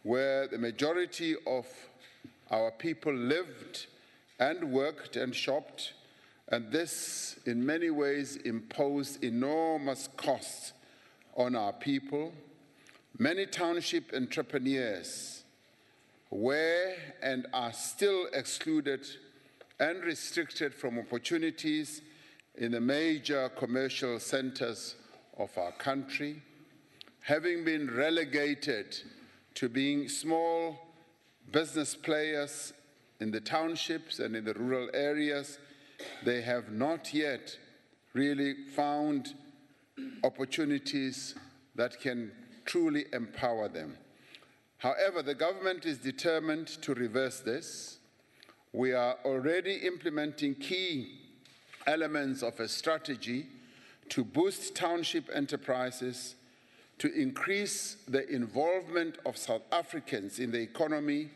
where the majority of our people lived and worked and shopped, and this in many ways imposed enormous costs on our people. Many township entrepreneurs were and are still excluded and restricted from opportunities in the major commercial centers of our country, having been relegated to being small business players in the townships and in the rural areas. They have not yet really found opportunities that can truly empower them. However, the government is determined to reverse this. We are already implementing key elements of a strategy to boost township enterprises, to increase the involvement of South Africans in the economy,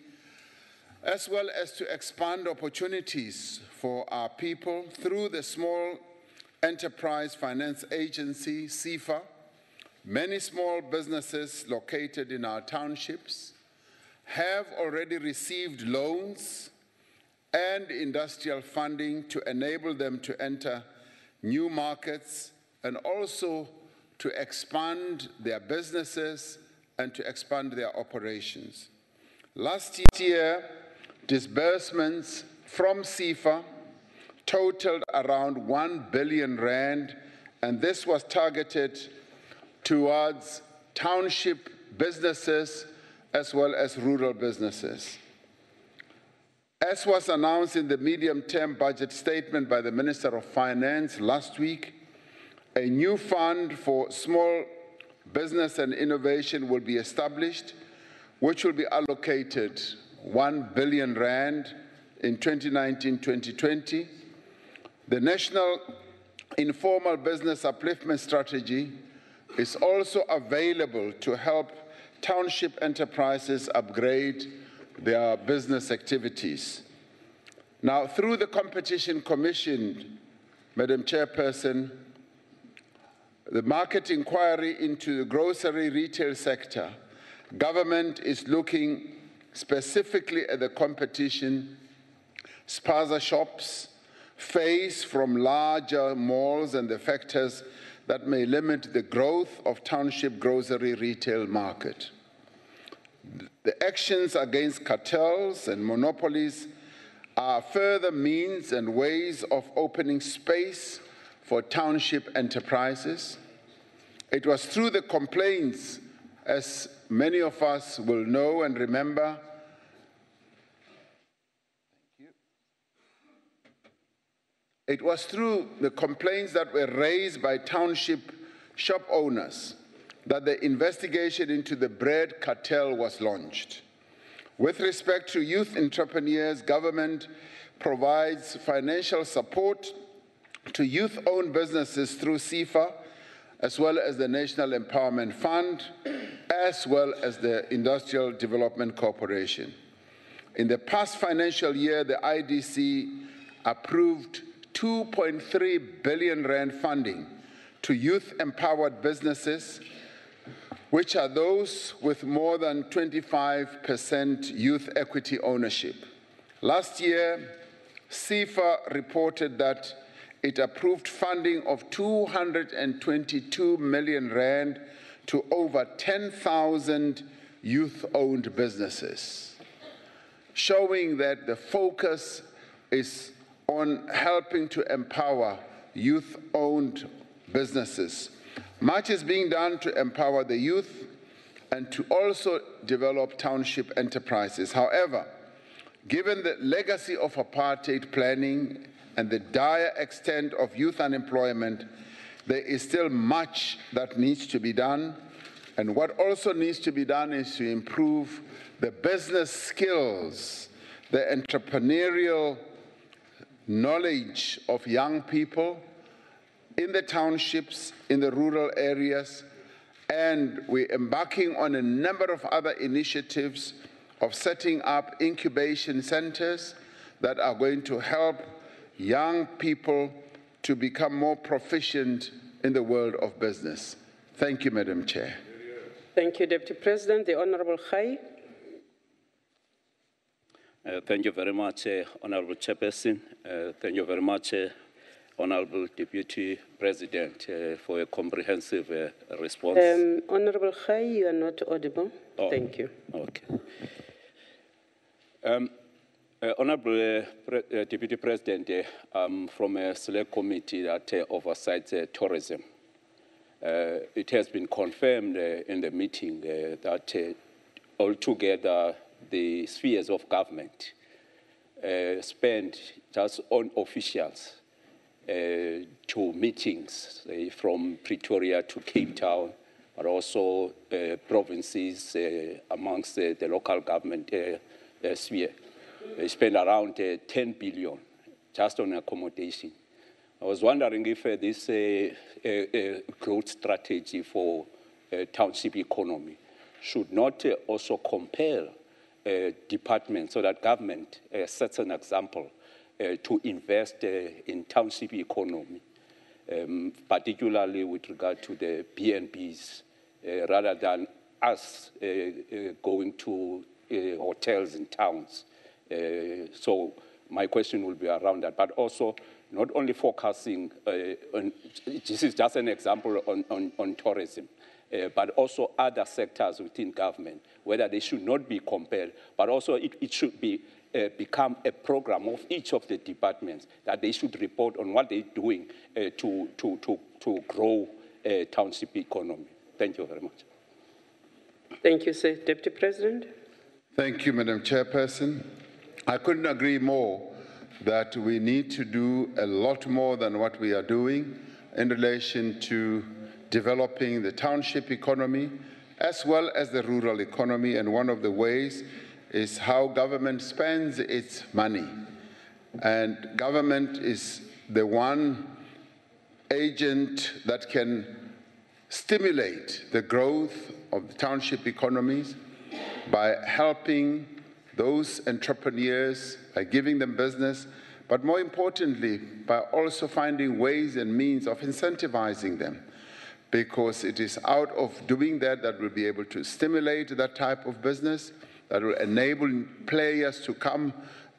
as well as to expand opportunities for our people through the Small Enterprise Finance Agency, SEFA. Many small businesses located in our townships have already received loans and industrial funding to enable them to enter new markets and also to expand their businesses and to expand their operations. Last year, disbursements from SEFA totaled around 1 billion rand, and this was targeted towards township businesses as well as rural businesses. As was announced in the medium-term budget statement by the Minister of Finance last week, a new fund for small business and innovation will be established, which will be allocated 1 billion rand in 2019-2020. The National Informal Business Upliftment Strategy is also available to help township enterprises upgrade their business activities. Now, through the Competition Commission, Madam Chairperson, the market inquiry into the grocery retail sector, government is looking specifically at the competition spaza shops face from larger malls and the factors that may limit the growth of township grocery retail market. The actions against cartels and monopolies are further means and ways of opening space for township enterprises. It was through the complaints, as many of us will know and remember, it was through the complaints that were raised by township shop owners that the investigation into the bread cartel was launched. With respect to youth entrepreneurs, government provides financial support to youth-owned businesses through SEFA, as well as the National Empowerment Fund, as well as the Industrial Development Corporation. In the past financial year, the IDC approved 2.3 billion rand funding to youth-empowered businesses, which are those with more than 25% youth equity ownership. Last year, SEFA reported that it approved funding of 222 million rand to over 10,000 youth-owned businesses, showing that the focus is on helping to empower youth-owned businesses. Much is being done to empower the youth and to also develop township enterprises. However, given the legacy of apartheid planning and the dire extent of youth unemployment, there is still much that needs to be done. And what also needs to be done is to improve the business skills, the entrepreneurial knowledge of young people in the townships, in the rural areas, and we're embarking on a number of other initiatives of setting up incubation centers that are going to help young people to become more proficient in the world of business. Thank you, Madam Chair. Thank you, Deputy President. The Honourable Khai. Thank you very much, Honorable Chairperson. Thank you very much, Honorable Deputy President, for a comprehensive response. Honorable Khai, you are not audible. Oh, thank you. Okay. Honorable Deputy President, I'm from a select committee that oversights tourism. It has been confirmed in the meeting that altogether the spheres of government spend just on officials to meetings from Pretoria to Cape Town, but also provinces amongst the local government sphere. They spend around 10 billion just on accommodation. I was wondering if this growth strategy for township economy should not also compel departments so that government sets an example to invest in township economy, particularly with regard to the B&Bs, rather than us going to hotels in towns. So my question will be around that, but also not only focusing on, this is just an example on tourism, but also other sectors within government, whether they should not be compared, but also it should be become a program of each of the departments that they should report on what they're doing to grow township economy. Thank you very much. Thank you, sir. Deputy President. Thank you, Madam Chairperson. I couldn't agree more that we need to do a lot more than what we are doing in relation to developing the township economy as well as the rural economy, and one of the ways is how government spends its money. And government is the one agent that can stimulate the growth of the township economies by helping those entrepreneurs, by giving them business, but more importantly, by also finding ways and means of incentivizing them, because it is out of doing that that we'll be able to stimulate that type of business, that will enable players to come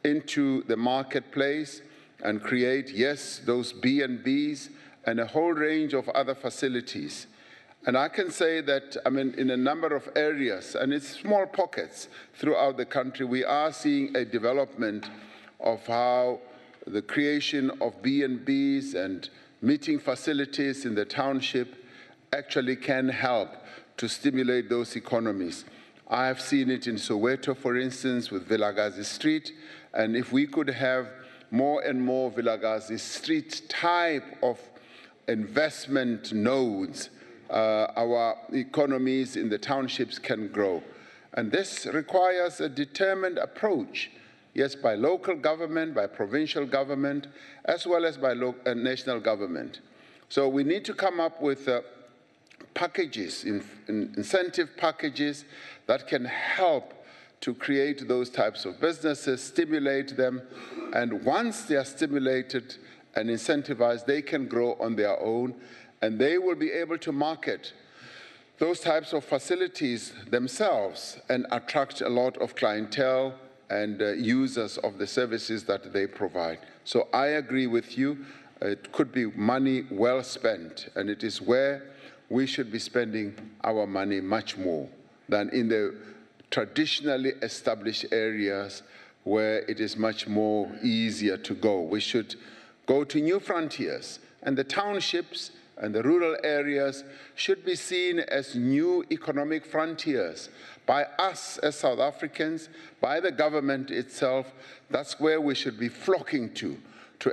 into the marketplace and create, yes, those B&Bs and a whole range of other facilities. And I can say that, I mean, in a number of areas, and it's small pockets throughout the country, we are seeing a development of how the creation of B&Bs and meeting facilities in the township actually can help to stimulate those economies. I have seen it in Soweto, for instance, with Vilakazi Street, and if we could have more and more Vilakazi Street type of investment nodes, our economies in the townships can grow. And this requires a determined approach, yes, by local government, by provincial government, as well as by national government. So we need to come up with packages, incentive packages that can help to create those types of businesses, stimulate them, and once they are stimulated and incentivized, they can grow on their own, and they will be able to market those types of facilities themselves and attract a lot of clientele and users of the services that they provide. So I agree with you. It could be money well spent, and it is where we should be spending our money much more than in the traditionally established areas where it is much more easier to go. We should go to new frontiers, and the townships and the rural areas should be seen as new economic frontiers by us as South Africans, by the government itself. That's where we should be flocking to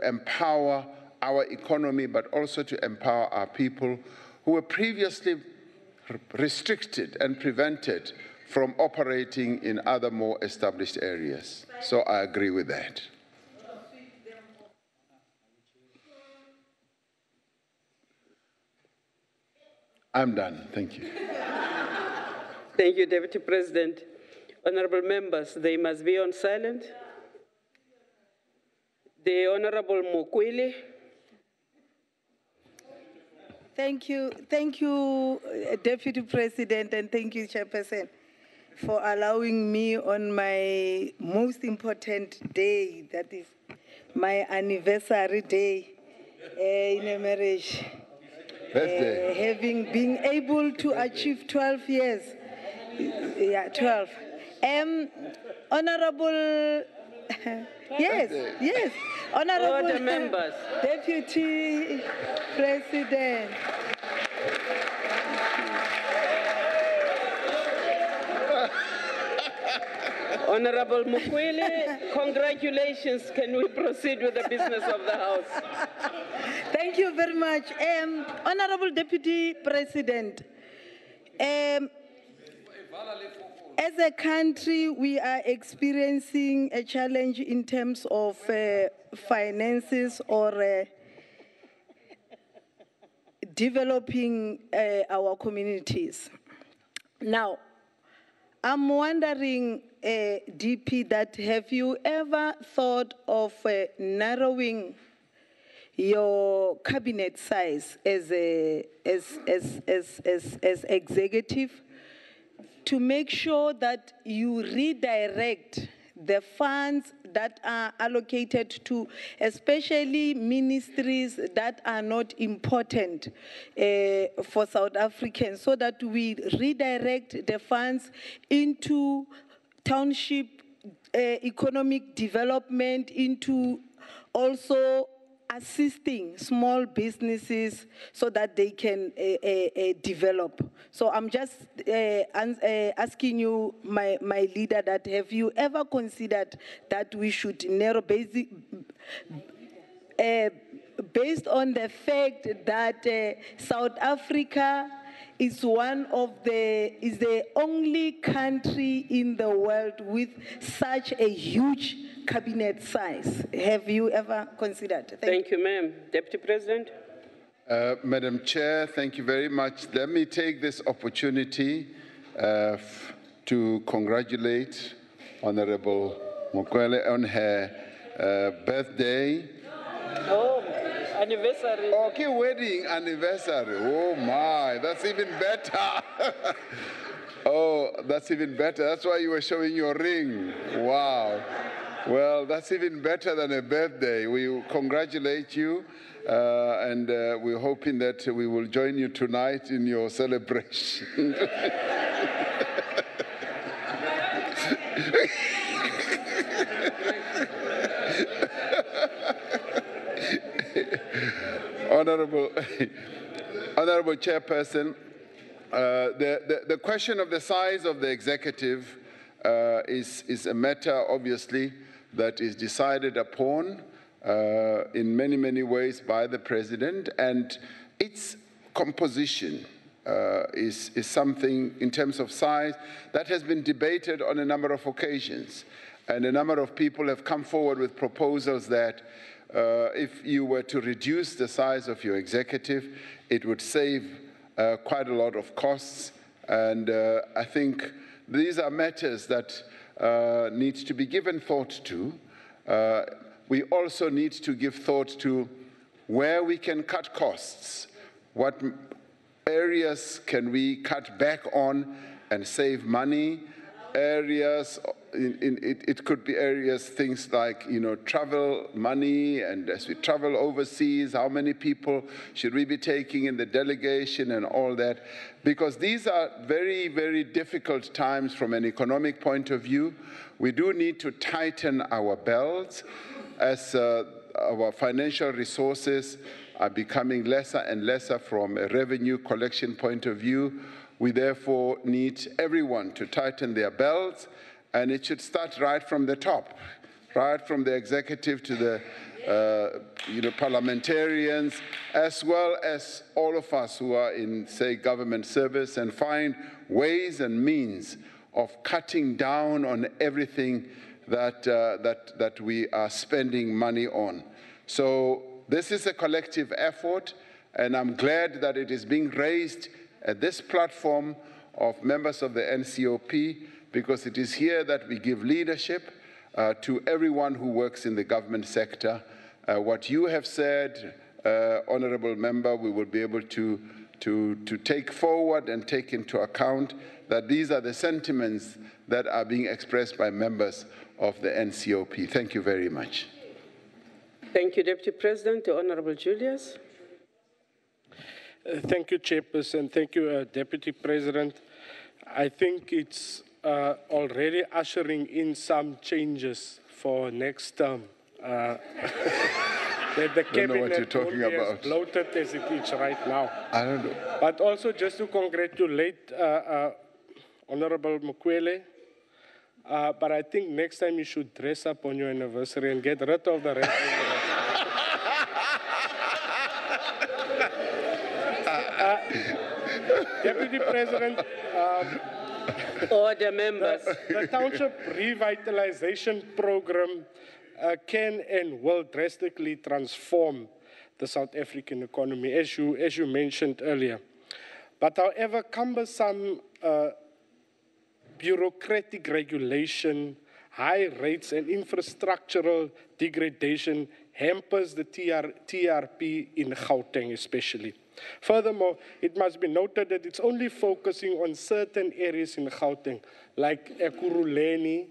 empower our economy, but also to empower our people who were previously restricted and prevented from operating in other more established areas. So I agree with that. I'm done. Thank you. Thank you, Deputy President. Honorable members, they must be on silent. The Honorable Mokwele. Thank you, Deputy President, and thank you, Chairperson. for allowing me on my most important day, that is my anniversary day in a marriage. Having been able to achieve 12 years. Yeah, 12. Honorable, yes, Honorable Order, members. Deputy President. Honorable Mukwele, congratulations. Can we proceed with the business of the House? Thank you very much. Honorable Deputy President, as a country, we are experiencing a challenge in terms of finances or developing our communities. Now, I'm wondering, DP, that have you ever thought of narrowing your cabinet size as executive to make sure that you redirect the funds that are allocated to especially ministries that are not important for South Africans, so that we redirect the funds into township economic development, into also assisting small businesses so that they can develop. So I'm just asking you, my leader, that have you ever considered that we should narrow based on the fact that South Africa is the only country in the world with such a huge cabinet size. Have you ever considered? Thank you, ma'am. Deputy President. Madam Chair, thank you very much. Let me take this opportunity to congratulate Honorable Mukwele on her birthday. Oh, anniversary. Okay, wedding anniversary. Oh my, that's even better. Oh, that's even better. That's why you were showing your ring. Wow. Well, that's even better than a birthday. We congratulate you, and we're hoping that we will join you tonight in your celebration. Honorable Chairperson, the question of the size of the executive is a matter, obviously, that is decided upon in many, many ways by the President, and its composition is something in terms of size that has been debated on a number of occasions. And a number of people have come forward with proposals that if you were to reduce the size of your executive, it would save quite a lot of costs. And I think these are matters that need to be given thought to. We also need to give thought to where we can cut costs. What areas can we cut back on and save money? Areas, it could be areas, things like, travel money, and as we travel overseas, how many people should we be taking in the delegation and all that? Because these are very, very difficult times from an economic point of view. We do need to tighten our belts as our financial resources are becoming lesser and lesser from a revenue collection point of view. We therefore need everyone to tighten their belts, and it should start right from the top, right from the executive to the parliamentarians, as well as all of us who are in, say, government service, and find ways and means of cutting down on everything that we are spending money on. So this is a collective effort, and I'm glad that it is being raised at this platform of members of the NCOP, because it is here that we give leadership to everyone who works in the government sector. What you have said, Honourable Member, we will be able to to take forward and take into account that these are the sentiments that are being expressed by members of the NCOP. Thank you very much. Thank you, Deputy President. The Honorable Julius. Thank you, Chairperson. Thank you, Deputy President. I think it's already ushering in some changes for next term. That the cabinet won't be as bloated as it is right now. I don't know. But also just to congratulate Honorable Mukwele. But I think next time you should dress up on your anniversary and get rid of the rest of the Deputy President. Order, members. The township revitalization program can and will drastically transform the South African economy, as you mentioned earlier. But however, cumbersome bureaucratic regulation, high rates and infrastructural degradation hampers the TRP in Gauteng especially. Furthermore, it must be noted that it's only focusing on certain areas in Gauteng, like Ekurhuleni,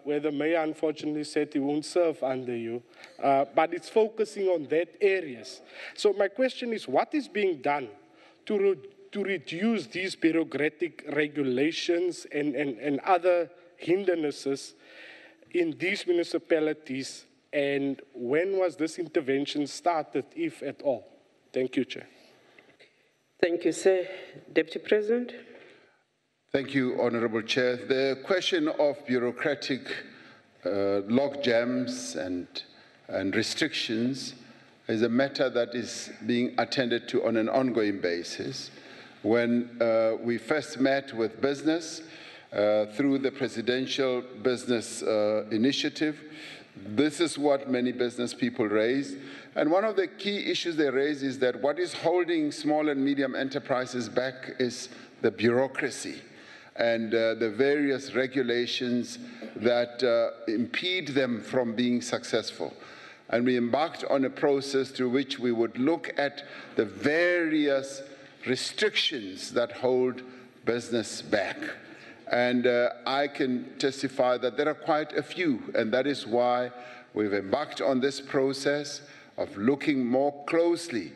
where the mayor unfortunately said he won't serve under you, but it's focusing on that areas. So my question is, what is being done to reduce these bureaucratic regulations and other hindrances in these municipalities, and when was this intervention started, if at all? Thank you, Chair. Thank you, sir. Deputy President. Thank you, Honorable Chair. The question of bureaucratic log jams and restrictions is a matter that is being attended to on an ongoing basis. When we first met with business through the Presidential Business Initiative, this is what many business people raised. And one of the key issues they raise is that what is holding small and medium enterprises back is the bureaucracy and the various regulations that impede them from being successful. And we embarked on a process through which we would look at the various restrictions that hold business back. And I can testify that there are quite a few, and that is why we've embarked on this process of looking more closely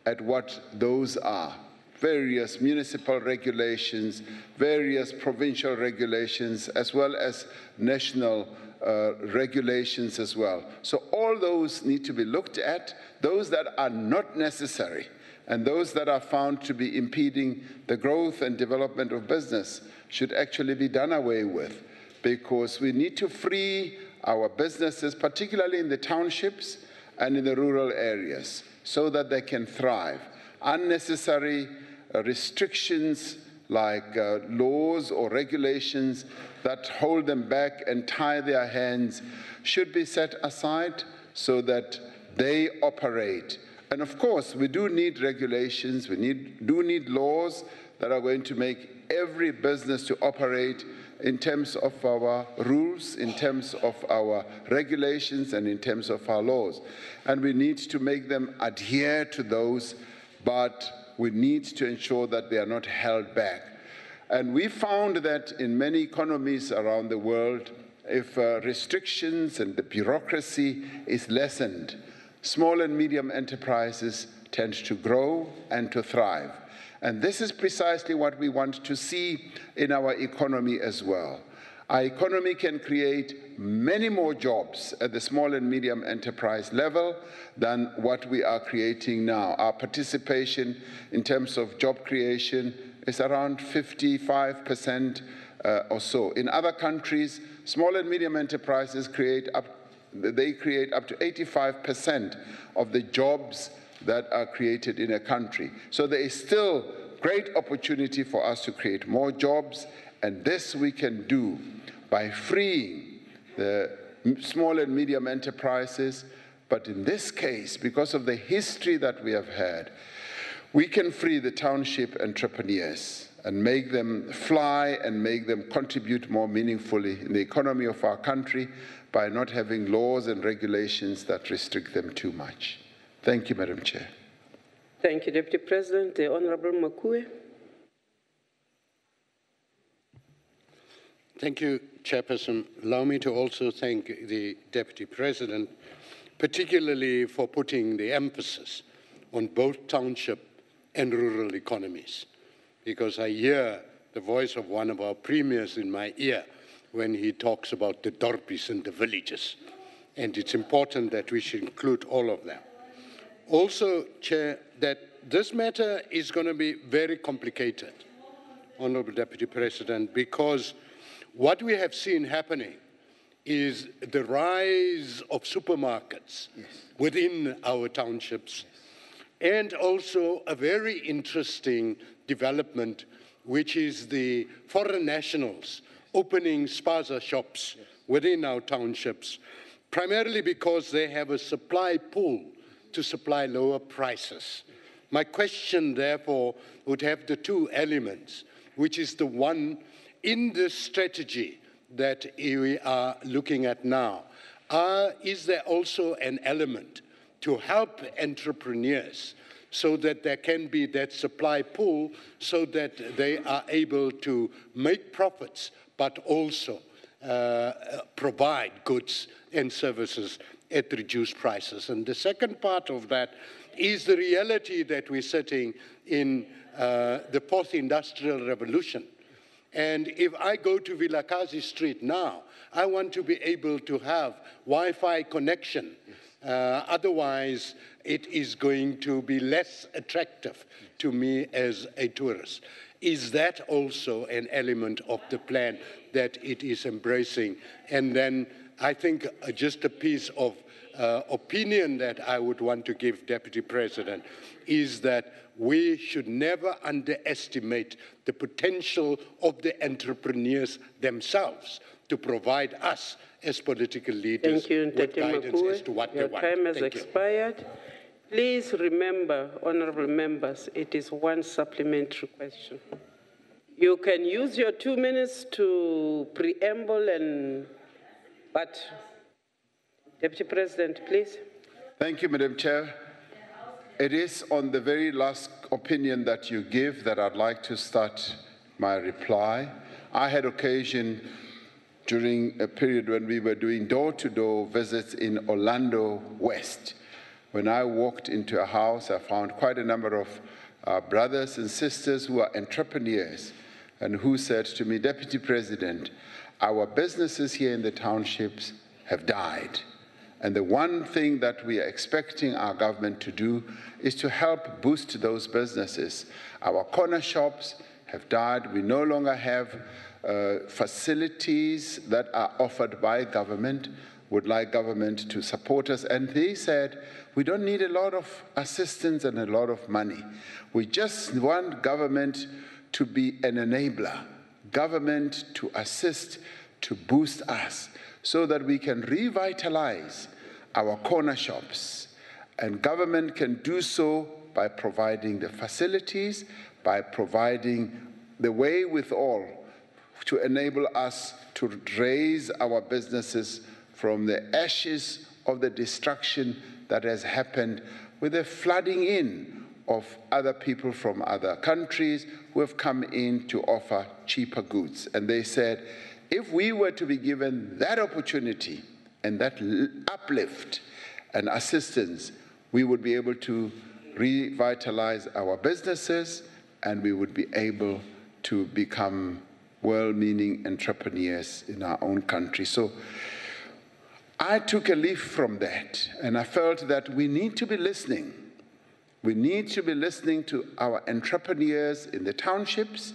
at what those are. Various municipal regulations, various provincial regulations, as well as national regulations as well. So all those need to be looked at, those that are not necessary, and those that are found to be impeding the growth and development of business should actually be done away with, because we need to free our businesses, particularly in the townships and in the rural areas, so that they can thrive. Unnecessary restrictions like laws or regulations that hold them back and tie their hands should be set aside so that they operate. And of course, we do need regulations, we do need laws that are going to make every business to operate in terms of our rules, in terms of our regulations, and in terms of our laws. And we need to make them adhere to those, but we need to ensure that they are not held back. And we found that in many economies around the world, if restrictions and the bureaucracy is lessened, small and medium enterprises tend to grow and to thrive. And this is precisely what we want to see in our economy as well. Our economy can create many more jobs at the small and medium enterprise level than what we are creating now. Our participation in terms of job creation is around 55% or so. In other countries, small and medium enterprises create up to 85% of the jobs that are created in a country. So there is still great opportunity for us to create more jobs, and this we can do by freeing the small and medium enterprises. But in this case, because of the history that we have had, we can free the township entrepreneurs and make them fly and make them contribute more meaningfully in the economy of our country by not having laws and regulations that restrict them too much. Thank you, Madam Chair. Thank you, Deputy President. The Honorable Makue. Thank you, Chairperson. Allow me to also thank the Deputy President, particularly for putting the emphasis on both township and rural economies, because I hear the voice of one of our premiers in my ear when he talks about the dorpies and the villages. And it's important that we should include all of them. Also, Chair, that this matter is going to be very complicated, Honorable Deputy President, because what we have seen happening is the rise of supermarkets within our townships, and also a very interesting development, which is the foreign nationals opening spaza shops within our townships, primarily because they have a supply pool to supply lower prices. My question, therefore, would have the two elements, which is the one in this strategy that we are looking at now. Is there also an element to help entrepreneurs so that there can be that supply pool so that they are able to make profits, but also provide goods and services at reduced prices? And the second part of that is the reality that we're sitting in the post-industrial revolution. And if I go to Vilakazi Street now, I want to be able to have Wi-Fi connection. Otherwise, it is going to be less attractive to me as a tourist. Is that also an element of the plan that it is embracing? And then I think just a piece of opinion that I would want to give Deputy President is that we should never underestimate the potential of the entrepreneurs themselves to provide us as political leaders with guidance as to what they want. Your time has expired. Please remember, honorable members, it is one supplementary question. You can use your 2 minutes to preamble but Deputy President, please. Thank you, Madam Chair. It is on the very last opinion that you give that I'd like to start my reply. I had occasion during a period when we were doing door-to-door visits in Orlando West. When I walked into a house, I found quite a number of brothers and sisters who are entrepreneurs and who said to me, Deputy President, our businesses here in the townships have died. And the one thing that we are expecting our government to do is to help boost those businesses. Our corner shops have died. We no longer have facilities that are offered by government. Would like government to support us. And they said, we don't need a lot of assistance and a lot of money. We just want government to be an enabler, government to assist, to boost us, so that we can revitalize our corner shops. And government can do so by providing the facilities, by providing the wherewithal to enable us to raise our businesses from the ashes of the destruction that has happened with the flooding in of other people from other countries who have come in to offer cheaper goods. And they said, if we were to be given that opportunity and that uplift and assistance, we would be able to revitalize our businesses and we would be able to become well-meaning entrepreneurs in our own country. So I took a leaf from that and I felt that we need to be listening. We need to be listening to our entrepreneurs in the townships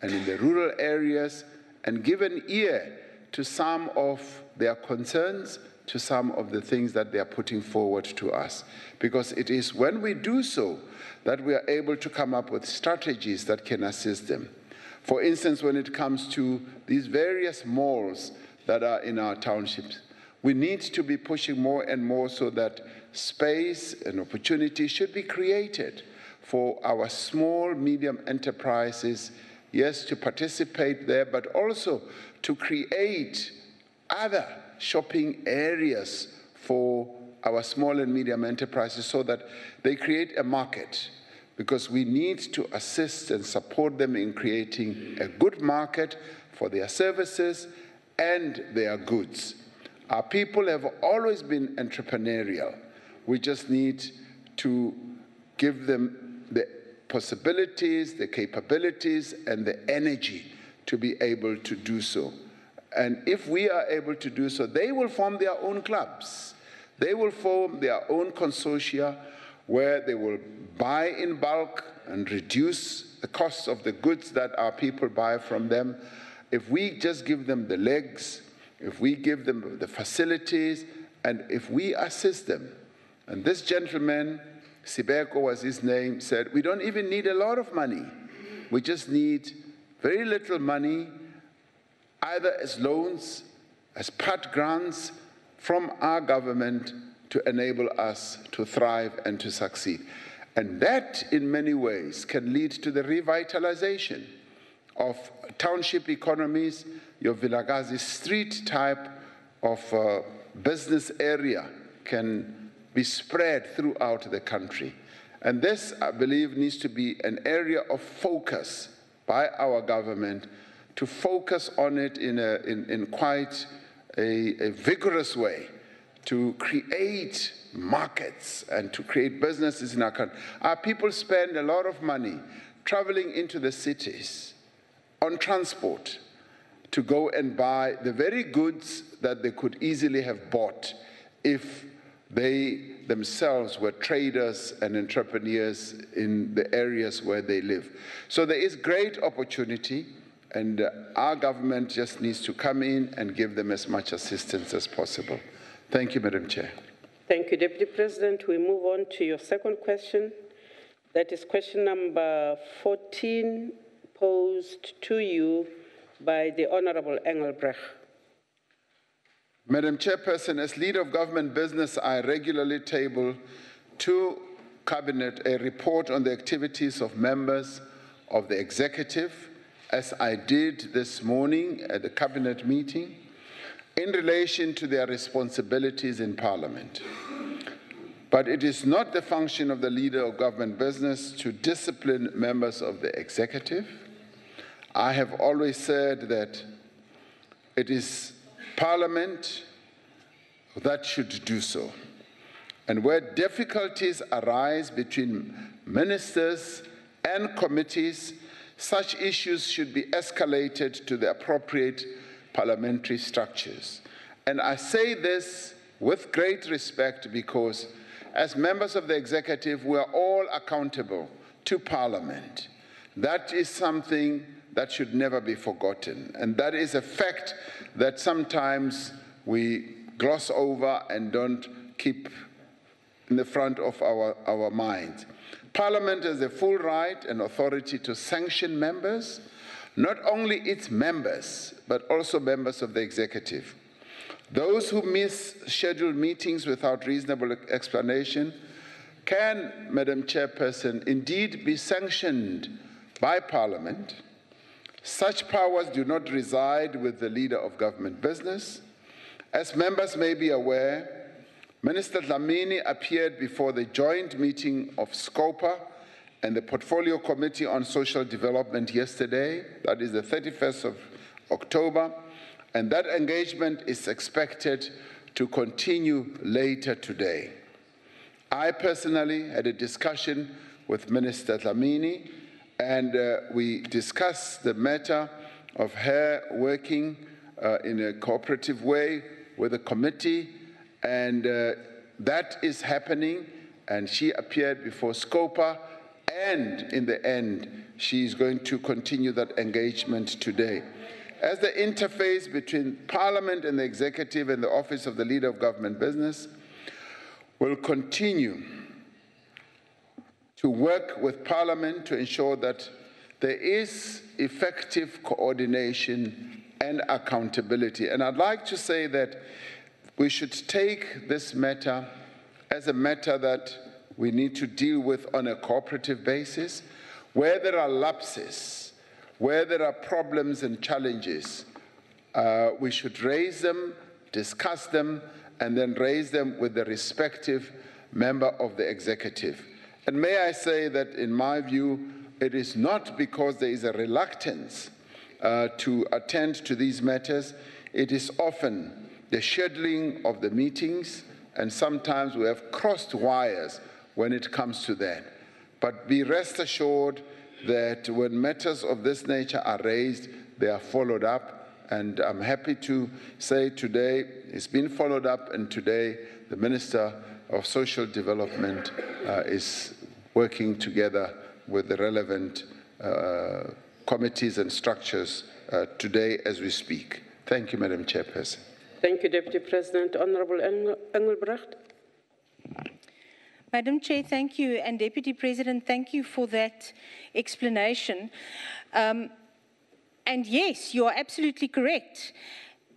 and in the rural areas and give an ear to some of their concerns, to some of the things that they are putting forward to us. Because it is when we do so that we are able to come up with strategies that can assist them. For instance, when it comes to these various malls that are in our townships, we need to be pushing more and more so that space and opportunity should be created for our small, medium enterprises, yes, to participate there, but also to create other shopping areas for our small and medium enterprises so that they create a market because we need to assist and support them in creating a good market for their services and their goods. Our people have always been entrepreneurial. We just need to give them the possibilities, the capabilities, and the energy to be able to do so. And if we are able to do so, they will form their own clubs. They will form their own consortia where they will buy in bulk and reduce the cost of the goods that our people buy from them. If we just give them the legs, if we give them the facilities, and if we assist them. And this gentleman, Sibeko was his name, said, we don't even need a lot of money. We just need very little money, either as loans, as part grants from our government to enable us to thrive and to succeed. And that, in many ways, can lead to the revitalization of township economies. Your Vilakazi street type of business area can be spread throughout the country. And this, I believe, needs to be an area of focus by our government, to focus on it in quite a vigorous way, to create markets and to create businesses in our country. Our people spend a lot of money traveling into the cities on transport to go and buy the very goods that they could easily have bought if they themselves were traders and entrepreneurs in the areas where they live. So there is great opportunity, and our government just needs to come in and give them as much assistance as possible. Thank you, Madam Chair. Thank you, Deputy President. We move on to your second question. That is question number 14, posed to you by the Honorable Engelbrecht. Madam Chairperson, as Leader of Government Business, I regularly table to Cabinet a report on the activities of members of the Executive, as I did this morning at the Cabinet meeting, in relation to their responsibilities in Parliament. But it is not the function of the Leader of Government Business to discipline members of the Executive. I have always said that it is Parliament that should do so. And where difficulties arise between ministers and committees, such issues should be escalated to the appropriate parliamentary structures. And I say this with great respect because as members of the Executive, we are all accountable to Parliament. That is something that should never be forgotten. And that is a fact that sometimes we gloss over and don't keep in the front of our minds. Parliament has the full right and authority to sanction members, not only its members, but also members of the Executive. Those who miss scheduled meetings without reasonable explanation can, Madam Chairperson, indeed be sanctioned by Parliament. Such powers do not reside with the Leader of Government Business. As members may be aware, Minister Dlamini appeared before the joint meeting of SCOPA and the Portfolio Committee on Social Development yesterday, that is the 31st of October, and that engagement is expected to continue later today. I personally had a discussion with Minister Dlamini, and we discussed the matter of her working in a cooperative way with the committee, and that is happening, and she appeared before SCOPA, and in the end, she is going to continue that engagement today. As the interface between Parliament and the Executive and the Office of the Leader of Government Business will continue to work with Parliament to ensure that there is effective coordination and accountability. And I'd like to say that we should take this matter as a matter that we need to deal with on a cooperative basis. Where there are lapses, where there are problems and challenges, we should raise them, discuss them, and then raise them with the respective member of the Executive. And may I say that, in my view, it is not because there is a reluctance to attend to these matters. It is often the scheduling of the meetings, and sometimes we have crossed wires when it comes to that. But be rest assured that when matters of this nature are raised, they are followed up. And I'm happy to say today it's been followed up, and today the Minister of Social Development is working together with the relevant committees and structures today as we speak. Thank you, Madam Chairperson. Thank you, Deputy President. Honorable Engelbrecht. Madam Chair, thank you. And Deputy President, thank you for that explanation. And yes, you are absolutely correct.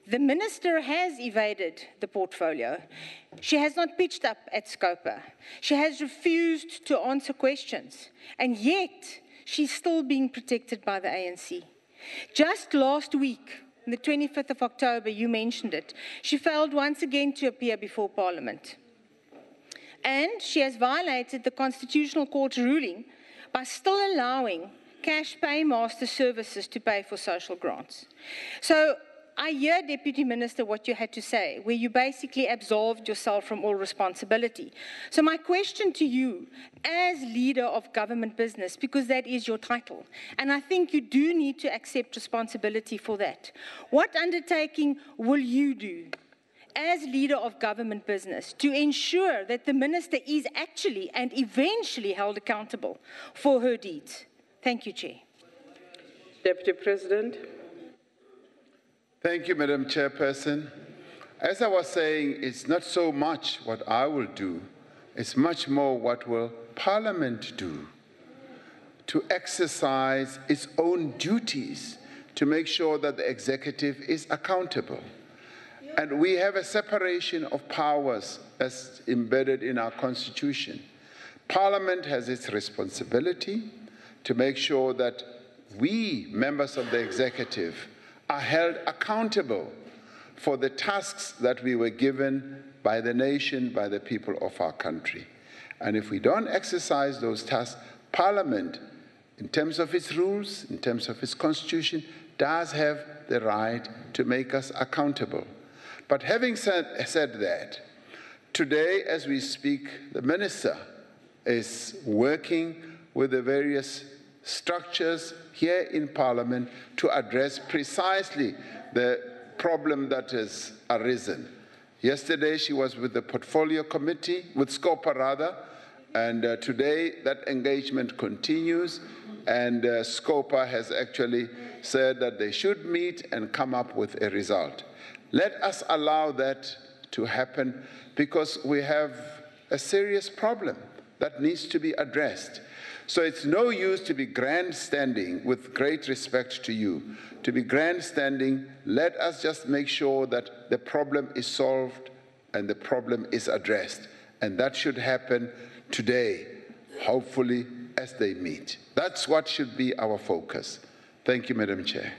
The Minister has evaded the portfolio. She has not pitched up at SCOPA. She has refused to answer questions. And yet, she's still being protected by the ANC. Just last week, on the 25th of October, you mentioned it, she failed once again to appear before Parliament. And she has violated the Constitutional Court's ruling by still allowing cash paymaster services to pay for social grants. So I hear, Deputy Minister, what you had to say, where you basically absolved yourself from all responsibility. So my question to you, as leader of government business, because that is your title, and I think you do need to accept responsibility for that, what undertaking will you do as leader of government business to ensure that the Minister is actually and eventually held accountable for her deeds? Thank you, Chair. Deputy President. Thank you, Madam Chairperson. As I was saying, it's not so much what I will do, it's much more what will Parliament do to exercise its own duties to make sure that the executive is accountable. And we have a separation of powers as embedded in our Constitution. Parliament has its responsibility to make sure that we, members of the executive, are held accountable for the tasks that we were given by the nation, by the people of our country. And if we don't exercise those tasks, Parliament, in terms of its rules, in terms of its constitution, does have the right to make us accountable. But having said that, today as we speak, the Minister is working with the various structures here in Parliament to address precisely the problem that has arisen. Yesterday she was with the Portfolio Committee, with SCOPA rather, and today that engagement continues, and SCOPA has actually said that they should meet and come up with a result. Let us allow that to happen, because we have a serious problem that needs to be addressed. So it's no use to be grandstanding, with great respect to you, to be grandstanding. Let us just make sure that the problem is solved and the problem is addressed. And that should happen today, hopefully, as they meet. That's what should be our focus. Thank you, Madam Chair.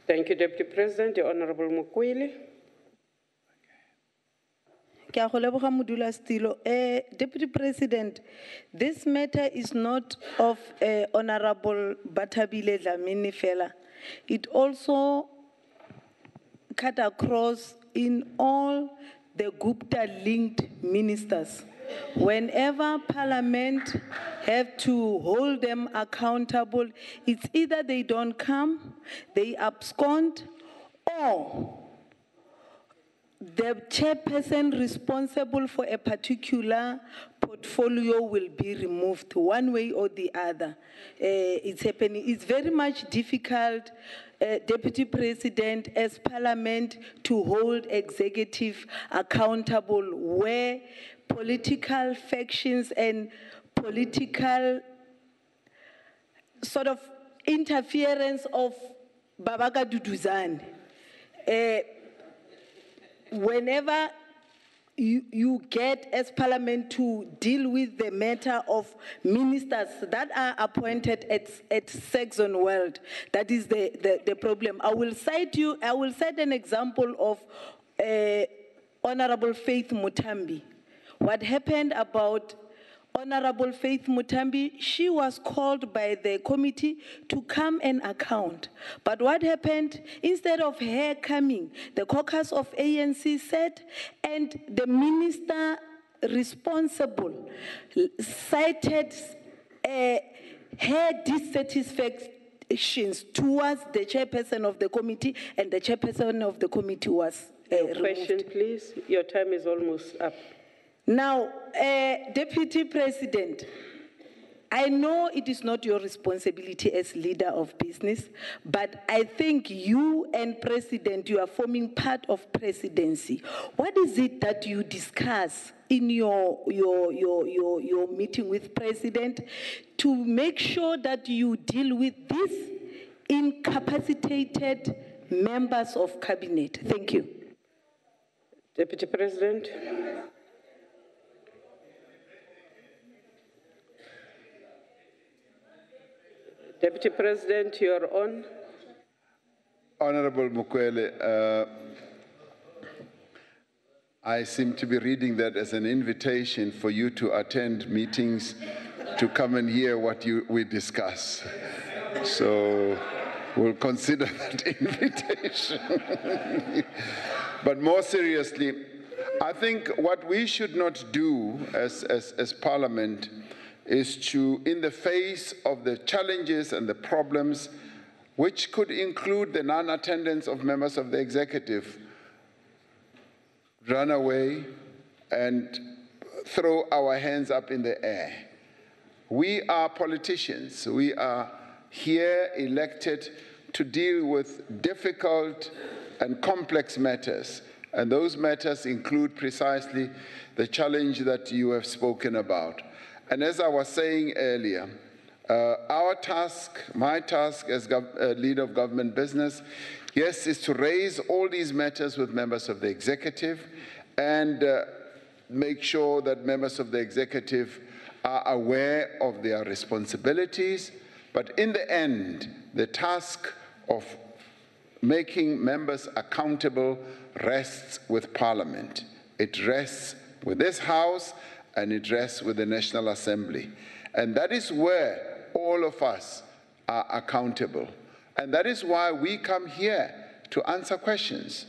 Thank you, Deputy President. The Honorable Mukwili. Deputy President, this matter is not of Honorable Batabile Dlamini Fela. It also cut across in all the Gupta-linked ministers. Whenever Parliament have to hold them accountable, it's either they don't come, they abscond, or the chairperson responsible for a particular portfolio will be removed one way or the other. It's happening. It's very much difficult, Deputy President, as Parliament to hold executive accountable where political factions and political sort of interference of Babaka Duduzane. Whenever you get as Parliament to deal with the matter of ministers that are appointed at Saxon World, that is the problem. I will cite an example of Honorable Faith Mutambi. What happened about Honorable Faith Mutambi, she was called by the committee to come and account. But what happened? Instead of her coming, the caucus of ANC said, and the minister responsible cited her dissatisfactions towards the chairperson of the committee, and the chairperson of the committee was removed. Question, please. Your time is almost up. Now, Deputy President, I know it is not your responsibility as leader of business, but I think you and President, you are forming part of presidency. What is it that you discuss in your meeting with President to make sure that you deal with these incapacitated members of cabinet? Thank you. Deputy President. Deputy President, you are on. Honorable Mukwele, I seem to be reading that as an invitation for you to attend meetings to come and hear what we discuss. So we'll consider that invitation. But more seriously, I think what we should not do as Parliament is to, in the face of the challenges and the problems, which could include the non-attendance of members of the executive, run away and throw our hands up in the air. We are politicians. We are here elected to deal with difficult and complex matters. And those matters include precisely the challenge that you have spoken about. And as I was saying earlier, our task, my task as leader of government business, yes, is to raise all these matters with members of the executive and make sure that members of the executive are aware of their responsibilities. But in the end, the task of making members accountable rests with Parliament. It rests with this House, and it rests with the National Assembly. And that is where all of us are accountable. And that is why we come here to answer questions.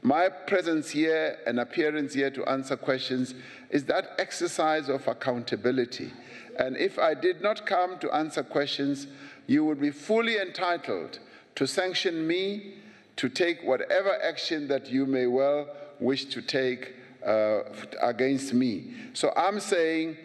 My presence here and appearance here to answer questions is that exercise of accountability. And if I did not come to answer questions, you would be fully entitled to sanction me, to take whatever action that you may well wish to take against me. So I'm saying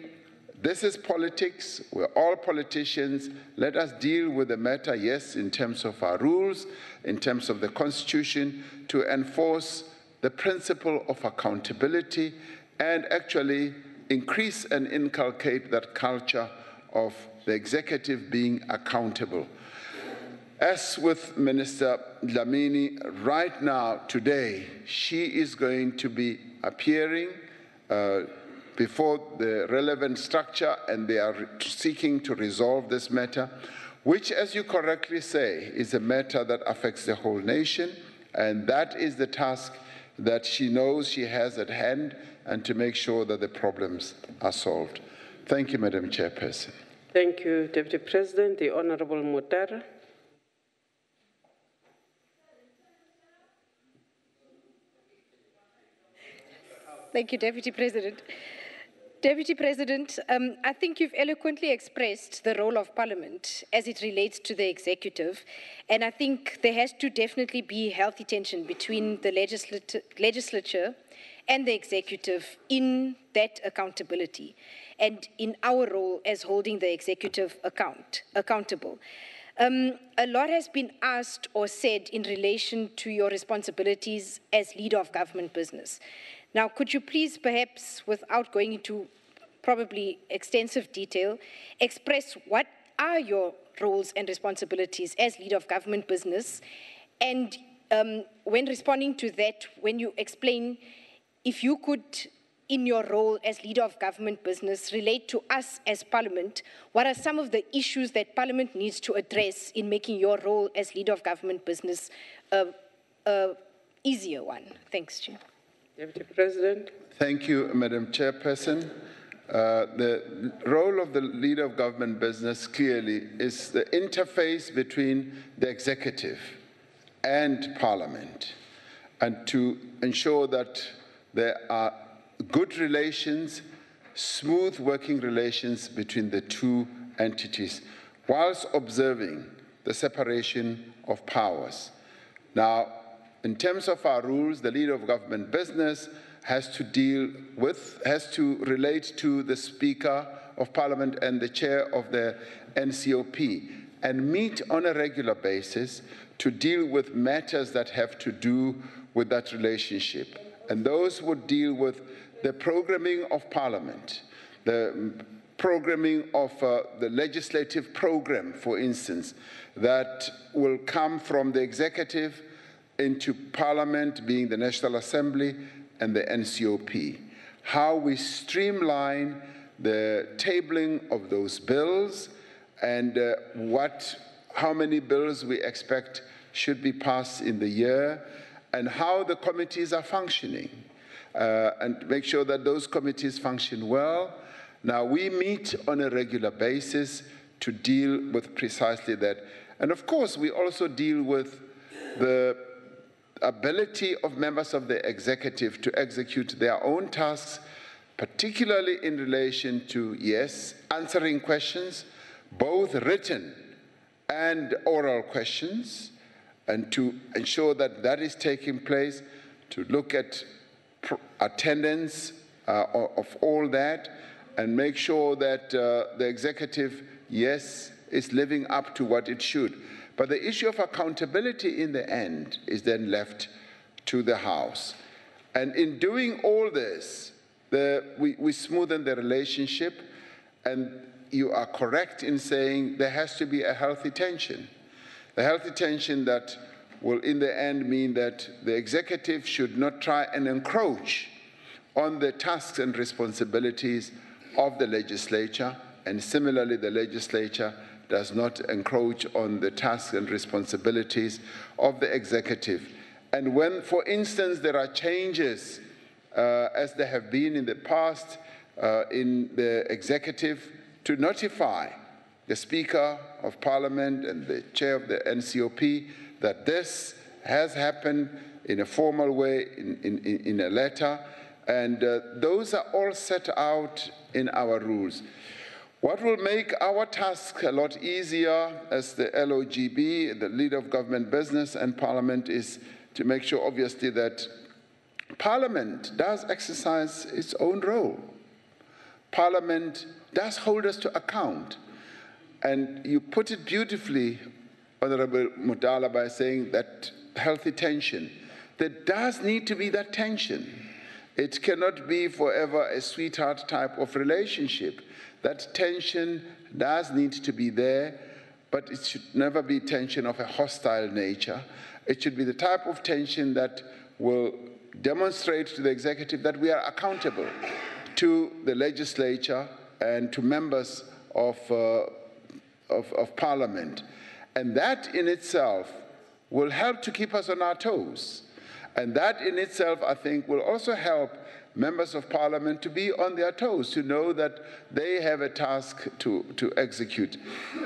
this is politics. We're all politicians. Let us deal with the matter, yes, in terms of our rules, in terms of the Constitution, to enforce the principle of accountability and actually increase and inculcate that culture of the executive being accountable. As with Minister Dlamini, right now, today, she is going to be appearing before the relevant structure, and they are seeking to resolve this matter, which, as you correctly say, is a matter that affects the whole nation, and that is the task that she knows she has at hand, and to make sure that the problems are solved. Thank you, Madam Chairperson. Thank you, Deputy President. The Honorable Mutara. Thank you, Deputy President. Deputy President, I think you've eloquently expressed the role of Parliament as it relates to the executive, and I think there has to definitely be healthy tension between the legislature and the executive in that accountability and in our role as holding the executive accountable. A lot has been asked or said in relation to your responsibilities as leader of government business. Now, could you please, perhaps, without going into probably extensive detail, express what are your roles and responsibilities as leader of government business? And when responding to that, when you explain, if you could, in your role as leader of government business, relate to us as Parliament, what are some of the issues that Parliament needs to address in making your role as leader of government business a easier one? Thanks, Chair. Deputy President. Thank you, Madam Chairperson. the role of the leader of government business clearly is the interface between the executive and parliament, and to ensure that there are good relations, smooth working relations between the two entities, whilst observing the separation of powers. Now, in terms of our rules, the leader of government business has to relate to the Speaker of Parliament and the chair of the NCOP, and meet on a regular basis to deal with matters that have to do with that relationship. And those would deal with the programming of Parliament, the programming of the legislative program, for instance, that will come from the executive into Parliament, being the National Assembly and the NCOP. How we streamline the tabling of those bills and how many bills we expect should be passed in the year, and how the committees are functioning, and make sure that those committees function well. Now, we meet on a regular basis to deal with precisely that. And of course, we also deal with the ability of members of the executive to execute their own tasks, particularly in relation to, yes, answering questions, both written and oral questions, and to ensure that that is taking place, to look at attendance of all that, and make sure that the executive, yes, is living up to what it should. But the issue of accountability in the end is then left to the House. And in doing all this, we smoothen the relationship, and you are correct in saying there has to be a healthy tension. The healthy tension that will in the end mean that the executive should not try and encroach on the tasks and responsibilities of the legislature, and similarly the legislature does not encroach on the tasks and responsibilities of the executive. And when, for instance, there are changes, as there have been in the past in the executive, to notify the Speaker of Parliament and the chair of the NCOP that this has happened in a formal way, in a letter, and those are all set out in our rules. What will make our task a lot easier as the LOGB, the leader of government business and Parliament, is to make sure, obviously, that Parliament does exercise its own role. Parliament does hold us to account. And you put it beautifully, Honorable Mutala, by saying that healthy tension. There does need to be that tension. It cannot be forever a sweetheart type of relationship. That tension does need to be there, but it should never be tension of a hostile nature. It should be the type of tension that will demonstrate to the executive that we are accountable to the legislature and to members of Parliament. And that in itself will help to keep us on our toes. And that in itself, I think, will also help members of Parliament to be on their toes, to know that they have a task to execute.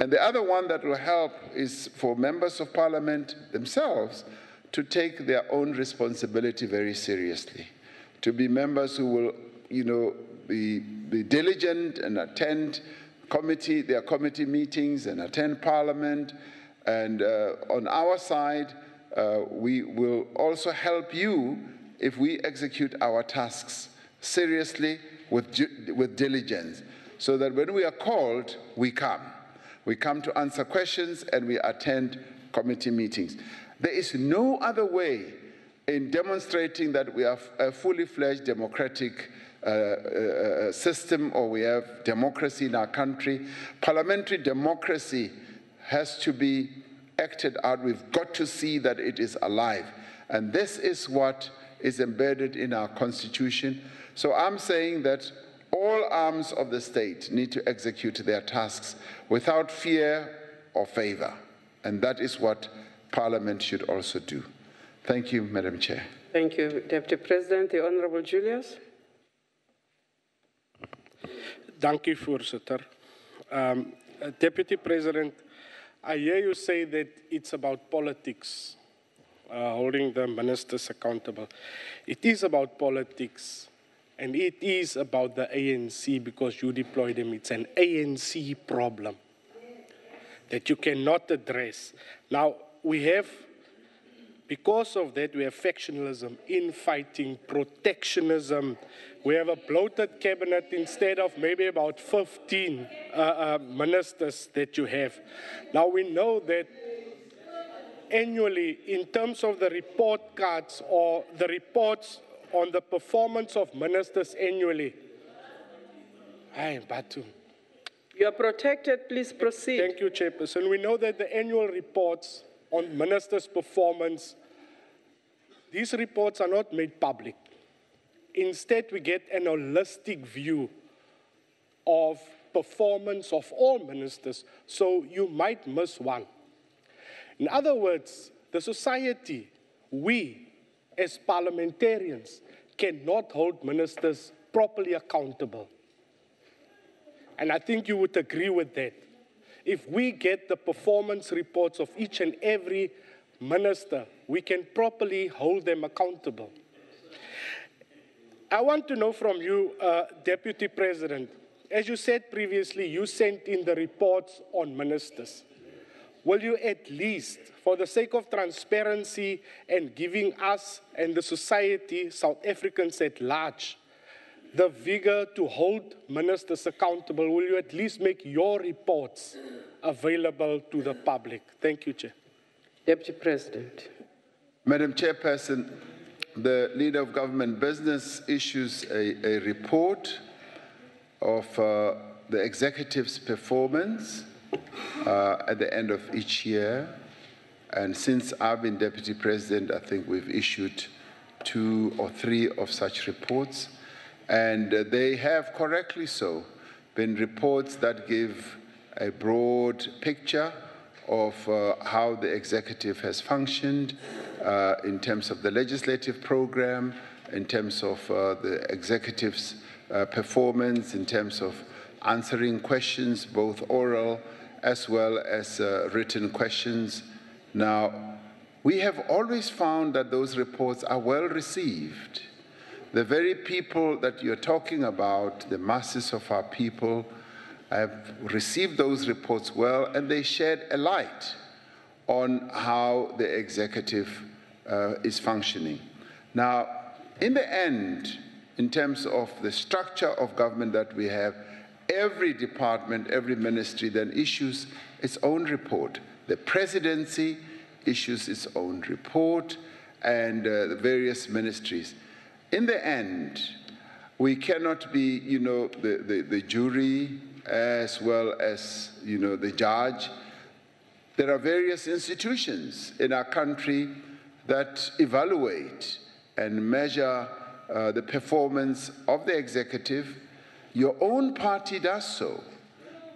And the other one that will help is for members of Parliament themselves to take their own responsibility very seriously, to be members who will, be diligent and attend their committee meetings and attend Parliament. And on our side, we will also help you if we execute our tasks seriously with diligence, so that when we are called, we come. We come to answer questions and we attend committee meetings. There is no other way in demonstrating that we are a fully fledged democratic system, or we have democracy in our country. Parliamentary democracy has to be acted out. We've got to see that it is alive. And this is what is embedded in our Constitution. So I'm saying that all arms of the state need to execute their tasks without fear or favor. And that is what Parliament should also do. Thank you, Madam Chair. Thank you, Deputy President. The Honourable Julius. Dankie, voorzitter. Deputy President, I hear you say that it's about politics, holding the ministers accountable. It is about politics, and it is about the ANC because you deploy them. It's an ANC problem that you cannot address. Now, we have, because of that, we have factionalism, infighting, protectionism. We have a bloated cabinet instead of maybe about 15 ministers that you have. Now, we know that annually, in terms of the report cards or the reports on the performance of ministers annually, Batu. You are protected, please proceed. Thank you, Chairperson. We know that the annual reports on ministers' performance, these reports are not made public. Instead, we get an holistic view of performance of all ministers, so you might miss one. In other words, the society, we as parliamentarians, cannot hold ministers properly accountable. And I think you would agree with that. If we get the performance reports of each and every minister, we can properly hold them accountable. I want to know from you, Deputy President, as you said previously, you sent in the reports on ministers. Will you at least, for the sake of transparency and giving us and the society, South Africans at large, the vigor to hold ministers accountable, will you at least make your reports available to the public? Thank you, Chair. Deputy President. Madam Chairperson, the Leader of Government Business issues a report of the executive's performance at the end of each year. And since I've been Deputy President, I think we've issued 2 or 3 of such reports. And they have, correctly so, been reports that give a broad picture of how the executive has functioned in terms of the legislative program, in terms of the executive's performance, in terms of answering questions, both oral as well as written questions. Now, we have always found that those reports are well received. The very people that you're talking about, the masses of our people, have received those reports well, and they shed a light on how the executive is functioning. Now, in the end, in terms of the structure of government that we have, every department, every ministry then issues its own report. The presidency issues its own report, and the various ministries. In the end, we cannot be, the jury as well as, the judge. There are various institutions in our country that evaluate and measure the performance of the executive. Your own party does so.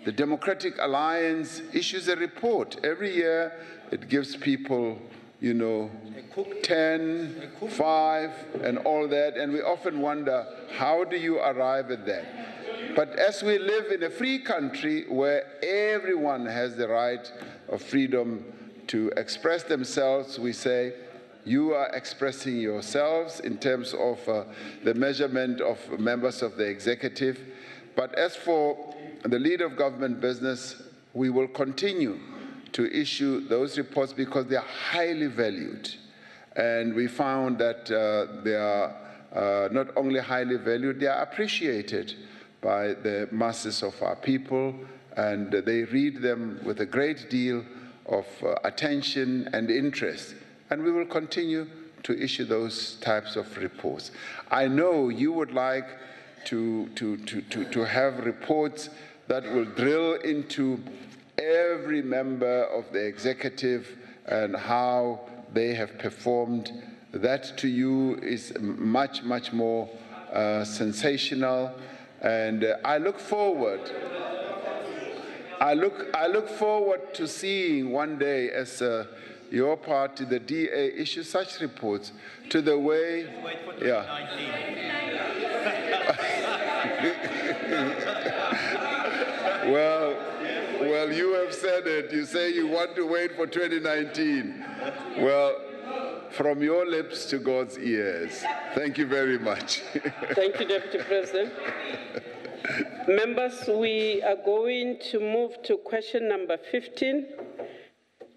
The Democratic Alliance issues a report. Every year, it gives people, 10, 5, and all that, and we often wonder, how do you arrive at that? But as we live in a free country where everyone has the right of freedom to express themselves, we say, you are expressing yourselves in terms of the measurement of members of the executive. But as for the Leader of Government Business, we will continue to issue those reports because they are highly valued. And we found that they are not only highly valued, they are appreciated by the masses of our people, and they read them with a great deal of attention and interest. And we will continue to issue those types of reports. I know you would like to have reports that will drill into every member of the executive and how they have performed. That to you is much, much more sensational. And I look forward to seeing one day as your party, the DA, issue such reports to the way, yeah. Well, you have said it. You say you want to wait for 2019. Well, from your lips to God's ears. Thank you very much. Thank you, Deputy President. Members, we are going to move to question number 15.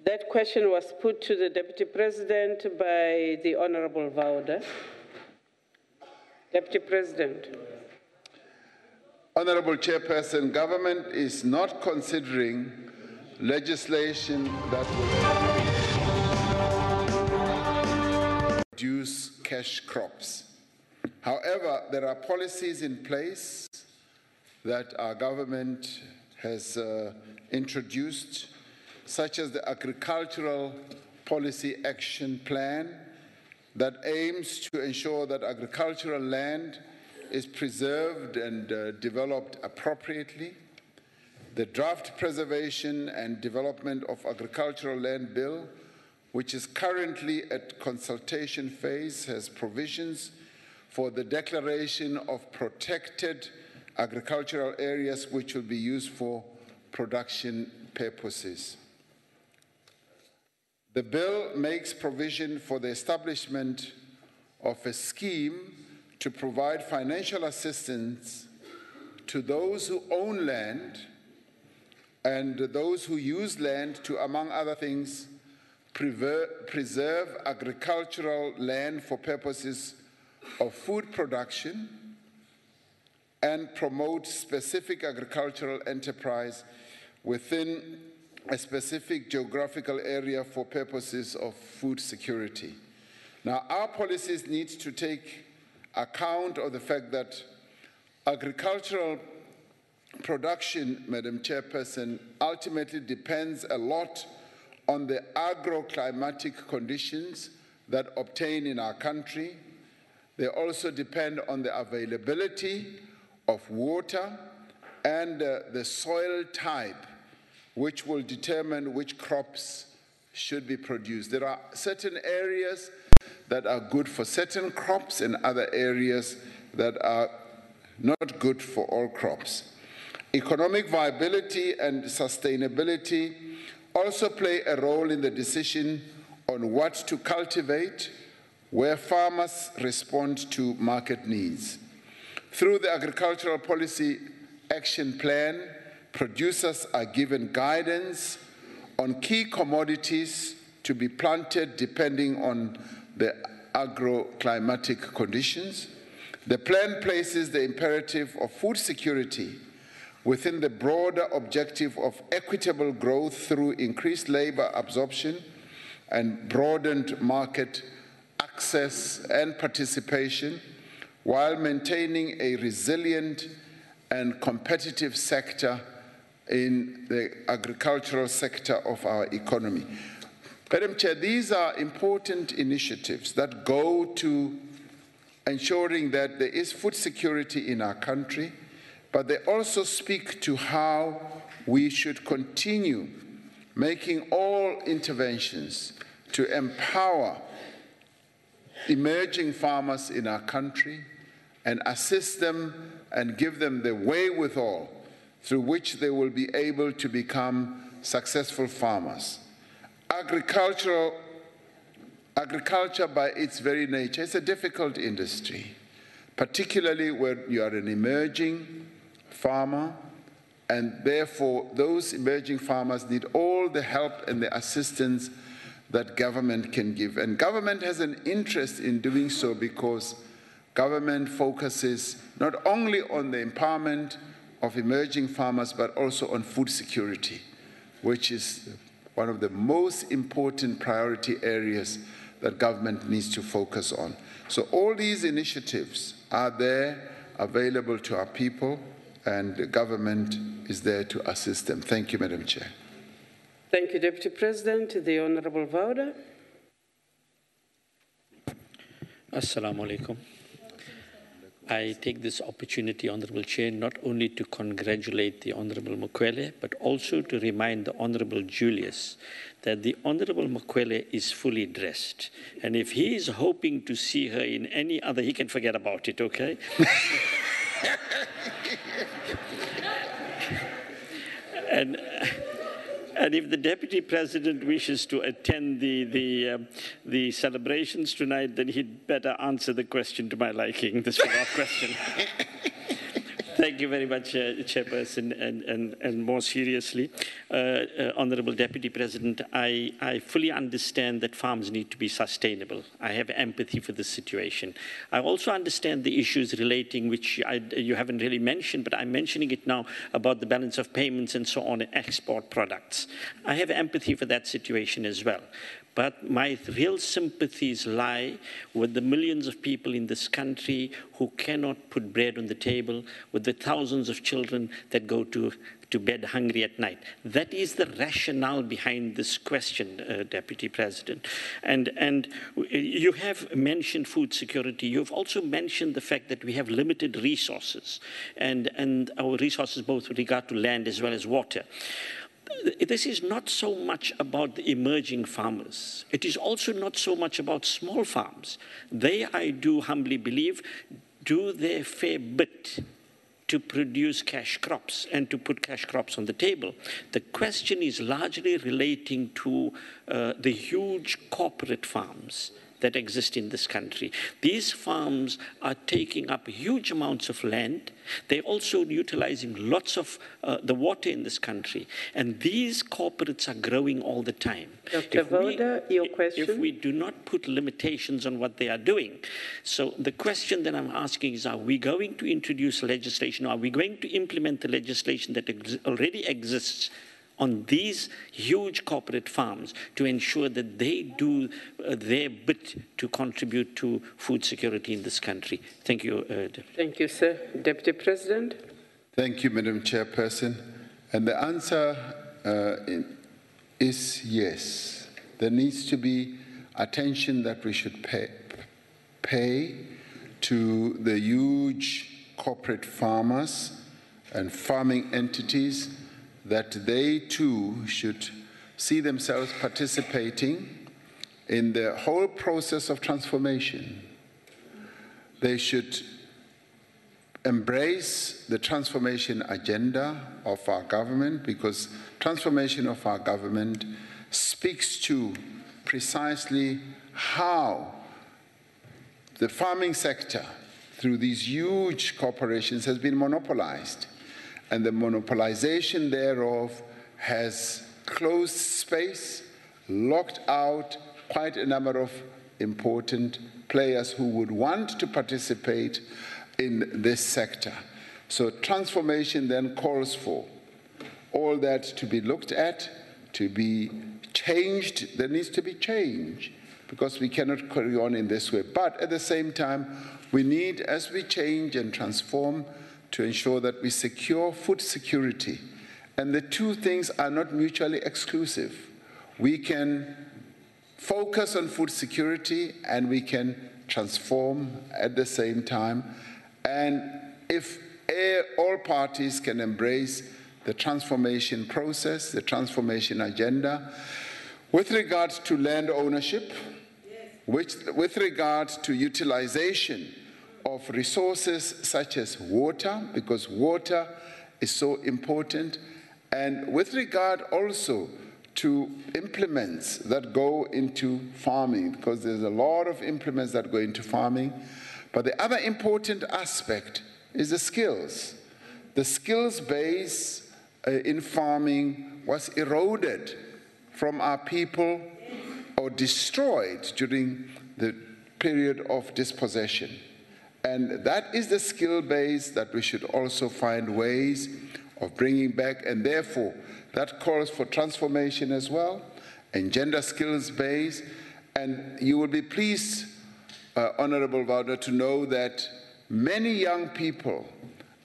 That question was put to the Deputy President by the Honorable Vauda. Deputy President. Honorable Chairperson, government is not considering legislation that will reduce cash crops. However, there are policies in place that our government has introduced, such as the Agricultural Policy Action Plan that aims to ensure that agricultural land is preserved and developed appropriately. The Draft Preservation and Development of Agricultural Land Bill, which is currently at consultation phase, has provisions for the declaration of protected agricultural areas which will be used for production purposes. The bill makes provision for the establishment of a scheme to provide financial assistance to those who own land and those who use land to, among other things, preserve agricultural land for purposes of food production and promote specific agricultural enterprise within a specific geographical area for purposes of food security. Now, our policies need to take account of the fact that agricultural production, Madam Chairperson, ultimately depends a lot on the agroclimatic conditions that obtain in our country. They also depend on the availability of water and the soil type, which will determine which crops should be produced. There are certain areas that are good for certain crops and other areas that are not good for all crops. Economic viability and sustainability also play a role in the decision on what to cultivate, where farmers respond to market needs. Through the Agricultural Policy Action Plan, producers are given guidance on key commodities to be planted depending on the agroclimatic conditions. The plan places the imperative of food security within the broader objective of equitable growth through increased labor absorption and broadened market access and participation, while maintaining a resilient and competitive sector in the agricultural sector of our economy. Madam Chair, these are important initiatives that go to ensuring that there is food security in our country, but they also speak to how we should continue making all interventions to empower emerging farmers in our country and assist them and give them the wherewithal through which they will be able to become successful farmers. Agriculture by its very nature is a difficult industry, particularly when you are an emerging farmer, and therefore those emerging farmers need all the help and the assistance that government can give. And government has an interest in doing so because government focuses not only on the empowerment of emerging farmers, but also on food security, which is one of the most important priority areas that government needs to focus on. So all these initiatives are there, available to our people, and the government is there to assist them. Thank you, Madam Chair. Thank you, Deputy President. The Honorable Vauda. Assalamu alaikum. I take this opportunity, Honourable Chair, not only to congratulate the Honourable Mokwele, but also to remind the Honourable Julius that the Honourable Mokwele is fully dressed. And if he is hoping to see her in any other, he can forget about it, okay? And if the Deputy President wishes to attend the celebrations tonight, then he'd better answer the question to my liking, this follow-up question. Thank you very much, Chairperson, and more seriously, Honourable Deputy President, I fully understand that farms need to be sustainable. I have empathy for this situation. I also understand the issues relating, which you haven't really mentioned, but I'm mentioning it now, about the balance of payments and so on in export products. I have empathy for that situation as well. But my real sympathies lie with the millions of people in this country who cannot put bread on the table, with the thousands of children that go to bed hungry at night. That is the rationale behind this question, Deputy President. And you have mentioned food security. You've also mentioned the fact that we have limited resources, and our resources both with regard to land as well as water. This is not so much about the emerging farmers. It is also not so much about small farms. They, I do humbly believe, do their fair bit to produce cash crops and to put cash crops on the table. The question is largely relating to the huge corporate farms that exist in this country. These farms are taking up huge amounts of land. They're also utilizing lots of the water in this country. And these corporates are growing all the time. Dr. Voda, your question? If we do not put limitations on what they are doing. So the question that I'm asking is, are we going to introduce legislation? Are we going to implement the legislation that already exists on these huge corporate farms to ensure that they do their bit to contribute to food security in this country? Thank you. Thank you, sir. Deputy President. Thank you, Madam Chairperson. And the answer is yes. There needs to be attention that we should pay to the huge corporate farmers and farming entities, that they too should see themselves participating in the whole process of transformation. They should embrace the transformation agenda of our government, because transformation of our government speaks to precisely how the farming sector, through these huge corporations, has been monopolized. And the monopolization thereof has closed space, locked out quite a number of important players who would want to participate in this sector. So transformation then calls for all that to be looked at, to be changed. There needs to be change, because we cannot carry on in this way. But at the same time, we need, as we change and transform, to ensure that we secure food security. And the two things are not mutually exclusive. We can focus on food security and we can transform at the same time. And if all parties can embrace the transformation process, the transformation agenda, with regard to land ownership, with regard to utilization of resources such as water, because water is so important, and with regard also to implements that go into farming, because there's a lot of implements that go into farming. But the other important aspect is the skills. The skills base in farming was eroded from our people or destroyed during the period of dispossession. And that is the skill base that we should also find ways of bringing back, and therefore that calls for transformation as well, and gender skills base. And you will be pleased, Honorable Vauda, to know that many young people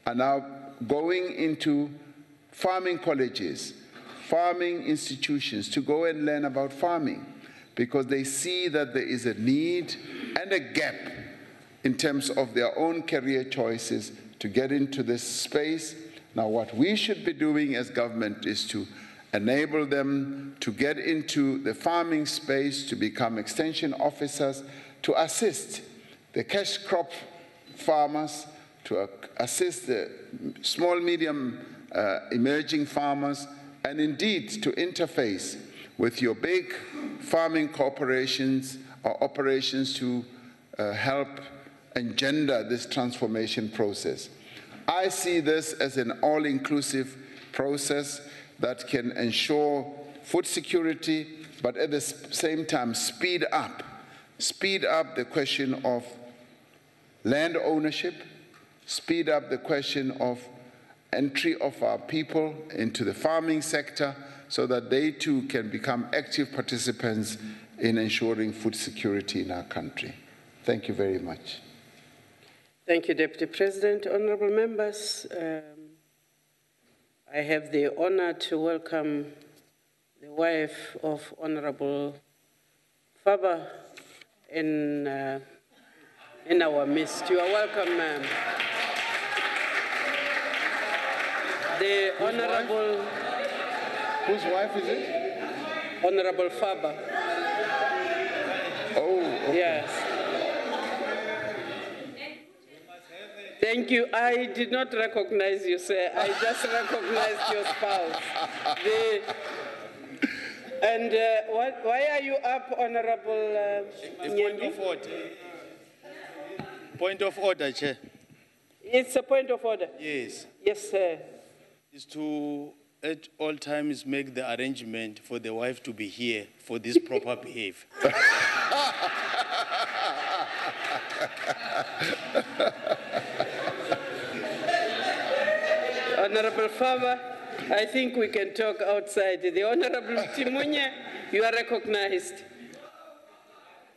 are now going into farming colleges, farming institutions, to go and learn about farming, because they see that there is a need and a gap in terms of their own career choices to get into this space. Now, what we should be doing as government is to enable them to get into the farming space, to become extension officers, to assist the cash crop farmers, to assist the small, medium, emerging farmers, and indeed to interface with your big farming corporations or operations to help engender this transformation process. I see this as an all-inclusive process that can ensure food security, but at the same time speed up the question of land ownership, speed up the question of entry of our people into the farming sector so that they too can become active participants in ensuring food security in our country. Thank you very much. Thank you, Deputy President. Honorable members, I have the honor to welcome the wife of Honorable Faba in our midst. You are welcome, ma'am. The Honorable... Whose wife is it? Honorable Faba. Oh, okay. Yes. Thank you. I did not recognize you, sir. I just recognized your spouse. Why are you up, Honorable Point of order. Point of order, Chair. It's a point of order. Yes. Yes, sir. Is to at all times make the arrangement for the wife to be here for this proper behavior. Honorable Faba, I think we can talk outside. The Honorable Mtimunye, you are recognized.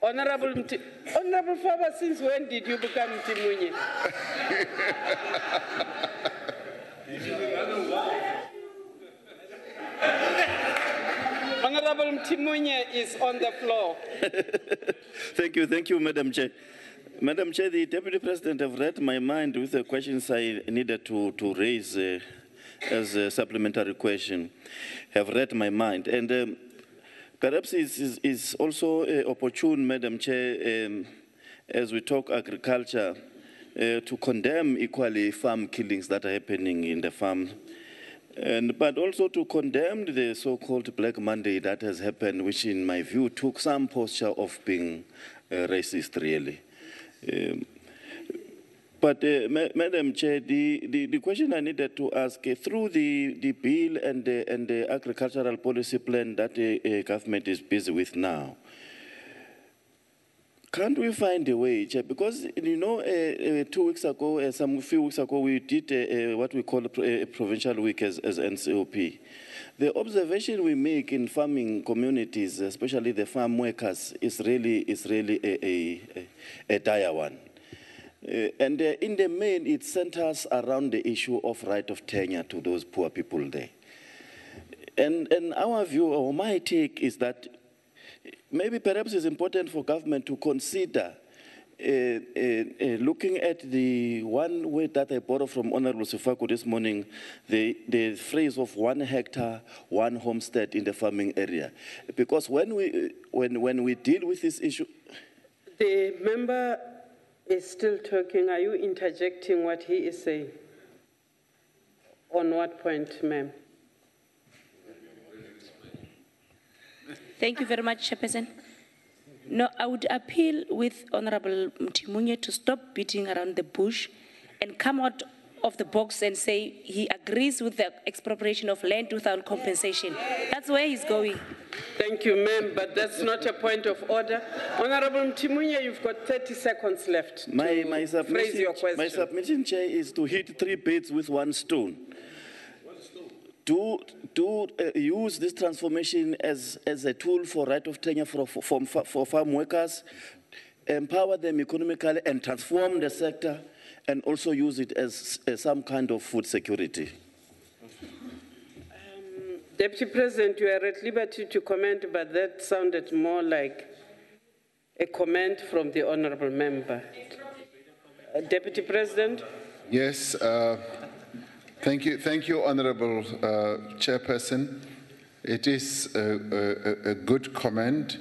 Honorable Faba, since when did you become Mtimunye? Honorable Mtimunye is on the floor. Thank you, Madam Chair. Madam Chair, the Deputy President have read my mind with the questions I needed to raise as a supplementary question. Have read my mind. And perhaps it's also opportune, Madam Chair, as we talk agriculture, to condemn equally farm killings that are happening in the farm, but also to condemn the so-called Black Monday that has happened, which in my view took some posture of being racist, really. Madam Chair, the question I needed to ask, through the bill and the agricultural policy plan that the government is busy with now, can't we find a way, Chair? Because, you know, 2 weeks ago, few weeks ago, we did what we call a provincial week as NCOP. The observation we make in farming communities, especially the farm workers, is really a dire one. And in the main, it centers around the issue of right of tenure to those poor people there. And our view, or my take, is that maybe perhaps it's important for government to consider looking at the one word that I borrowed from Honorable Sifako this morning, the phrase of 1 hectare, 1 homestead in the farming area. Because when we deal with this issue... The member is still talking. Are you interjecting what he is saying? On what point, ma'am? Thank you very much, Chairperson. No, I would appeal with Honorable Mtimunye to stop beating around the bush and come out of the box and say he agrees with the expropriation of land without compensation. That's where he's going. Thank you, ma'am, but that's not a point of order. Honorable Mtimunye, you've got 30 seconds left to phrase your question. My submission, Chair, is to hit 3 birds with 1 stone. To use this transformation as a tool for right of tenure for farm workers, empower them economically and transform the sector, and also use it as some kind of food security. Deputy President, you are at liberty to comment, but that sounded more like a comment from the honorable member. Deputy President. Yes, thank you, Honorable Chairperson. It is a good comment,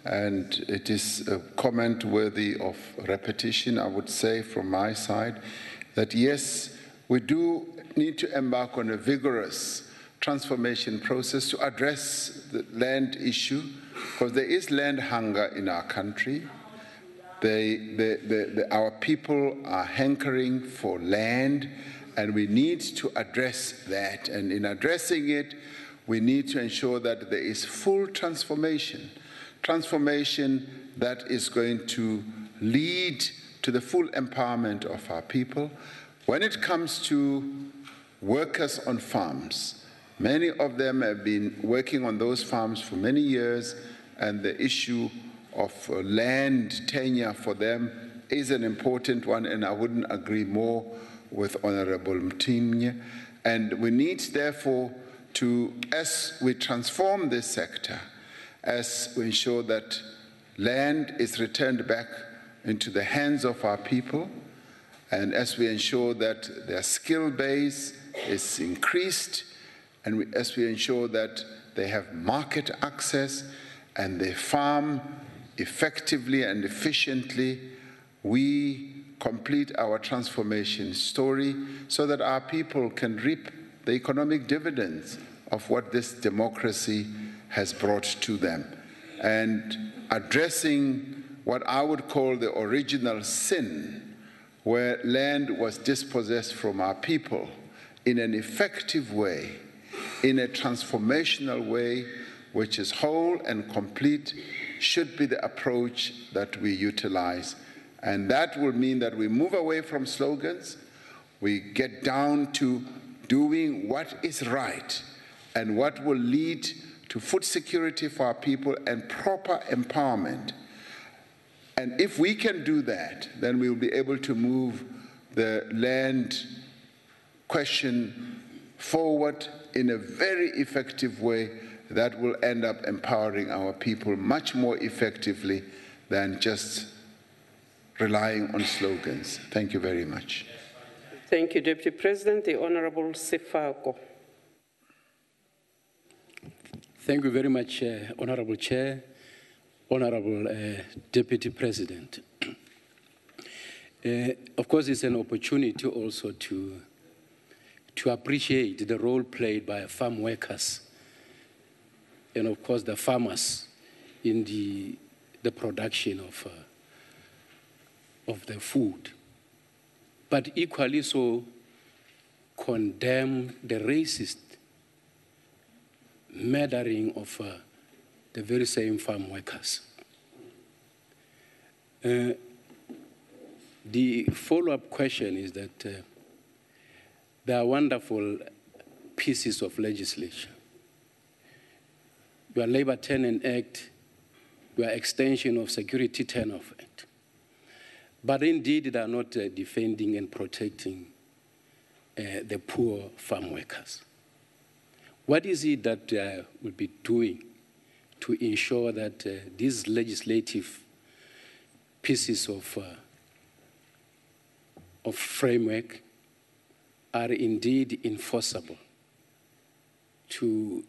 and it is a comment worthy of repetition, I would say, from my side, that yes, we do need to embark on a vigorous transformation process to address the land issue, because there is land hunger in our country. Our people are hankering for land, and we need to address that. And in addressing it, we need to ensure that there is full transformation that is going to lead to the full empowerment of our people. When it comes to workers on farms, many of them have been working on those farms for many years, and the issue of land tenure for them is an important one, and I wouldn't agree more with Honorable Mtimnye. And we need, therefore, to, as we transform this sector, as we ensure that land is returned back into the hands of our people, and as we ensure that their skill base is increased, and as we ensure that they have market access and they farm effectively and efficiently, we complete our transformation story so that our people can reap the economic dividends of what this democracy has brought to them. And addressing what I would call the original sin, where land was dispossessed from our people in an effective way, in a transformational way, which is whole and complete, should be the approach that we utilize. And that will mean that we move away from slogans, we get down to doing what is right and what will lead to food security for our people and proper empowerment. And if we can do that, then we will be able to move the land question forward in a very effective way that will end up empowering our people much more effectively than just relying on slogans. Thank you very much. Thank you, Deputy President. The Honorable Sefako. Thank you very much, Honorable Chair, Honorable Deputy President. Of course, it's an opportunity also to appreciate the role played by farm workers and, of course, the farmers in the production of the food. But equally so, condemn the racist murdering of the very same farm workers. The follow-up question is that there are wonderful pieces of legislation. Your Labor Tenant Act, your extension of Security Turnover Act. But indeed, they are not defending and protecting the poor farm workers. What is it that we'll be doing to ensure that these legislative pieces of framework are indeed enforceable to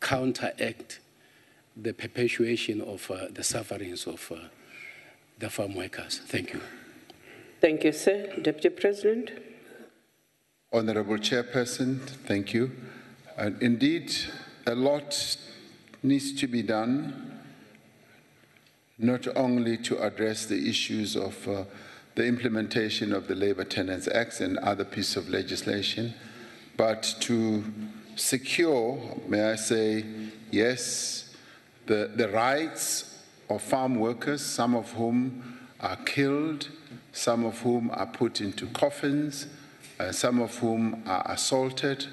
counteract the perpetuation of the sufferings of the farm workers? Thank you. Thank you, sir. Deputy President. Honorable Chairperson, thank you. And indeed, a lot needs to be done, not only to address the issues of the implementation of the Labor Tenants Act and other pieces of legislation, but to secure, may I say, yes, the rights of farm workers, some of whom are killed, some of whom are put into coffins, some of whom are assaulted.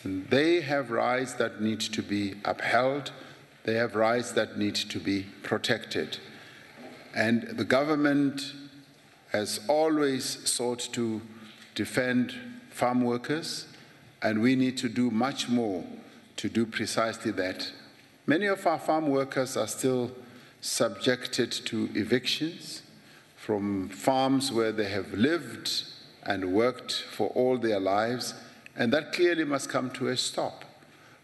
They have rights that need to be upheld. They have rights that need to be protected. And the government has always sought to defend farm workers, and we need to do much more to do precisely that. Many of our farm workers are still subjected to evictions from farms where they have lived and worked for all their lives, and that clearly must come to a stop.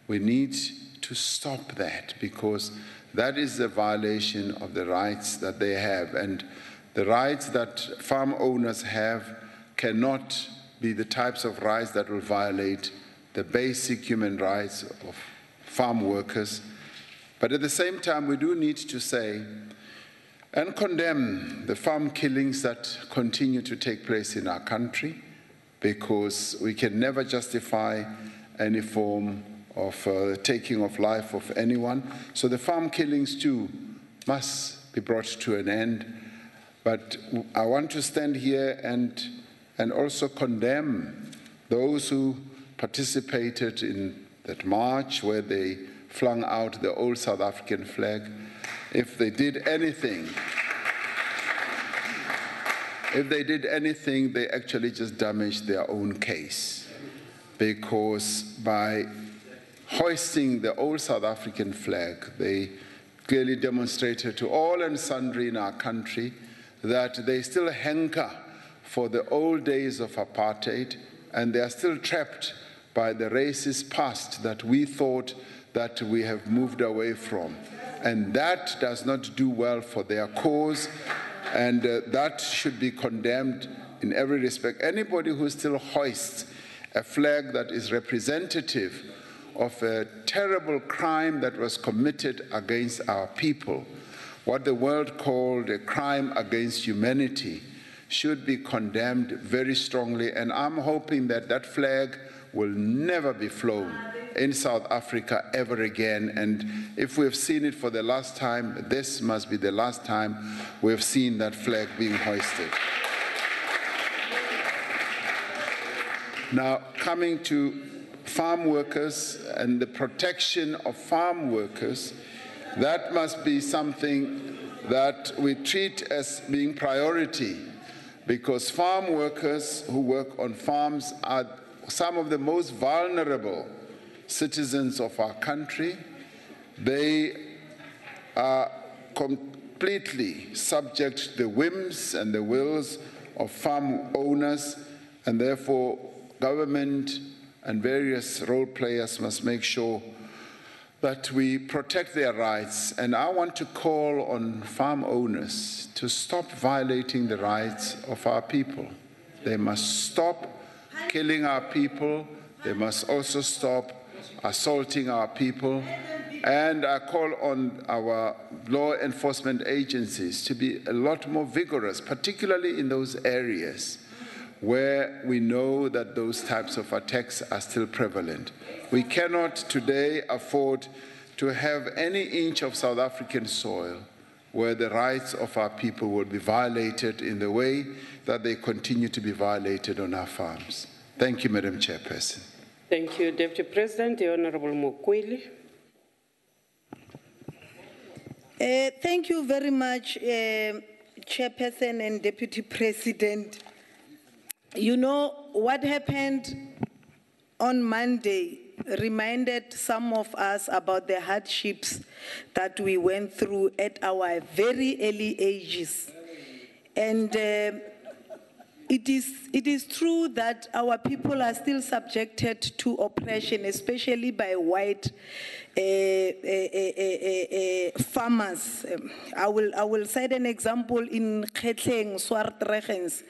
We need to stop that because that is a violation of the rights that they have, and the rights that farm owners have cannot be the types of rights that will violate the basic human rights of farm workers. But at the same time, we do need to say and condemn the farm killings that continue to take place in our country, because we can never justify any form of taking of life of anyone. So the farm killings too must be brought to an end. But I want to stand here and also condemn those who participated in that march where they flung out the old South African flag. If they did anything, they actually just damaged their own case, because by hoisting the old South African flag, they clearly demonstrated to all and sundry in our country that they still hanker for the old days of apartheid, and they are still trapped by the racist past that we thought that we have moved away from. And that does not do well for their cause, and that should be condemned in every respect. Anybody who still hoists a flag that is representative of a terrible crime that was committed against our people, what the world called a crime against humanity, should be condemned very strongly. And I'm hoping that that flag will never be flown in South Africa ever again. And if we've seen it for the last time, this must be the last time we've seen that flag being hoisted. Now, coming to farm workers and the protection of farm workers, that must be something that we treat as being priority, because farm workers who work on farms are some of the most vulnerable citizens of our country. They are completely subject to the whims and the wills of farm owners, and therefore government and various role players must make sure that we protect their rights. And I want to call on farm owners to stop violating the rights of our people. They must stop killing our people. They must also stop assaulting our people. And I call on our law enforcement agencies to be a lot more vigorous, particularly in those areas where we know that those types of attacks are still prevalent. We cannot today afford to have any inch of South African soil where the rights of our people will be violated in the way that they continue to be violated on our farms. Thank you, Madam Chairperson. Thank you, Deputy President. The Honorable Mokweli. Thank you very much, Chairperson and Deputy President. You know, what happened on Monday reminded some of us about the hardships that we went through at our very early ages. And it is true that our people are still subjected to oppression, especially by white farmers. I will cite an example in Khetleng, Swartregens.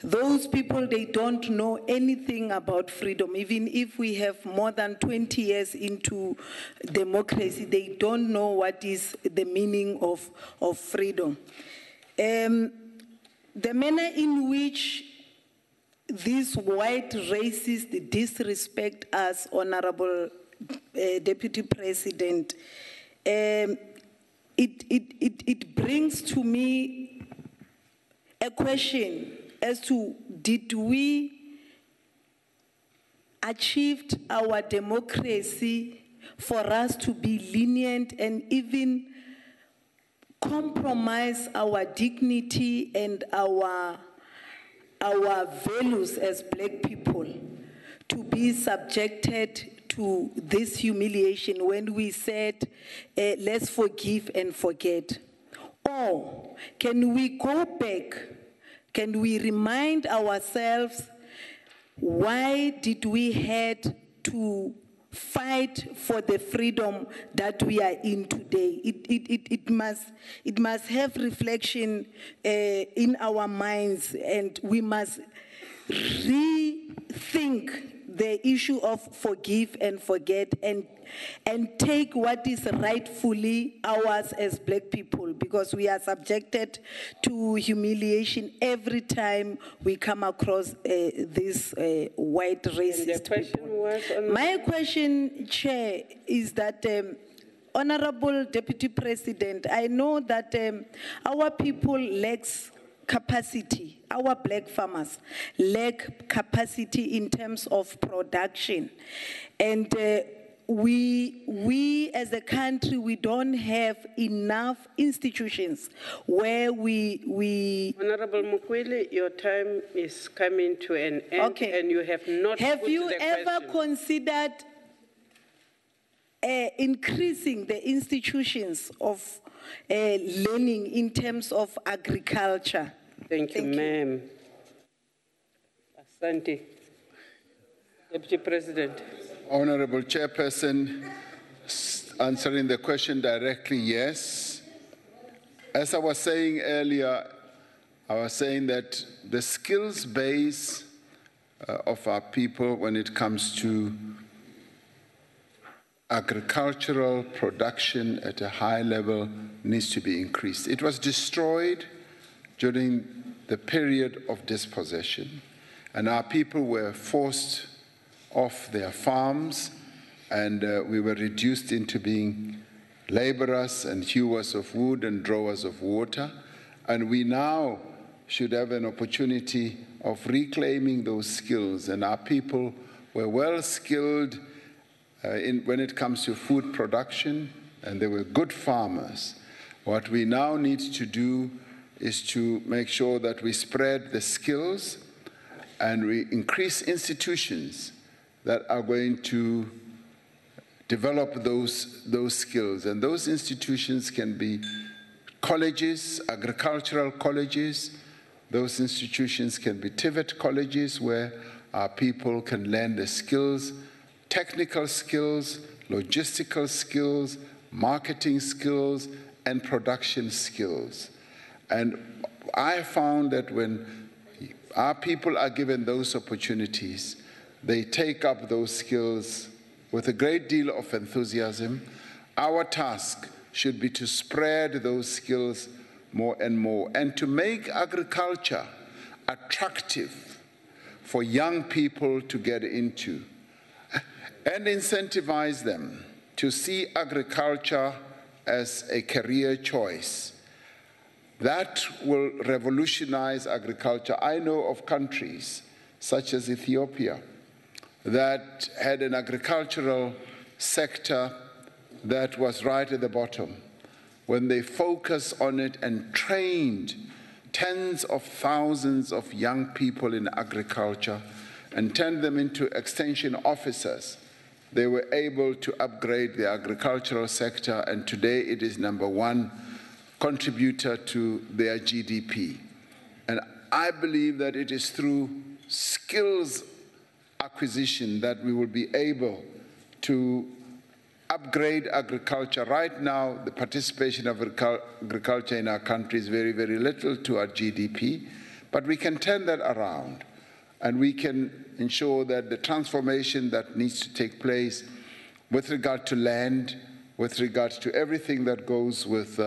Those people, they don't know anything about freedom. Even if we have more than 20 years into democracy, they don't know what is the meaning of freedom. The manner in which these white racists disrespect us, Honorable Deputy President, it brings to me a question as to, did we achieve our democracy for us to be lenient and even compromise our dignity and our values as Black people to be subjected to this humiliation when we said, let's forgive and forget? Or can we go back? Can we remind ourselves why did we had to fight for the freedom that we are in today? It must have reflection in our minds, and we must rethink the issue of forgive and forget, and take what is rightfully ours as Black people, because we are subjected to humiliation every time we come across this white racist people. My question, Chair, is that Honorable Deputy President, I know that our people lacks capacity. Our Black farmers lack capacity in terms of production. And we as a country, we don't have enough institutions where we... Honorable Mukwele, your time is coming to an end, and you have not Have you ever considered increasing the institutions of learning in terms of agriculture? Thank you, ma'am. Asante. Deputy President. Honorable Chairperson, answering the question directly, yes. As I was saying earlier, I was saying that the skills base of our people when it comes to agricultural production at a high level needs to be increased. It was destroyed during the period of dispossession, and our people were forced off their farms, and we were reduced into being laborers and hewers of wood and drawers of water. And we now should have an opportunity of reclaiming those skills, and our people were well skilled when it comes to food production, and they were good farmers. What we now need to do is to make sure that we spread the skills and we increase institutions that are going to develop those skills. And those institutions can be colleges, agricultural colleges. Those institutions can be TVET colleges where our people can learn the skills, technical skills, logistical skills, marketing skills, and production skills. And I found that when our people are given those opportunities, they take up those skills with a great deal of enthusiasm. Our task should be to spread those skills more and more, and to make agriculture attractive for young people to get into, and incentivize them to see agriculture as a career choice. That will revolutionize agriculture. I know of countries such as Ethiopia that had an agricultural sector that was right at the bottom. When they focused on it and trained tens of thousands of young people in agriculture and turned them into extension officers, they were able to upgrade the agricultural sector, and today it is #1 contributor to their GDP. And I believe that it is through skills acquisition that we will be able to upgrade agriculture. Right now, the participation of agriculture in our country is very, very little to our GDP, but we can turn that around, and we can ensure that the transformation that needs to take place with regard to land, with regard to everything that goes with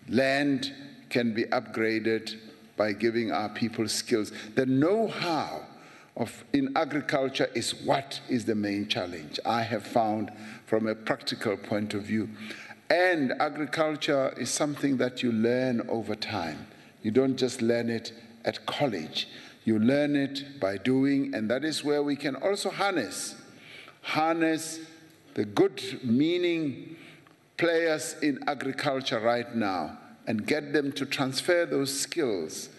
land, can be upgraded by giving our people skills. The know-how in agriculture is what is the main challenge, I have found, from a practical point of view. And agriculture is something that you learn over time. You don't just learn it at college. You learn it by doing, and that is where we can also harness the good meaning players in agriculture right now and get them to transfer those skills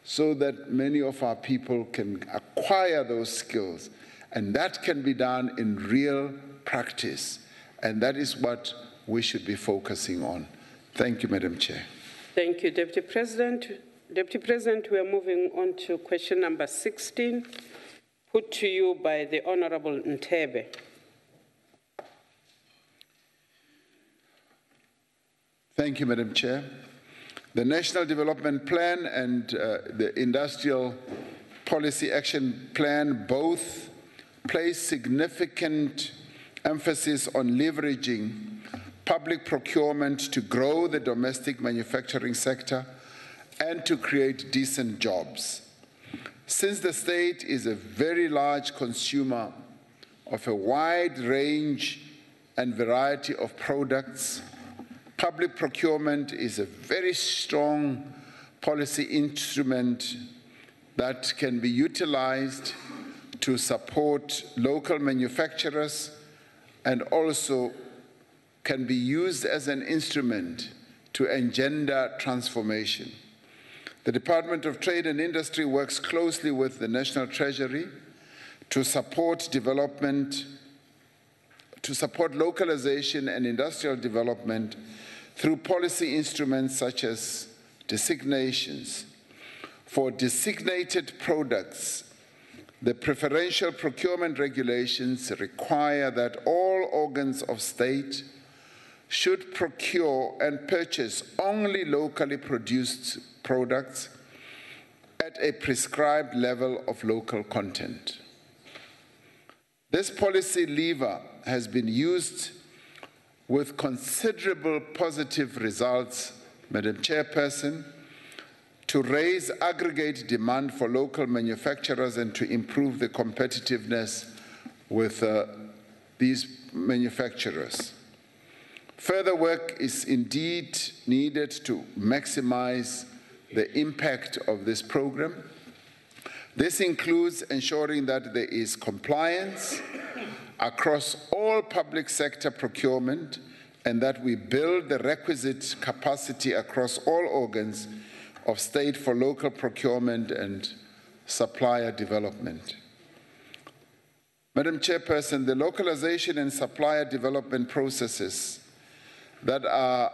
so that many of our people can acquire those skills. And that can be done in real practice. And that is what we should be focusing on. Thank you, Madam Chair. Thank you, Deputy President. Deputy President, we are moving on to question number 16, put to you by the Honorable Ntebe. Thank you, Madam Chair. The National Development Plan and the Industrial Policy Action Plan both place significant emphasis on leveraging public procurement to grow the domestic manufacturing sector and to create decent jobs. Since the state is a very large consumer of a wide range and variety of products, public procurement is a very strong policy instrument that can be utilized to support local manufacturers and also can be used as an instrument to engender transformation. The Department of Trade and Industry works closely with the National Treasury to support development, to support localization and industrial development through policy instruments such as designations. For designated products, the preferential procurement regulations require that all organs of state should procure and purchase only locally produced products at a prescribed level of local content. This policy lever has been used with considerable positive results, Madam Chairperson, to raise aggregate demand for local manufacturers and to improve the competitiveness with these manufacturers. Further work is indeed needed to maximize the impact of this program. This includes ensuring that there is compliance across all public sector procurement and that we build the requisite capacity across all organs of state for local procurement and supplier development. Madam Chairperson, the localization and supplier development processes that are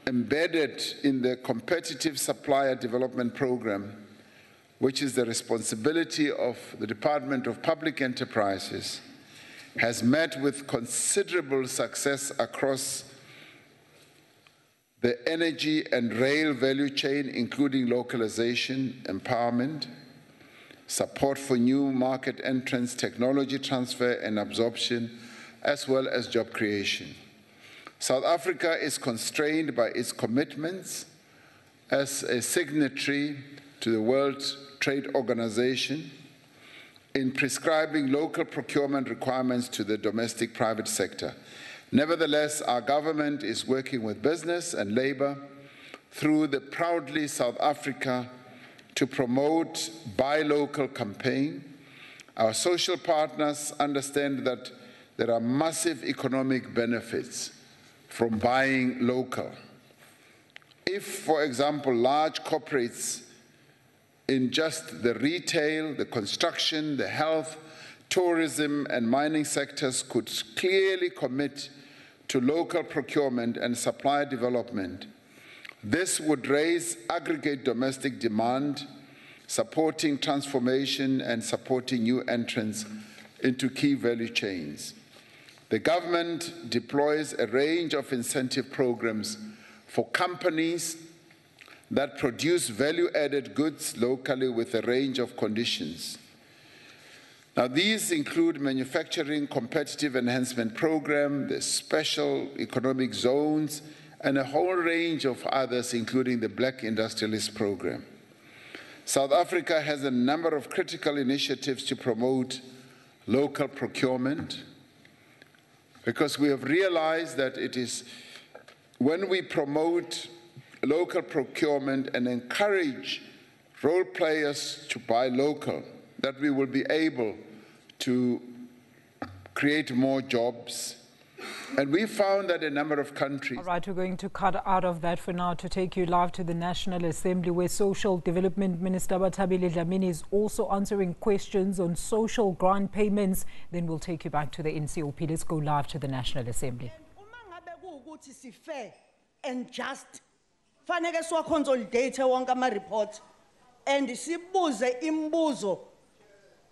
embedded in the competitive supplier development program, which is the responsibility of the Department of Public Enterprises, has met with considerable success across the energy and rail value chain, including localization, empowerment, support for new market entrants, technology transfer and absorption, as well as job creation. South Africa is constrained by its commitments as a signatory to the World Trade Organization in prescribing local procurement requirements to the domestic private sector. Nevertheless, our government is working with business and labor through the Proudly South Africa to promote Buy Local campaign. Our social partners understand that there are massive economic benefits from buying local. If, for example, large corporates in just the retail, the construction, the health, tourism, and mining sectors could clearly commit to local procurement and supply development, this would raise aggregate domestic demand, supporting transformation and supporting new entrants into key value chains. The government deploys a range of incentive programs for companies that produce value-added goods locally with a range of conditions. Now, these include manufacturing competitive enhancement program, the special economic zones, and a whole range of others, including the Black Industrialist Program. South Africa has a number of critical initiatives to promote local procurement, because we have realized that it is when we promote local procurement and encourage role players to buy local that we will be able to create more jobs. And we found that a number of countries... All right, we're going to cut out of that for now to take you live to the National Assembly, where Social Development Minister Bathabile Dlamini is also answering questions on social grant payments. Then we'll take you back to the NCOP. Let's go live to the National Assembly. And just, Faneke siwa consolidate wonke ama report and sibuze imibuzo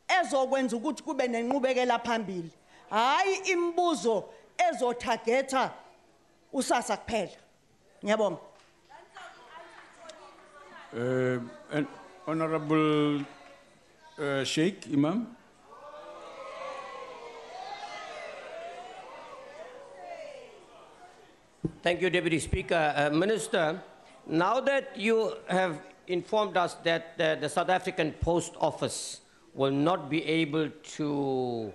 ezokwenza ukuthi kube nenqubekela phambili. Hayi imibuzo ezotargeta usasa kuphela. Ngiyabonga. Honorable Sheikh Imam. Thank you, Deputy Speaker. Minister, now that you have informed us that the South African Post Office will not be able to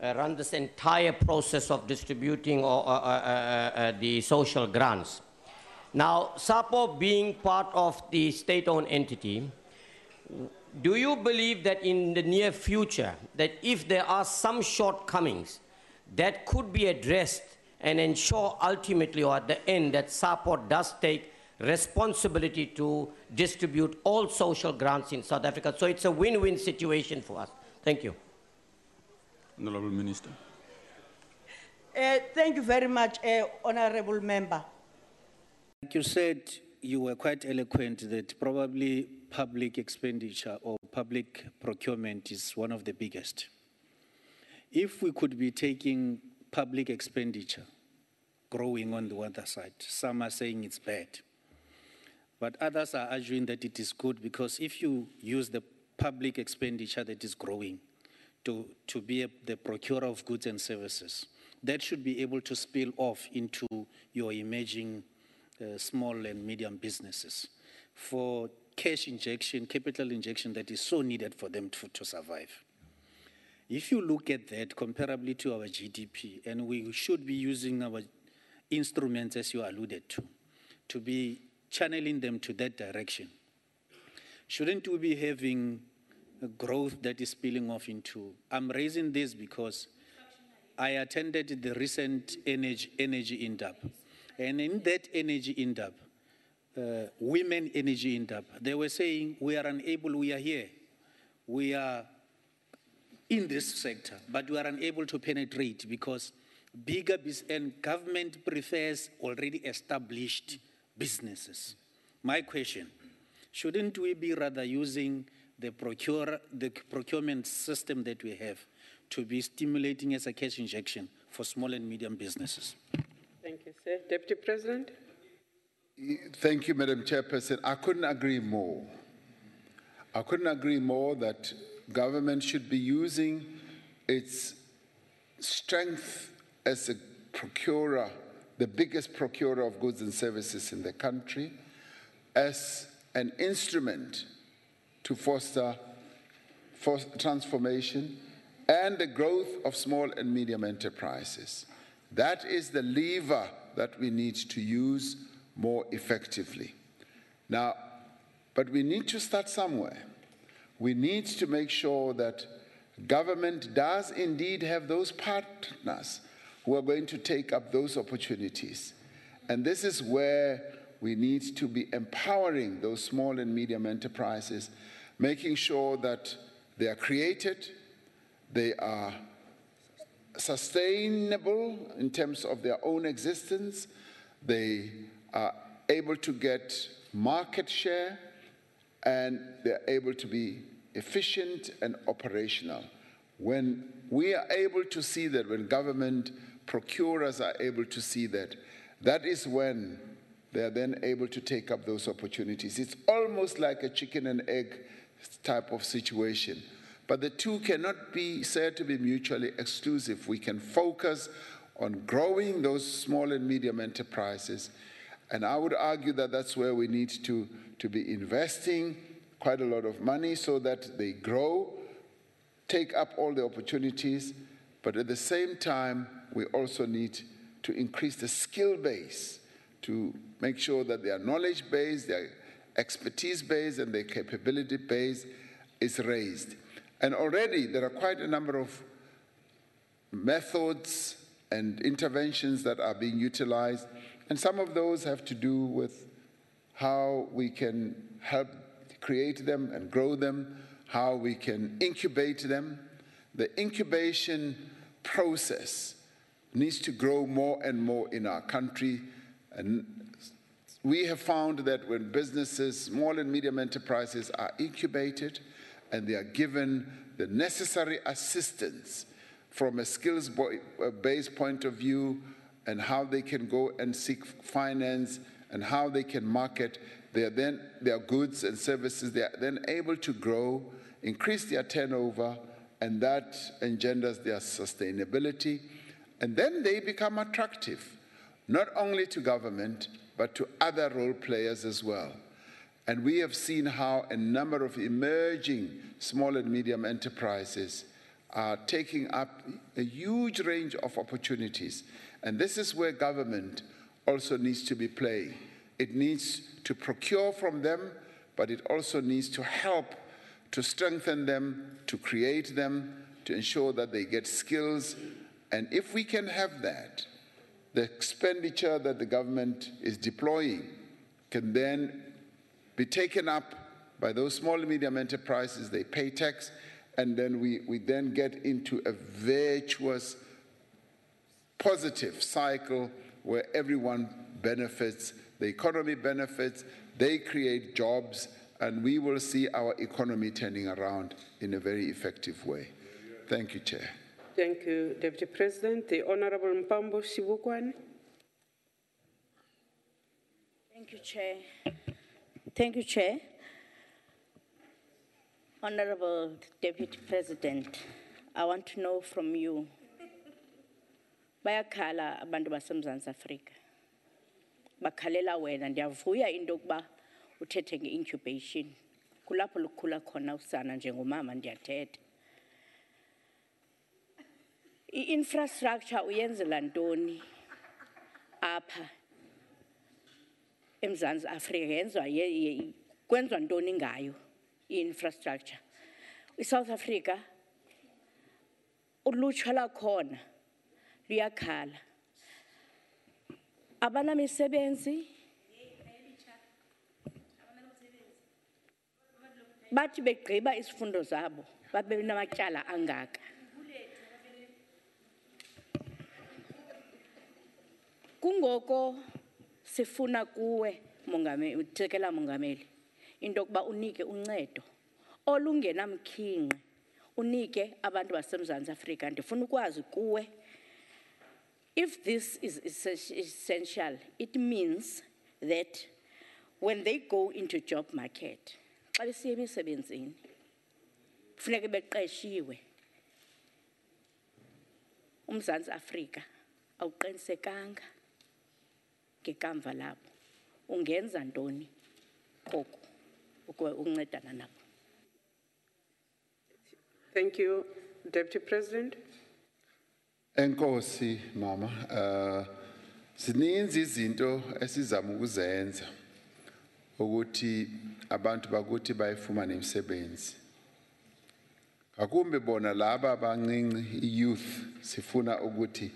run this entire process of distributing the social grants. Now, SAPO being part of the state-owned entity, do you believe that in the near future, that if there are some shortcomings that could be addressed and ensure ultimately or at the end that SAPO does take responsibility to distribute all social grants in South Africa? So it's a win-win situation for us. Thank you. Honorable Minister. Thank you very much, Honorable Member. Like you said, you were quite eloquent that probably public expenditure or public procurement is one of the biggest. If we could be taking public expenditure growing on the other side, some are saying it's bad, but others are arguing that it is good, because if you use the public expenditure that is growing to be the procurer of goods and services, that should be able to spill off into your emerging small and medium businesses for cash injection, capital injection that is so needed for them to survive. If you look at that comparably to our GDP, and we should be using our instruments, as you alluded to be channeling them to that direction, shouldn't we be having a growth that is spilling off into? I'm raising this because I attended the recent energy in-depth. And in that energy in-depth, women energy in-depth, they were saying, we are unable, we are here. We are in this sector, but we are unable to penetrate because bigger and government prefers already established businesses. My question, shouldn't we be rather using the procurement system that we have to be stimulating as a cash injection for small and medium businesses? Thank you, sir. Deputy President. Thank you, Madam Chairperson. I couldn't agree more. I couldn't agree more that government should be using its strength as a procurer, the biggest procurer of goods and services in the country, as an instrument to foster transformation and the growth of small and medium enterprises. That is the lever that we need to use more effectively. Now, but we need to start somewhere. We need to make sure that government does indeed have those partners who are going to take up those opportunities. And this is where we need to be empowering those small and medium enterprises, making sure that they are created, they are sustainable in terms of their own existence, they are able to get market share, and they're able to be efficient and operational. When we are able to see that, when government procurers are able to see that, that is when they are then able to take up those opportunities. It's almost like a chicken and egg type of situation. But the two cannot be said to be mutually exclusive. We can focus on growing those small and medium enterprises. And I would argue that that's where we need to be investing quite a lot of money so that they grow, take up all the opportunities, but at the same time, we also need to increase the skill base to make sure that their knowledge base, their expertise base, and their capability base is raised. And already there are quite a number of methods and interventions that are being utilized, and some of those have to do with how we can help create them and grow them, how we can incubate them. The incubation process needs to grow more and more in our country, and we have found that when businesses, small and medium enterprises are incubated and they are given the necessary assistance from a skills-based point of view and how they can go and seek finance and how they can market their goods and services, they are then able to grow, increase their turnover, and that engenders their sustainability. And then they become attractive, not only to government, but to other role players as well. And we have seen how a number of emerging small and medium enterprises are taking up a huge range of opportunities. And this is where government also needs to be playing. It needs to procure from them, but it also needs to help to strengthen them, to create them, to ensure that they get skills. And if we can have that, the expenditure that the government is deploying can then be taken up by those small and medium enterprises. They pay tax, and then we then get into a virtuous, positive cycle where everyone benefits, the economy benefits, they create jobs, and we will see our economy turning around in a very effective way. Thank you, Chair. Thank you, Deputy President. The Honorable Mpambo Sibukwane. Thank you, Chair. Thank you, Chair. Honorable Deputy President, I want to know from you, bayakhala abantu baseMzantsi Afrika. Bakhalela wena, ndiyavuya into yokuba uthethe nge-incubation. Kulapho lukhula khona usana njengomama ndiyathetha. I-infrastructure uyenzela ntoni apha eMzantsi Afrika kwenziwa ntoni ngayo i-infrastructure. ISouth Africa ulutsha lakhona luyakhala. Abanamisebenzi bathi begqiba isifundo zabo babe namatyala angaka. Kungoko sifuna kuwe mongameli, uthekela mongameli, into yokuba unike uncedo olungenamkhinqe, unike abantu baseMzantsi Afrika. Ndifuna ukwazi kuwe, if this is essential, it means that when they go into job market, xa besiya emisebenzini, kufuneka beqeshiwe. UMzantsi Afrika awuqinisekanga ngekamva labo. Ungenza ntoni koku ukuncedana nabo? Thank you, Deputy President. Enkosi mama, zininzi izinto esizama ukuzenza ukuthi abantu bakuthi bayifumane imisebenzi. Ngakumbe bona laba abancinci i-youth sifuna ukuthi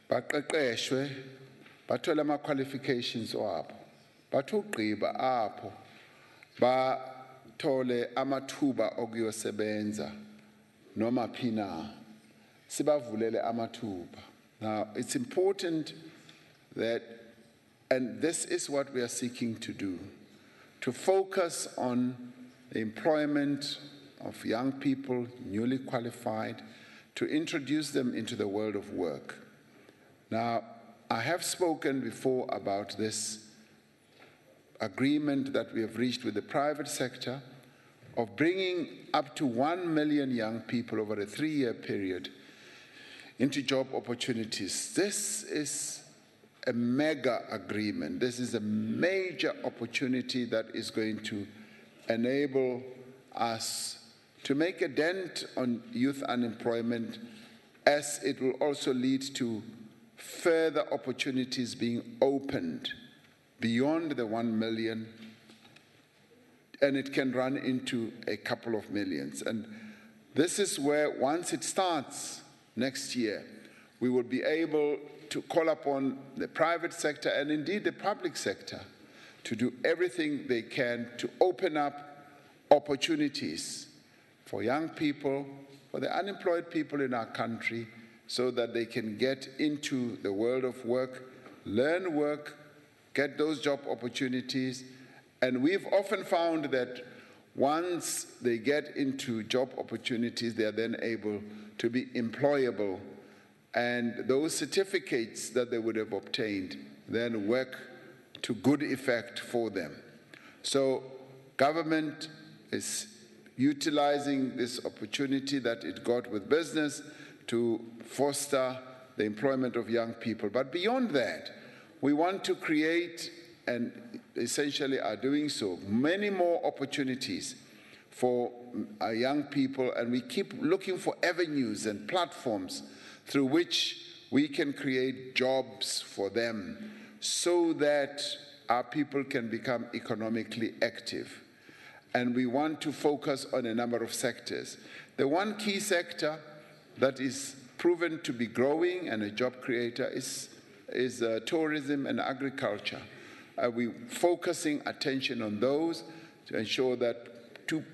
baqeqeshwe, bathole ama-qualifications wabo, bathi ugqiba apho bathole amathuba okuyosebenza noma phina sibavulele amathuba. Now it's important that, and this is what we are seeking to do, to focus on the employment of young people, newly qualified, to introduce them into the world of work. Now, I have spoken before about this agreement that we have reached with the private sector of bringing up to 1 million young people over a 3-year period into job opportunities. This is a mega agreement. This is a major opportunity that is going to enable us to make a dent on youth unemployment, as it will also lead to further opportunities being opened beyond the 1 million, and it can run into a couple of millions. And this is where, once it starts next year, we will be able to call upon the private sector and indeed the public sector to do everything they can to open up opportunities for young people, for the unemployed people in our country, so that they can get into the world of work, learn work, get those job opportunities. And we've often found that once they get into job opportunities, they are then able to be employable. And those certificates that they would have obtained then work to good effect for them. So government is utilizing this opportunity that it got with business to foster the employment of young people. But beyond that, we want to create, and essentially are doing so, many more opportunities for our young people, and we keep looking for avenues and platforms through which we can create jobs for them so that our people can become economically active. And we want to focus on a number of sectors. The one key sector that is proven to be growing and a job creator is tourism and agriculture. We're focusing attention on those to ensure that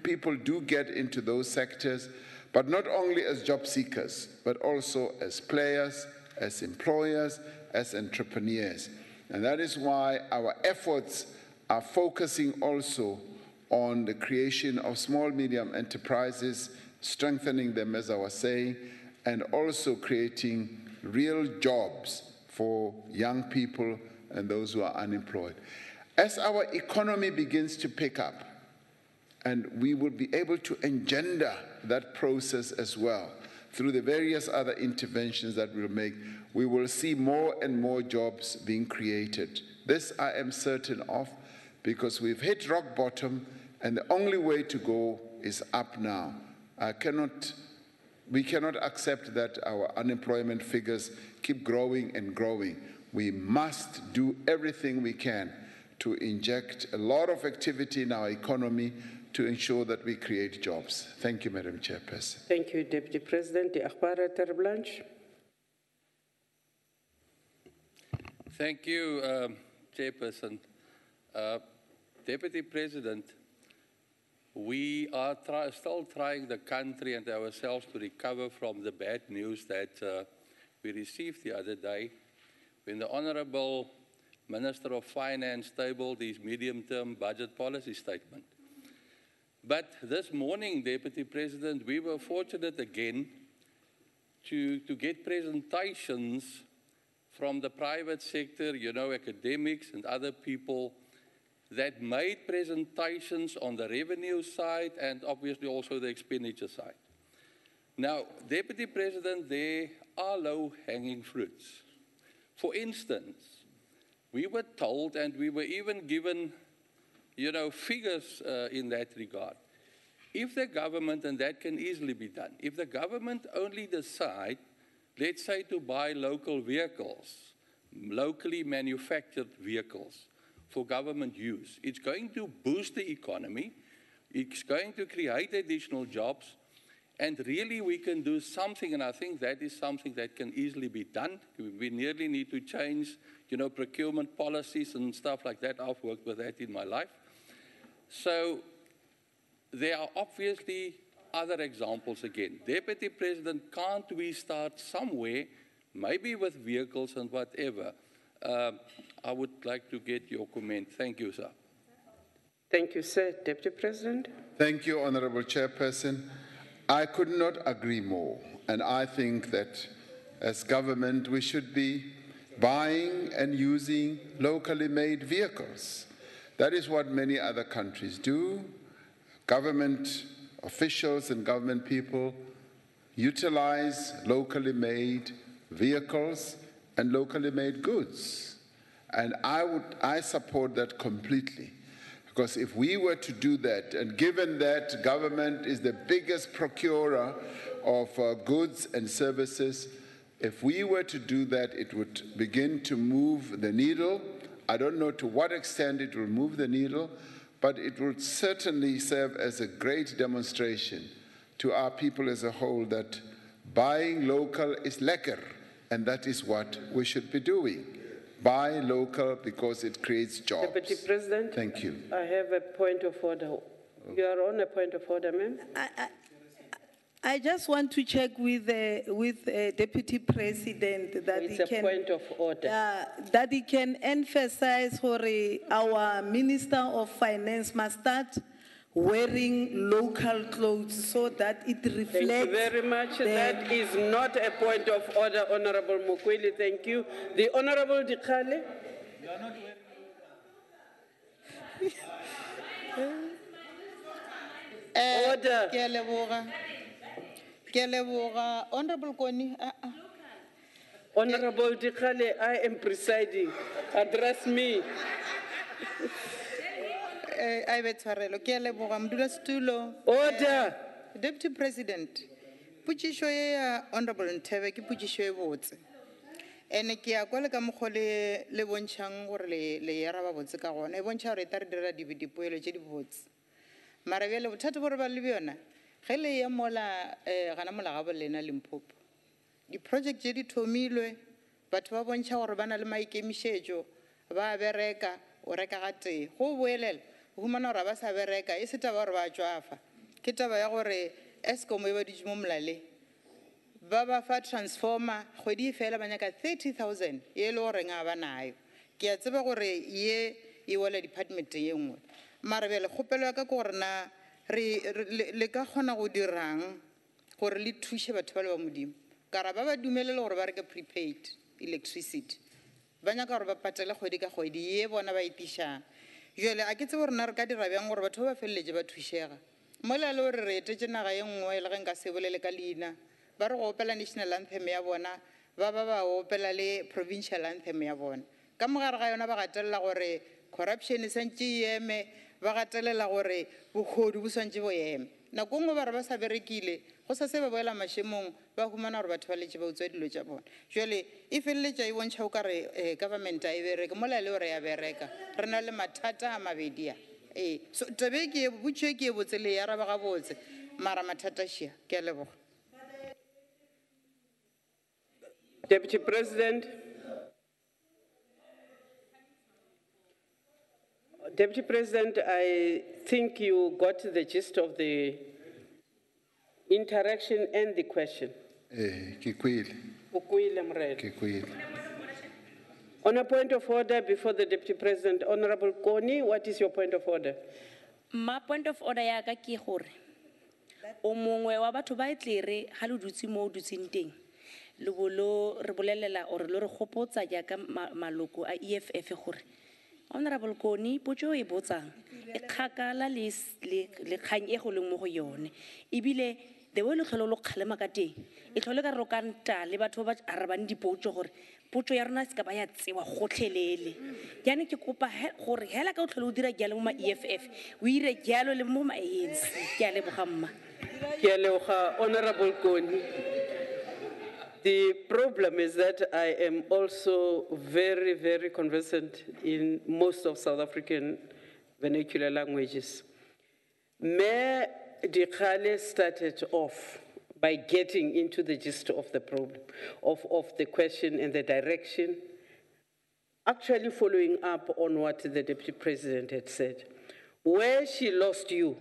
people do get into those sectors, but not only as job seekers, but also as players, as employers, as entrepreneurs. And that is why our efforts are focusing also on the creation of small, medium enterprises, strengthening them, as I was saying, and also creating real jobs for young people and those who are unemployed. As our economy begins to pick up, and we will be able to engender that process as well through the various other interventions that we'll make, we will see more and more jobs being created. This I am certain of, because we've hit rock bottom, and the only way to go is up now. We cannot accept that our unemployment figures keep growing and growing. We must do everything we can to inject a lot of activity in our economy to ensure that we create jobs. Thank you, Madam Chairperson. Thank you, Deputy President. The Akhbara Terblanche. Thank you, Chairperson. Deputy President, we are still trying the country and ourselves to recover from the bad news that we received the other day when the Honourable Minister of Finance tabled his medium-term budget policy statement. But this morning, Deputy President, we were fortunate again to get presentations from the private sector, you know, academics and other people that made presentations on the revenue side and obviously also the expenditure side. Now, Deputy President, there are low-hanging fruits. For instance, we were told, and we were even given, you know, figures in that regard. If the government, and that can easily be done, if the government only decide, let's say, to buy local vehicles, locally manufactured vehicles for government use, it's going to boost the economy, it's going to create additional jobs, and really we can do something, and I think that is something that can easily be done. We nearly need to change, you know, procurement policies and stuff like that. I've worked with that in my life. So there are obviously other examples again. Deputy President, can't we start somewhere, maybe with vehicles and whatever? I would like to get your comment. Thank you, sir. Thank you, sir. Deputy President. Thank you, Honourable Chairperson. I could not agree more. And I think that as government, we should be buying and using locally made vehicles. That is what many other countries do. Government officials and government people utilize locally made vehicles and locally made goods. And I support that completely. Because if we were to do that, and given that government is the biggest procurer of goods and services, if we were to do that, it would begin to move the needle. I don't know to what extent it will move the needle, but it would certainly serve as a great demonstration to our people as a whole that buying local is lekker, and that is what we should be doing. Buy local because it creates jobs. Deputy President. Thank you. I have a point of order. You are on a point of order, ma'am. I just want to check with Deputy President that It's he a can point of order. that he can emphasize for our Minister of Finance must start wearing local clothes so that it reflects. Thank you very much. That is not a point of order, Honorable Mukweli. Thank you. The Honorable Dikale. Order. Honorable Koni. Honorable Dikale, I am presiding. Address me. I bet Farelo. Order. Deputy President, puchisho ya Honorable Ntebe ke puchisho e botse. Ene ke ya kwa le ka mogole le bontshang gore le yara ba botse ka gona e bontsha gore ta re dira dipoelo tse di botse. Mara bjale bothata bo re ba le bjona ge le ya mola gana mola ga bolena Limpopo. Di-project tse di thomilwe batho ba bontšha gore ba na le maikemišetšo ba bereka o reka ga tee go boelela o humana gore ba sa bereka e se taba gore ba tswafa ke taba ya gore Eskom e ba dutse mo molaleng ba ba fa transformer kgwedi e fela ba nyaka 30,000 ye le gore nga ba nayo ke a tseba gore ye e wela department ye nngwe mara bjale kgopelo ya ka ke gore na le ka kgona go dirang gore le thuše batho ba le ba modimo kara ba ba dumelele gore ba reke prepaid electricity ba nyaka gore ba patele kgwedi ka kgwedi ye bona ba itišang jale a ke tsebe gore na re ka dira bjang gore batho ba ba feleletse ba thušega mola le gore re etetše naga ye nngwe le ge nka se bolele ka leina ba re go opela national anthem ya bona ba opela le provincial anthem ya bona ka mogare ga yona ba gatelela gore corruption e santše e eme ba gatelela gore bogodu bo swantše bo eme nako nngwe ba re ba sa berekile go sa se ba boela mašemong ba humana gore batho ba letše ba utswa dilo tša bona jale e feleletša e bontšha o ka re government a e bereke mola le gore ya bereka re na le mathata a mabedi a so tabe ke botšwe ke e botse le ya raba ga botse mara mathata šia ke a leboga. Deputy President. Deputy President, I think you got the gist of the interaction and the question. On a point of order before the Deputy President, Honorable Koni, what is your point of order? My point of order ya ka ke gore o mongwe wa batho ba etlere ha le dutse mo dutseng teng le bolo re bolelela or le re gopotsa ja ka maloko a EFF gore Honorable Koni potso e botsang e khakala le khang e go leng mo go yone ebile the way le tlholo lo kgalema ka teng e tlhole ka re ka nta le batho ba arabang dipotso gore potso ya rona se ka ba ya tsewa gotlhelele yana ke kopa gore hela ka o tlhole o dira jalo mo EFF o ire jalo le mo ANC ke a leboga mma ke a leboga Honorable Koni. The problem is that I am also very, very conversant in most of South African vernacular languages. Mayor Dikale started off by getting into the gist of the problem, of the question and the direction, actually following up on what the Deputy President had said. Where she lost you,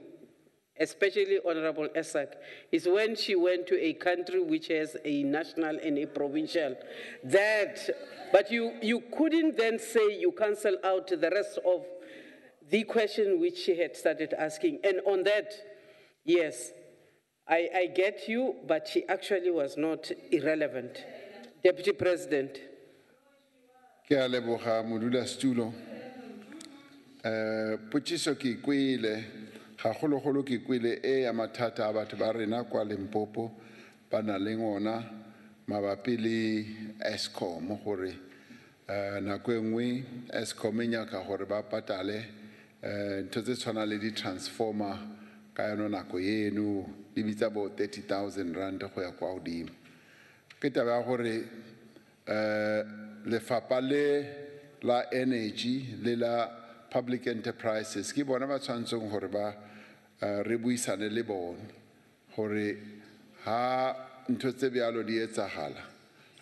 especially Honorable Esak, is when she went to a country which has a national and a provincial. But you couldn't then say you cancel out the rest of the question which she had started asking. And on that, yes, I get you, but she actually was not irrelevant. Deputy President. Ke a leboga modulasetulo. Potšišo ke kwele gagologolo ke kwele e ya mathata a batho ba rena kwa Limpopo ba na le ngona mabapi le Eskom gore nako e nngwe Eskom e nyaka gore ba patale ntho tse tshwana le di-transformer ka yona nako eno di bitsa bo 30,000 rand go ya kwa godimo ke taba ya gore lefapha le la energy le la public enterprises ke bona ba tshwantseng gore ba re buisane le bone gore ha ntho tse bjalo di etsagala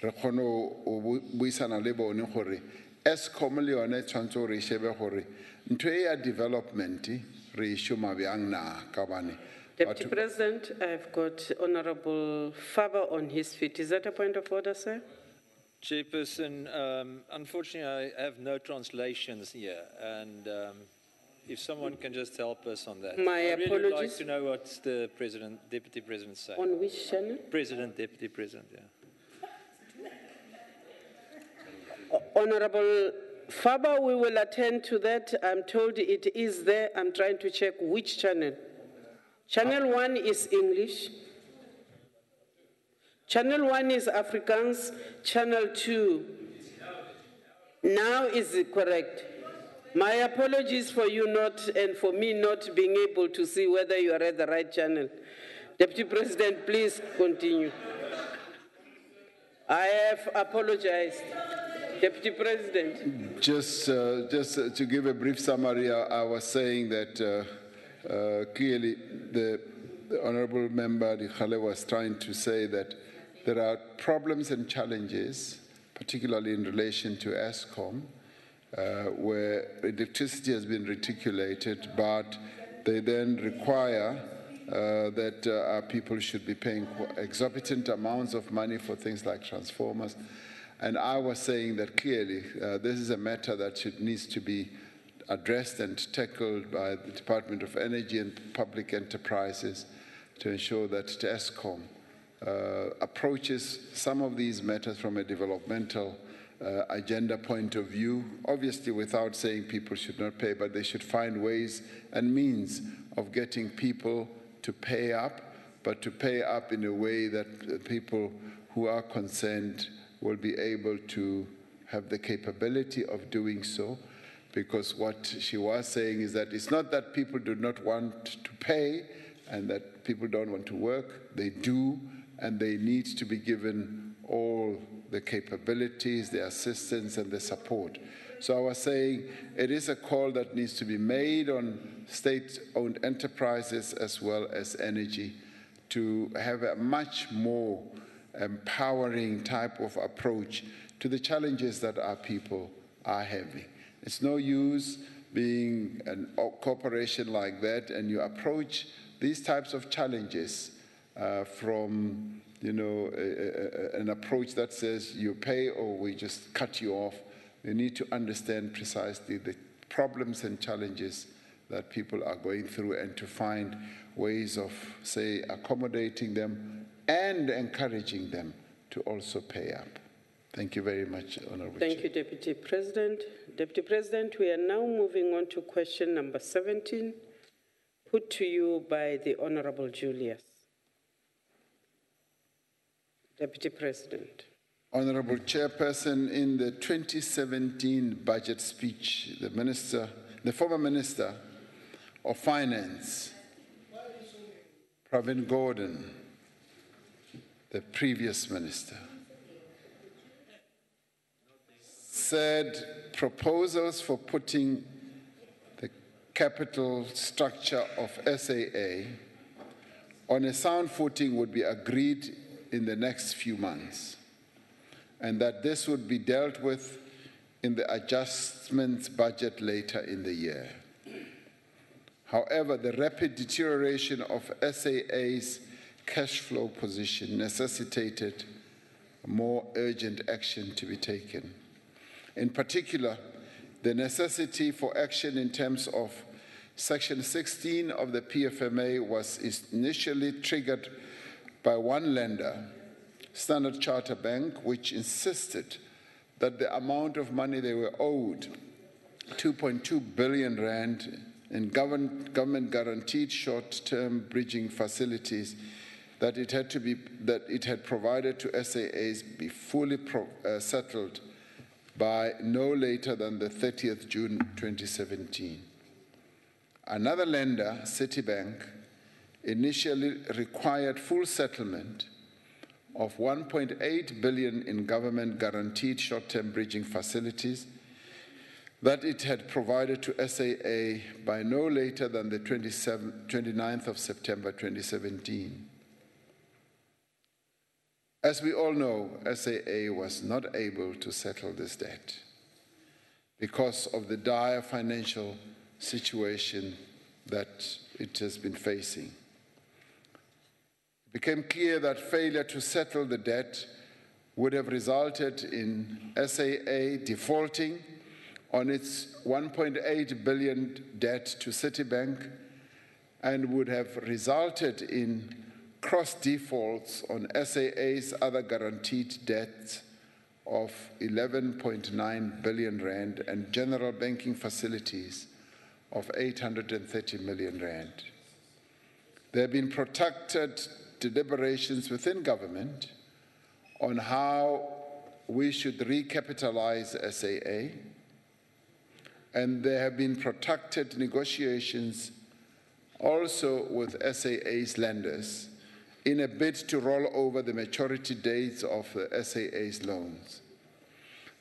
re kgone o buisana le bone gore Eskom le yone tshwantse re shebe gore ntho e ya development re shoma bjang na ka bane Deputy President, I've got Honorable Faber on his feet. Is that a point of order, sir? Chairperson, unfortunately, I have no translations here, and if someone can just help us on that. My I'd really like apologies. to know what the Deputy President saying. On which channel? President, Deputy President, yeah. Honorable Faber, we will attend to that. I'm told it is there. I'm trying to check which channel. Channel 1 is English. Channel 1 is Afrikaans. Channel 2 now is it correct. My apologies for you not, and for me not being able to see whether you are at the right channel. Deputy President, please continue. I have apologized. Deputy President. Just to give a brief summary, I was saying that clearly the Honourable Member Dikhale was trying to say that there are problems and challenges, particularly in relation to ESCOM, where electricity has been reticulated, but they then require that our people should be paying exorbitant amounts of money for things like transformers. And I was saying that clearly this is a matter that needs to be addressed and tackled by the Department of Energy and Public Enterprises to ensure that ESCOM approaches some of these matters from a developmental agenda point of view, obviously without saying people should not pay, but they should find ways and means of getting people to pay up, but to pay up in a way that people who are concerned will be able to have the capability of doing so, because what she was saying is that it's not that people do not want to pay and that people don't want to work. They do, and they need to be given all the capabilities, the assistance, and the support. So I was saying it is a call that needs to be made on state-owned enterprises as well as energy to have a much more empowering type of approach to the challenges that our people are having. It's no use being a corporation like that and you approach these types of challenges from an approach that says you pay or we just cut you off. You need to understand precisely the problems and challenges that people are going through and to find ways of, say, accommodating them and encouraging them to also pay up. Thank you very much, Honourable Thank you, Deputy President. Deputy President, we are now moving on to question number 17, put to you by the Honourable Julius. Deputy President. Honourable Chairperson, in the 2017 budget speech, the former Minister of Finance, Pravin Gordhan, the previous minister, said proposals for putting the capital structure of SAA on a sound footing would be agreed in the next few months, and that this would be dealt with in the adjustments budget later in the year. However, the rapid deterioration of SAA's cash flow position necessitated more urgent action to be taken. In particular, the necessity for action in terms of Section 16 of the PFMA was initially triggered by one lender, Standard Chartered Bank, which insisted that the amount of money they were owed, 2.2 billion rand in government guaranteed short-term bridging facilities that it had provided to SAAs be fully settled by no later than the 30th June 2017. Another lender, Citibank, initially required full settlement of 1.8 billion in government guaranteed short-term bridging facilities that it had provided to SAA by no later than the 29th of September 2017. As we all know, SAA was not able to settle this debt because of the dire financial situation that it has been facing. became clear that failure to settle the debt would have resulted in SAA defaulting on its 1.8 billion debt to Citibank and would have resulted in cross defaults on SAA's other guaranteed debts of 11.9 billion rand and general banking facilities of 830 million rand. There have been protracted deliberations within government on how we should recapitalize SAA, and there have been protracted negotiations also with SAA's lenders in a bid to roll over the maturity dates of the SAA's loans.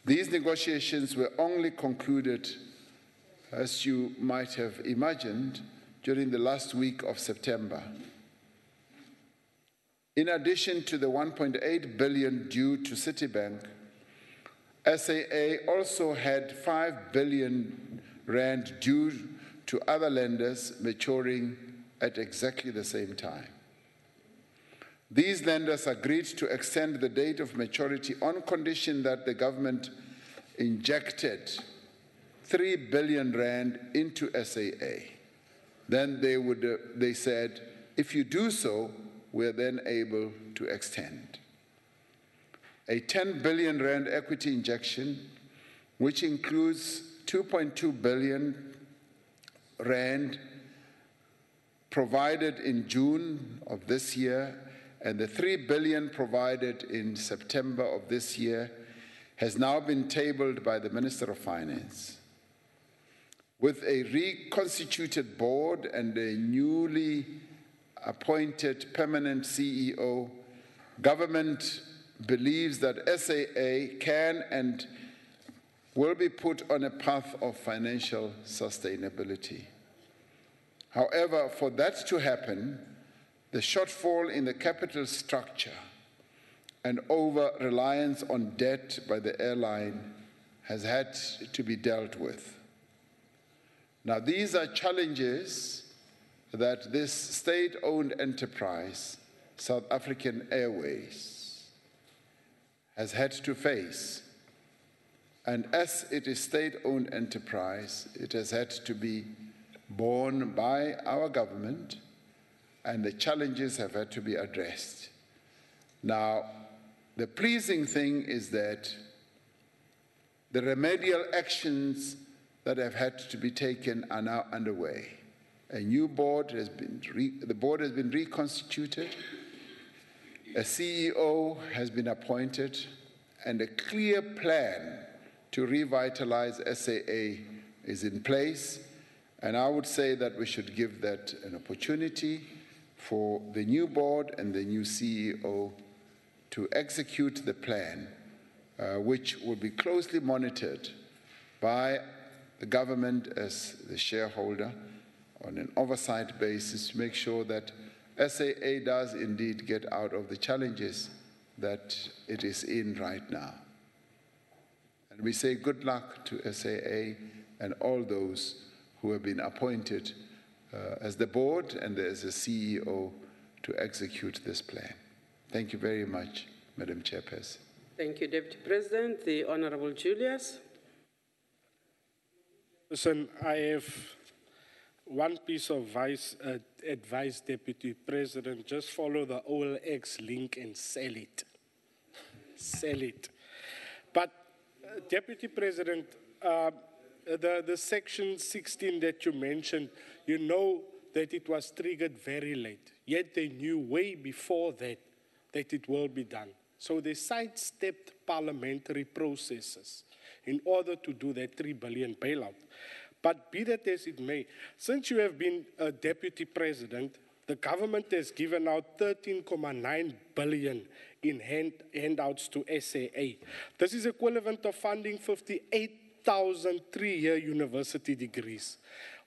These negotiations were only concluded, as you might have imagined, during the last week of September. In addition to the 1.8 billion due to Citibank, SAA also had 5 billion rand due to other lenders maturing at exactly the same time. These lenders agreed to extend the date of maturity on condition that the government injected 3 billion rand into SAA. Then they said, if you do so, we're then able to extend. A 10 billion rand equity injection, which includes 2.2 billion rand provided in June of this year and the 3 billion provided in September of this year, has now been tabled by the Minister of Finance. With a reconstituted board and a newly appointed permanent CEO, government believes that SAA can and will be put on a path of financial sustainability. However, for that to happen, the shortfall in the capital structure and over-reliance on debt by the airline has had to be dealt with. Now, these are challenges that this state-owned enterprise, South African Airways, has had to face. And as it is state-owned enterprise, it has had to be borne by our government, and the challenges have had to be addressed. Now, the pleasing thing is that the remedial actions that have had to be taken are now underway. A new board has been, the board has been reconstituted, a CEO has been appointed, and a clear plan to revitalize SAA is in place. And I would say that we should give that an opportunity for the new board and the new CEO to execute the plan, which will be closely monitored by the government as the shareholder on an oversight basis to make sure that SAA does indeed get out of the challenges that it is in right now. And we say good luck to SAA and all those who have been appointed as the board and as a CEO to execute this plan. Thank you very much, Madam Chairperson. Thank you, Deputy President. The Honorable Julius. Listen, I have one piece of advice, Deputy President. Just follow the OLX link and sell it. Sell it. But, Deputy President, the section 16 that you mentioned, you know that it was triggered very late. Yet they knew way before that it will be done. So they sidestepped parliamentary processes in order to do that 3 billion bailout. But be that as it may, since you have been a deputy president, the government has given out 13.9 billion in handouts to SAA. This is equivalent of funding 58,000 three-year university degrees,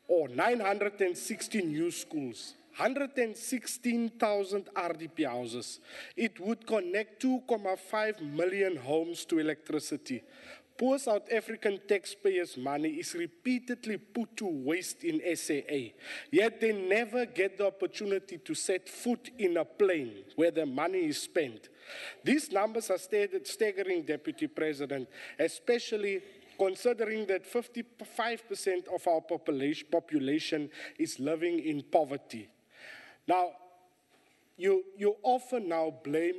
or 960 new schools, 116,000 RDP houses. It would connect 2.5 million homes to electricity, poor South African taxpayers' money is repeatedly put to waste in SAA, yet they never get the opportunity to set foot in a plane where the money is spent. These numbers are staggering, Deputy President, especially considering that 55% of our population is living in poverty. Now, you often now blame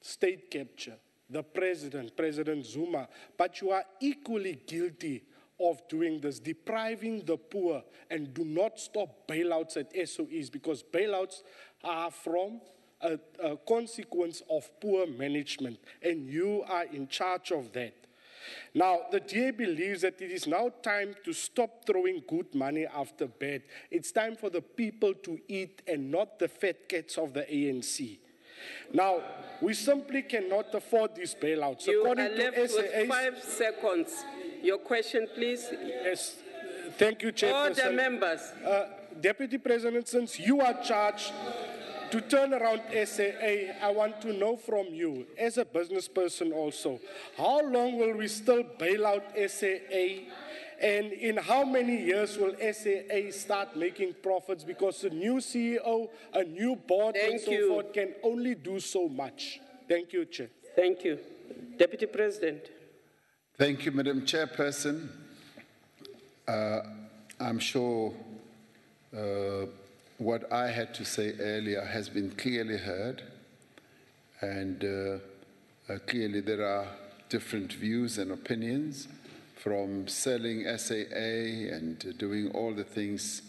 state capture, the president, President Zuma, but you are equally guilty of doing this, depriving the poor, and do not stop bailouts at SOEs, because bailouts are from a consequence of poor management, and you are in charge of that. Now, the DA believes that it is now time to stop throwing good money after bad. It's time for the people to eat and not the fat cats of the ANC. Now, we simply cannot afford these bailouts. You According are to left SAA's, with 5 seconds. Your question, please. Yes, thank you, Chairperson. Order, members. Deputy President, since you are charged to turn around SAA, I want to know from you, as a business person also, how long will we still bail out SAA? And in how many years will SAA start making profits? Because a new CEO, a new board, and so forth can only do so much. Thank you, Chair. Thank you. Deputy President. Thank you, Madam Chairperson. I'm sure what I had to say earlier has been clearly heard, and clearly there are different views and opinions, from selling SAA and doing all the things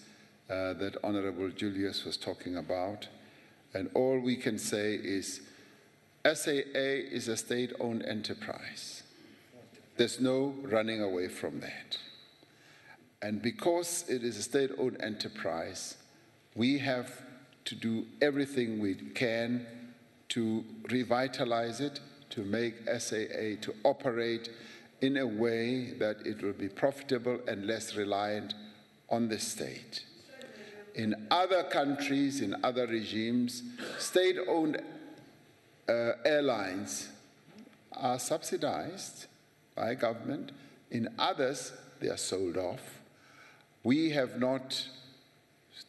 that Honorable Julius was talking about. And all we can say is SAA is a state-owned enterprise. There's no running away from that. And because it is a state-owned enterprise, we have to do everything we can to revitalize it, to make SAA to operate in a way that it will be profitable and less reliant on the state. In other countries, in other regimes, state-owned airlines are subsidized by government. In others, they are sold off. We have not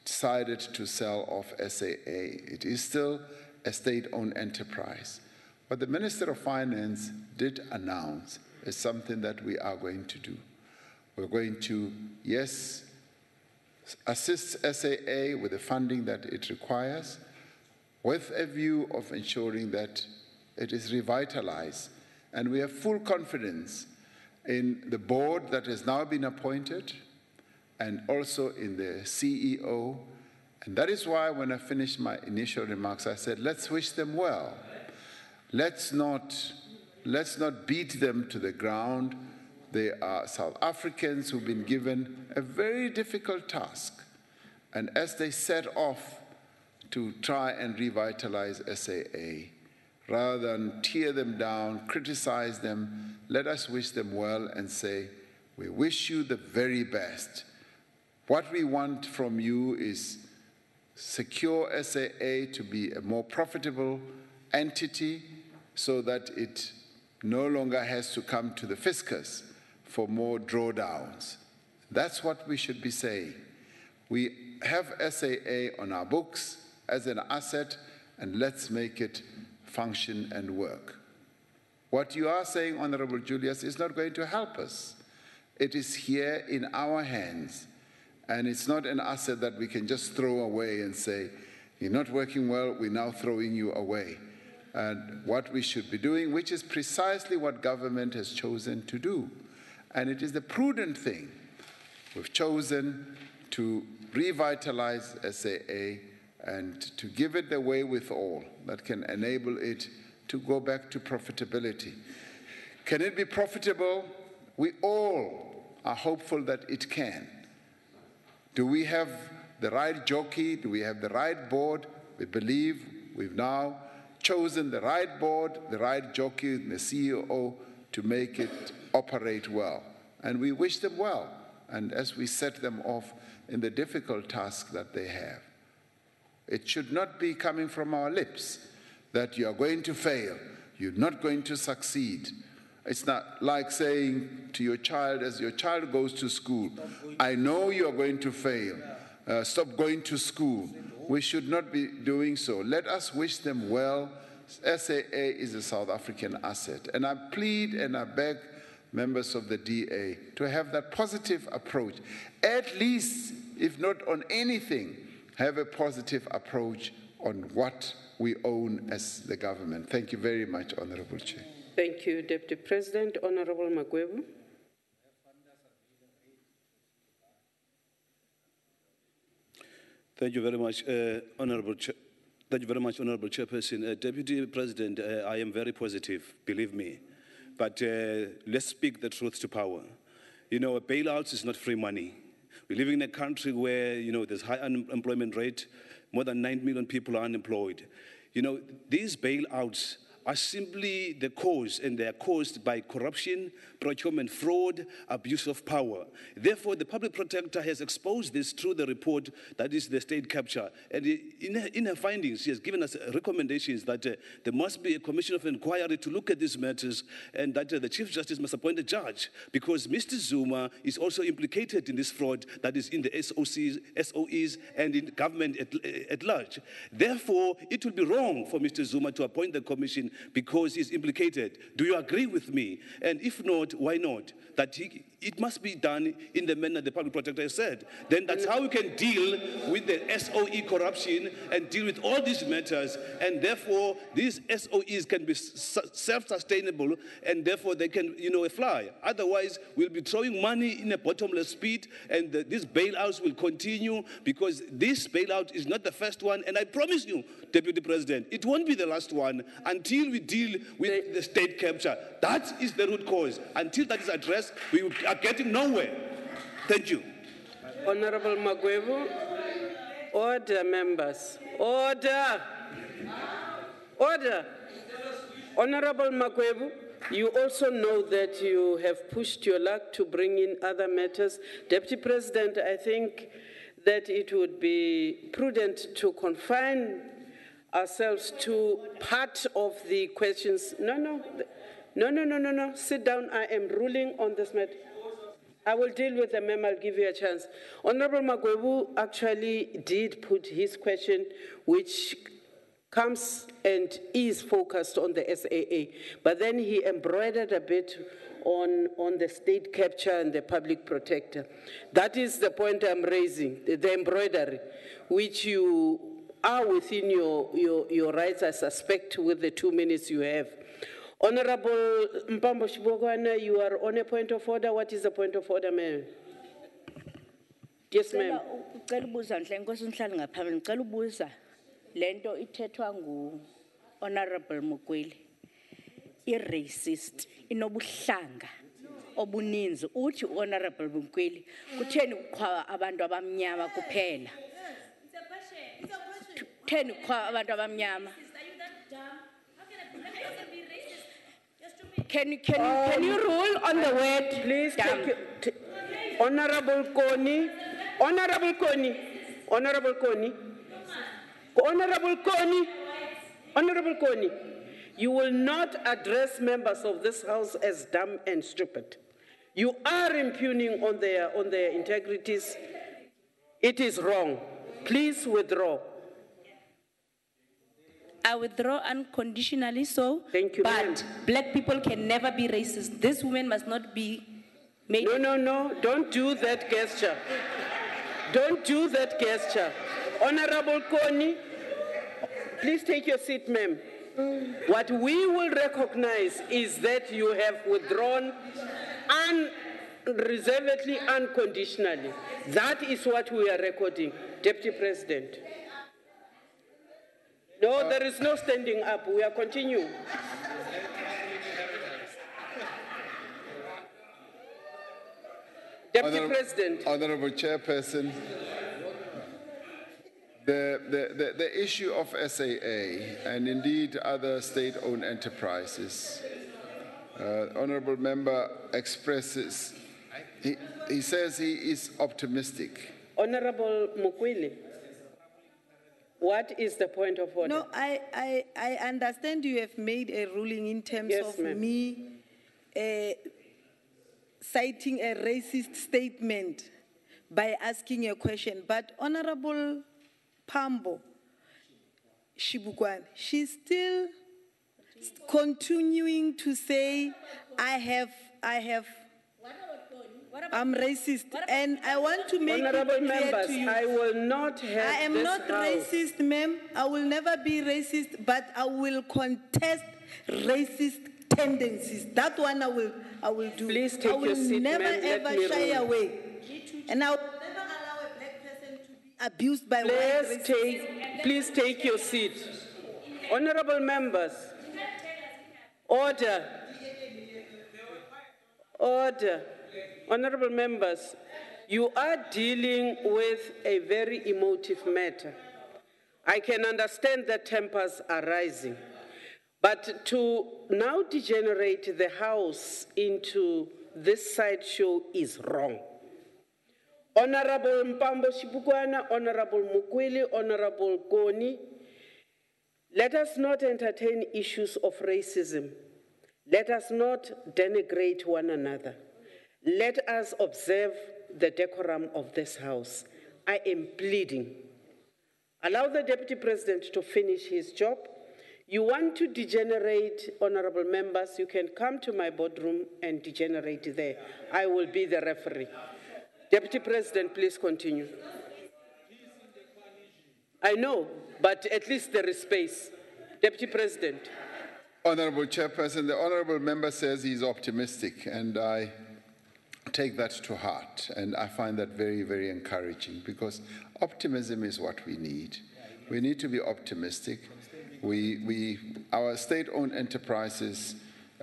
decided to sell off SAA. It is still a state-owned enterprise. What the Minister of Finance did announce is something that we are going to do. We're going to, yes, assist SAA with the funding that it requires, with a view of ensuring that it is revitalized. And we have full confidence in the board that has now been appointed, and also in the CEO. And that is why when I finished my initial remarks, I said, let's wish them well. Let's not beat them to the ground. They are South Africans who've been given a very difficult task. And as they set off to try and revitalize SAA, rather than tear them down, criticize them, let us wish them well and say, we wish you the very best. What we want from you is secure SAA to be a more profitable entity so that it no longer has to come to the fiscus for more drawdowns. That's what we should be saying. We have SAA on our books as an asset, and let's make it function and work. What you are saying, Honorable Julius, is not going to help us. It is here in our hands. And it's not an asset that we can just throw away and say, you're not working well, we're now throwing you away. And what we should be doing, which is precisely what government has chosen to do. And it is the prudent thing. We've chosen to revitalize SAA and to give it the wherewithal that can enable it to go back to profitability. Can it be profitable? We all are hopeful that it can. Do we have the right jockey? Do we have the right board? We believe we've now chosen the right board, the right jockey, and the CEO to make it operate well. And we wish them well, and as we set them off in the difficult task that they have. It should not be coming from our lips that you are going to fail, you're not going to succeed. It's not like saying to your child, as your child goes to school, I know you are going to fail. Stop going to school. We should not be doing so. Let us wish them well. SAA is a South African asset. And I plead and I beg members of the DA to have that positive approach. At least, if not on anything, have a positive approach on what we own as the government. Thank you very much, Honorable Chair. Thank you, Deputy President. Honorable Magwebu. Thank you very much, Honorable Chair. Thank you very much, Honorable Chairperson. Deputy President, I am very positive, believe me. But let's speak the truth to power. You know, bailouts is not free money. We live in a country where, you know, there's high unemployment rate. More than 9 million people are unemployed. You know, these bailouts are simply the cause, and they are caused by corruption, procurement fraud, abuse of power. Therefore, the public protector has exposed this through the report that is the state capture. And in her findings, she has given us recommendations that there must be a commission of inquiry to look at these matters, and that the Chief Justice must appoint a judge, because Mr. Zuma is also implicated in this fraud that is in the SOEs and in government at large. Therefore, it will be wrong for Mr. Zuma to appoint the commission because he's implicated. Do you agree with me? And if not, why not? That it must be done in the manner the public protector has said. Then that's how we can deal with the SOE corruption and deal with all these matters. And therefore, these SOEs can be self-sustainable, and therefore they can, you know, fly. Otherwise, we'll be throwing money in a bottomless pit, and these bailouts will continue, because this bailout is not the first one. And I promise you, Deputy President, it won't be the last one until we deal with the state capture. That is the root cause. Until that is addressed, we are getting nowhere. Thank you. Honorable Magwebu. Order, members. Order. Order. Honorable Magwebu, you also know that you have pushed your luck to bring in other matters. Deputy President, I think that it would be prudent to confine ourselves to part of the questions. No. Sit down. I am ruling on this matter. I will deal with the memo. I'll give you a chance. Honorable Magwebu actually did put his question, which comes and is focused on the SAA, but then he embroidered a bit on the state capture and the public protector. That is the point I'm raising, the embroidery, which you are within your rights, I suspect, with the 2 minutes you have. Honorable Mpambo Shibogwana, you are on a point of order. What is the point of order, ma'am? Yes, ma'am. Lento ithethwa ngu Honorable Mukweli i-racist inobuhlanga obuninzi uthi Honorable Mukweli kutheni uqhwa abantu abamnyama kuphela kutheni uqhwa abantu abamnyama Can you rule on the word, please? Honorable Koni, Honorable Koni, Honorable Koni, Honorable Koni, Honorable Koni, you will not address members of this House as dumb and stupid. You are impugning on their integrities. It is wrong. Please withdraw. I withdraw unconditionally, so. Thank you, but black people can never be racist. This woman must not be made. No. Don't do that gesture. Don't do that gesture. Honorable Koni, please take your seat, ma'am. What we will recognize is that you have withdrawn unreservedly, unconditionally. That is what we are recording, Deputy President. No, there is no standing up. We are continuing. Deputy President. Honorable Chairperson, the issue of SAA and indeed other state-owned enterprises, Honorable Member expresses, he says he is optimistic. Honorable Mukweli. What is the point of order? No, I understand you have made a ruling in terms of me citing a racist statement by asking a question. But Honorable Pambo Shibukwan, she's still continuing to say, I'm racist, and I want to make Honorable it clear members, to you. I will not have I am this not house. racist, ma'am. I will never be racist, but I will contest racist tendencies. That one I will do. Please take I will your seat, never ma'am. Let ever me shy rule. away. And I will never allow a black person to be abused by white racists. Please take your seat. Honorable members, order. Order. Honorable members, you are dealing with a very emotive matter. I can understand that tempers are rising, but to now degenerate the House into this sideshow is wrong. Honorable Mpambo Shibukwana, Honorable Mukwili, Honorable Koni, let us not entertain issues of racism. Let us not denigrate one another. Let us observe the decorum of this House. I am pleading. Allow the Deputy President to finish his job. You want to degenerate, honorable members, you can come to my boardroom and degenerate there. I will be the referee. Deputy President, please continue. I know, but at least there is space. Deputy President. Honorable Chairperson, the honorable member says he's optimistic, and I take that to heart, and I find that very, very encouraging, because optimism is what we need. We need to be optimistic. Our state-owned enterprises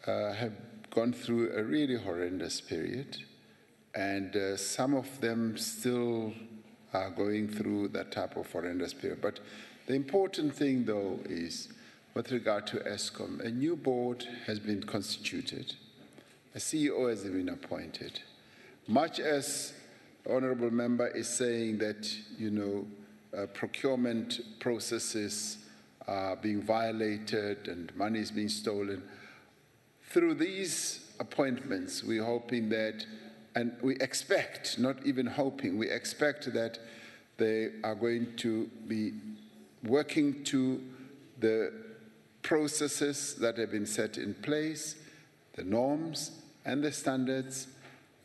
have gone through a really horrendous period, and some of them still are going through that type of horrendous period. But the important thing, though, is with regard to ESCOM, a new board has been constituted. A CEO has been appointed. Much as the honorable member is saying that, procurement processes are being violated and money is being stolen, through these appointments, we're hoping that, and we expect, not even hoping, we expect that they are going to be working to the processes that have been set in place, the norms and the standards,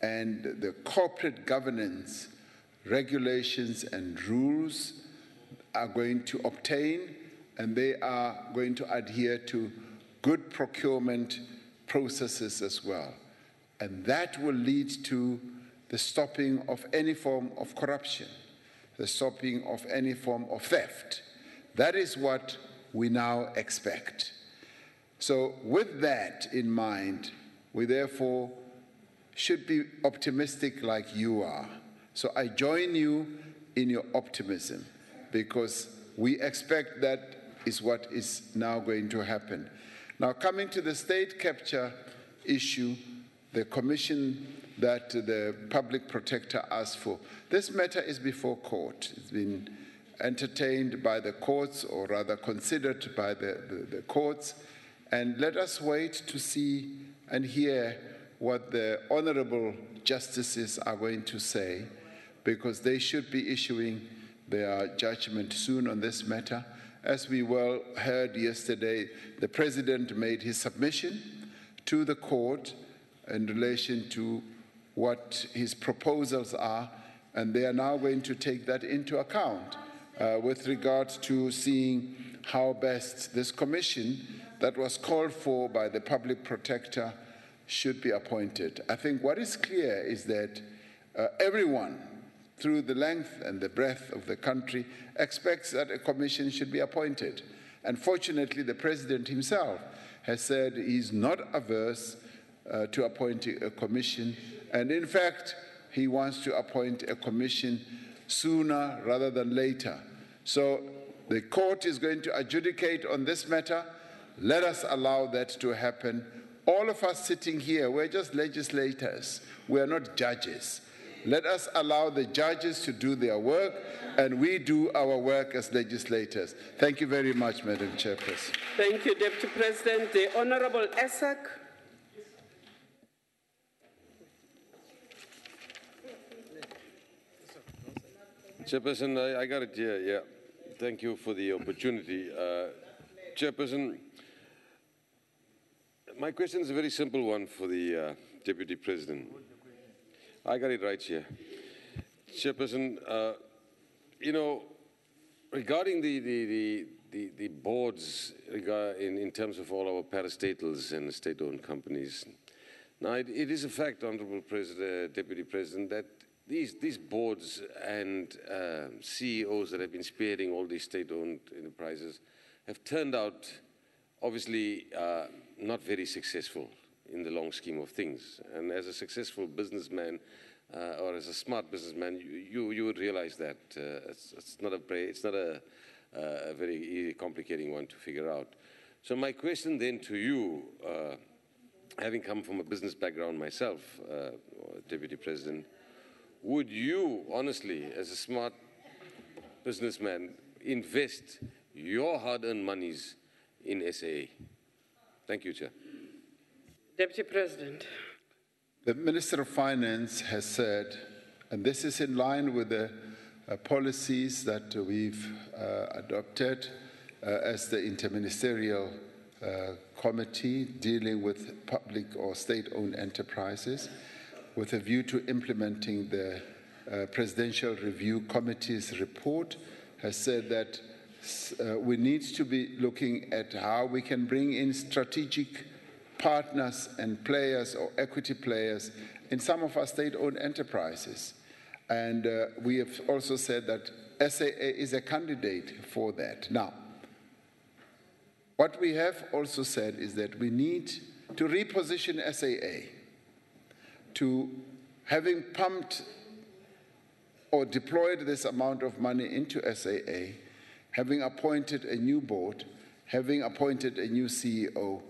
and the corporate governance regulations and rules are going to obtain, and they are going to adhere to good procurement processes as well. And that will lead to the stopping of any form of corruption, the stopping of any form of theft. That is what we now expect. So with that in mind, we therefore should be optimistic like you are. So I join you in your optimism, because we expect that is what is now going to happen. Now, coming to the state capture issue, the commission that the public protector asked for, this matter is before court. It's been entertained by the courts, or rather considered by the courts, and let us wait to see and hear what the honorable justices are going to say, because they should be issuing their judgment soon on this matter. As we well heard yesterday, the president made his submission to the court in relation to what his proposals are, and they are now going to take that into account with regard to seeing how best this commission that was called for by the public protector should be appointed. I think what is clear is that everyone through the length and the breadth of the country expects that a commission should be appointed. And fortunately, the president himself has said he's not averse to appointing a commission. And in fact, he wants to appoint a commission sooner rather than later. So the court is going to adjudicate on this matter. Let us allow that to happen. All of us sitting here, we're just legislators. We are not judges. Let us allow the judges to do their work, and we do our work as legislators. Thank you very much, Madam Chairperson. Thank you, Deputy President. The Honorable Esak. Chairperson, I got it here, yeah. Thank you for the opportunity. Chairperson, my question is a very simple one for the Deputy President. I got it right here. Chairperson, you know, regarding the boards in terms of all our parastatals and state-owned companies, now it is a fact, Honorable Deputy President, that these boards and CEOs that have been spearheading all these state-owned enterprises have turned out, obviously, not very successful in the long scheme of things. And as a successful businessman, or as a smart businessman, you would realize that it's not a very complicating one to figure out. So my question then to you, having come from a business background myself, Deputy President, would you, honestly, as a smart businessman, invest your hard-earned monies in SAA? Thank you, Chair. Deputy President. The Minister of Finance has said, and this is in line with the policies that we've adopted as the interministerial committee dealing with public or state-owned enterprises, with a view to implementing the Presidential Review Committee's report, has said that we need to be looking at how we can bring in strategic partners and players or equity players in some of our state-owned enterprises. And we have also said that SAA is a candidate for that. Now, what we have also said is that we need to reposition SAA to, having pumped or deployed this amount of money into SAA, having appointed a new board, having appointed a new CEO,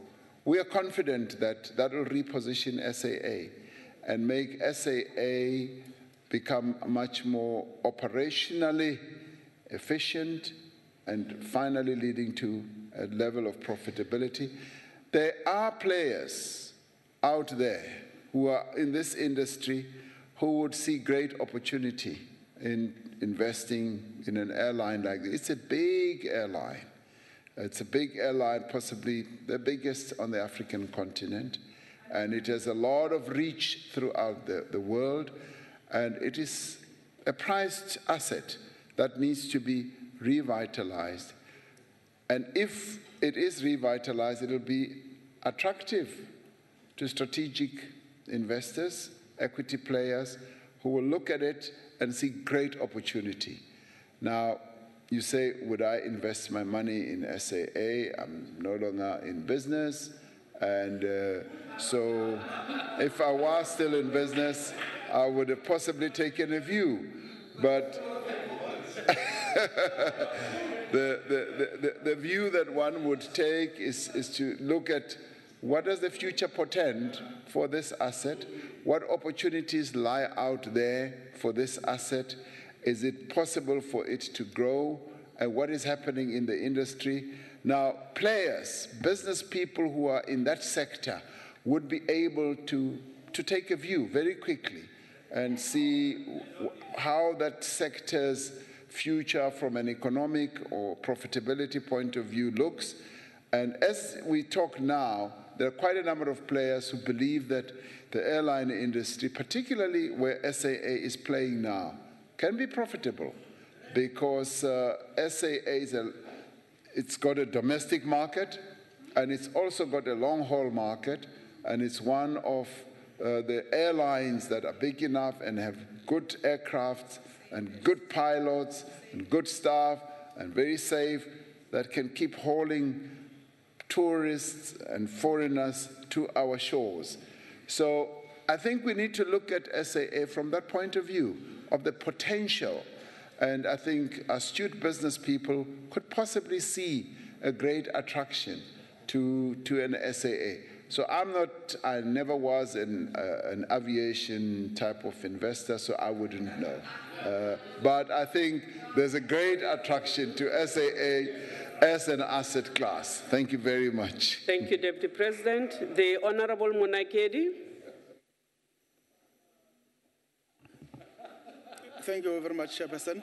we are confident that that will reposition SAA and make SAA become much more operationally efficient and finally leading to a level of profitability. There are players out there who are in this industry who would see great opportunity in investing in an airline like this. It's a big airline. It's a big airline, possibly the biggest on the African continent, and it has a lot of reach throughout the world, and it is a prized asset that needs to be revitalized. And if it is revitalized, it will be attractive to strategic investors, equity players, who will look at it and see great opportunity. Now, you say, would I invest my money in SAA? I'm no longer in business. And so if I was still in business, I would have possibly taken a view. But the view that one would take is to look at what does the future portend for this asset? What opportunities lie out there for this asset? Is it possible for it to grow? And what is happening in the industry? Now, players, business people who are in that sector would be able to take a view very quickly and see how that sector's future from an economic or profitability point of view looks. And as we talk now, there are quite a number of players who believe that the airline industry, particularly where SAA is playing now, can be profitable because SAA it's got a domestic market and it's also got a long-haul market, and it's one of the airlines that are big enough and have good aircraft and good pilots and good staff and very safe that can keep hauling tourists and foreigners to our shores. So I think we need to look at SAA from that point of view of the potential. And I think astute business people could possibly see a great attraction to an SAA. So I never was an aviation type of investor, so I wouldn't know. But I think there's a great attraction to SAA as an asset class. Thank you very much. Thank you, Deputy President. The Honorable Munakedi. Thank you very much, Chairperson.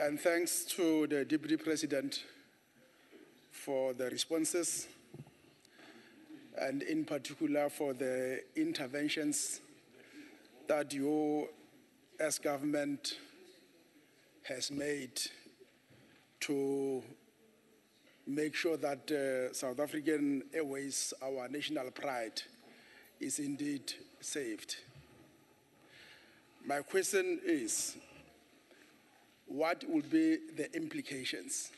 And thanks to the Deputy President for the responses, and in particular for the interventions that you as government has made to make sure that South African Airways, our national pride, is indeed saved. My question is, what would be the implications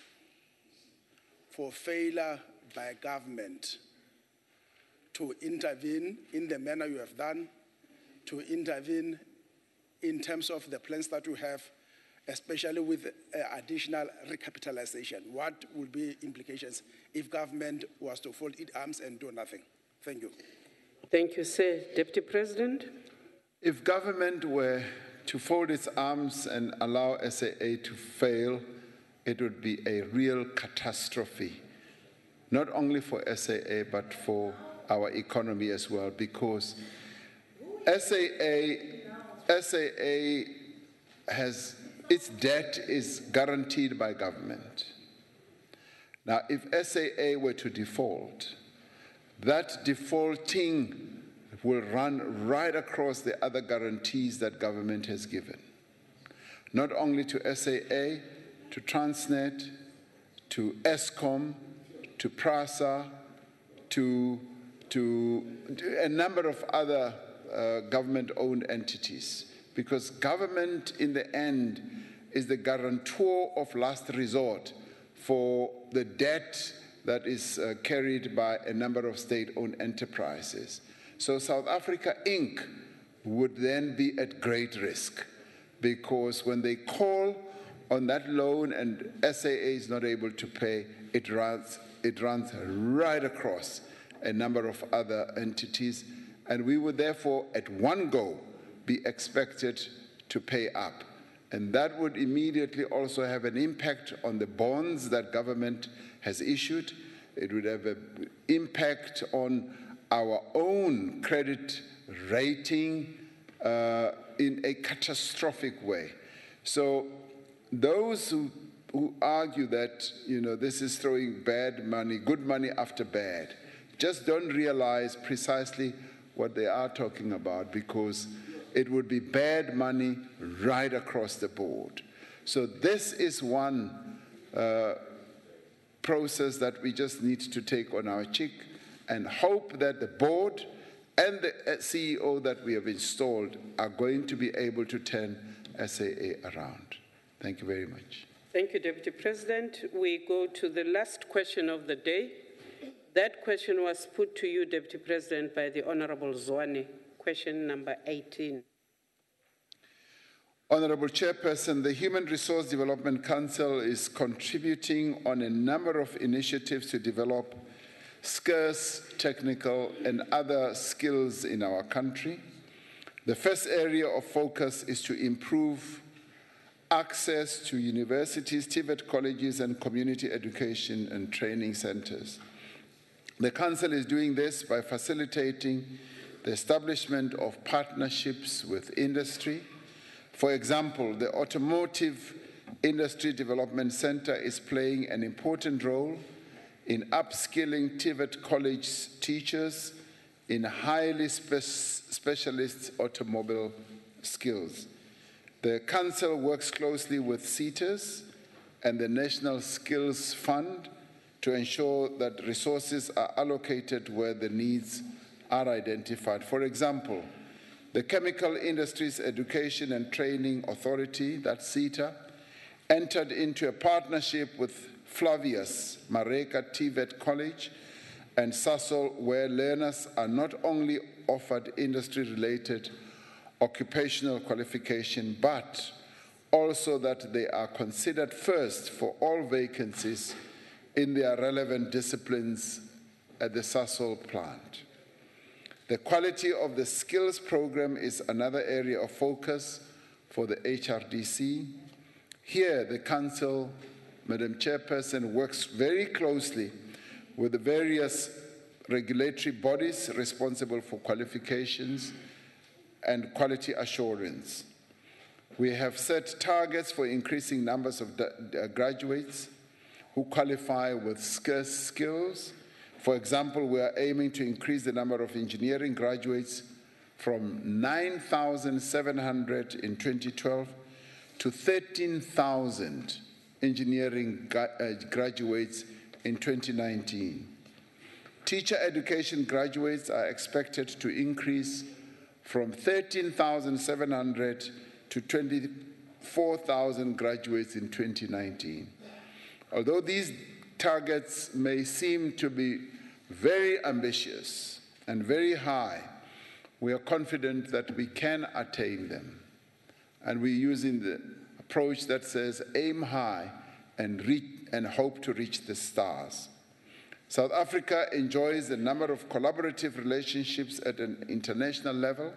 for failure by government to intervene in the manner you have done, to intervene in terms of the plans that you have, especially with additional recapitalization? What would be implications if government was to fold its arms and do nothing? Thank you. Thank you, sir. Deputy President. If government were to fold its arms and allow SAA to fail, it would be a real catastrophe, not only for SAA, but for our economy as well, because SAA has, its debt is guaranteed by government. Now, if SAA were to default, that defaulting will run right across the other guarantees that government has given, not only to SAA, to Transnet, to Eskom, to PRASA, to a number of other government-owned entities, because government in the end is the guarantor of last resort for the debt that is carried by a number of state-owned enterprises. So South Africa Inc. would then be at great risk, because when they call on that loan and SAA is not able to pay, it runs right across a number of other entities, and we would therefore at one go be expected to pay up. And that would immediately also have an impact on the bonds that government has issued. It would have an impact on our own credit rating in a catastrophic way. So those who argue that, you know, this is throwing bad money, good money after bad, just don't realize precisely what they are talking about, because it would be bad money right across the board. So this is one process that we just need to take on our cheek and hope that the board and the CEO that we have installed are going to be able to turn SAA around. Thank you very much. Thank you, Deputy President. We go to the last question of the day. That question was put to you, Deputy President, by the Honorable Zwane. Question number 18. Honorable Chairperson, the Human Resource Development Council is contributing on a number of initiatives to develop scarce technical and other skills in our country. The first area of focus is to improve access to universities, TVET colleges, and community education and training centers. The Council is doing this by facilitating the establishment of partnerships with industry. For example, the Automotive Industry Development Center is playing an important role in upskilling TVET college teachers in highly specialist automobile skills. The Council works closely with CETAs and the National Skills Fund to ensure that resources are allocated where the needs are identified. For example, the Chemical Industries Education and Training Authority, that's CETA, entered into a partnership with Flavius Mareka TVET College and Sasol, where learners are not only offered industry-related occupational qualification, but also that they are considered first for all vacancies in their relevant disciplines at the Sasol plant. The quality of the skills program is another area of focus for the HRDC. Here, the Council, Madam Chairperson, works very closely with the various regulatory bodies responsible for qualifications and quality assurance. We have set targets for increasing numbers of graduates who qualify with scarce skills. For example, we are aiming to increase the number of engineering graduates from 9,700 in 2012 to 13,000 engineering graduates in 2019. Teacher education graduates are expected to increase from 13,700 to 24,000 graduates in 2019. Although these targets may seem to be very ambitious and very high, we are confident that we can attain them. And we're using the approach that says aim high and hope to reach the stars. South Africa enjoys a number of collaborative relationships at an international level,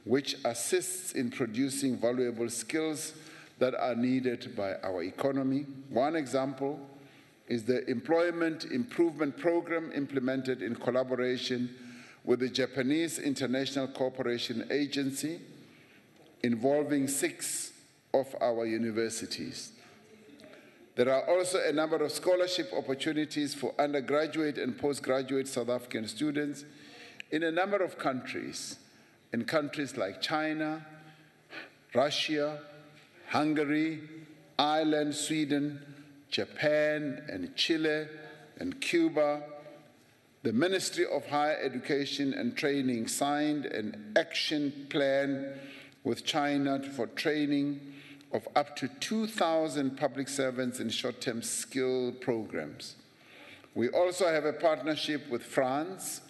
which assists in producing valuable skills that are needed by our economy. One example is the Employment Improvement Program implemented in collaboration with the Japanese International Cooperation Agency, involving 6 of our universities. There are also a number of scholarship opportunities for undergraduate and postgraduate South African students in a number of countries, in countries like China, Russia, Hungary, Ireland, Sweden, Japan, and Chile, and Cuba. The Ministry of Higher Education and Training signed an action plan with China for training of up to 2,000 public servants in short-term skill programs. We also have a partnership with France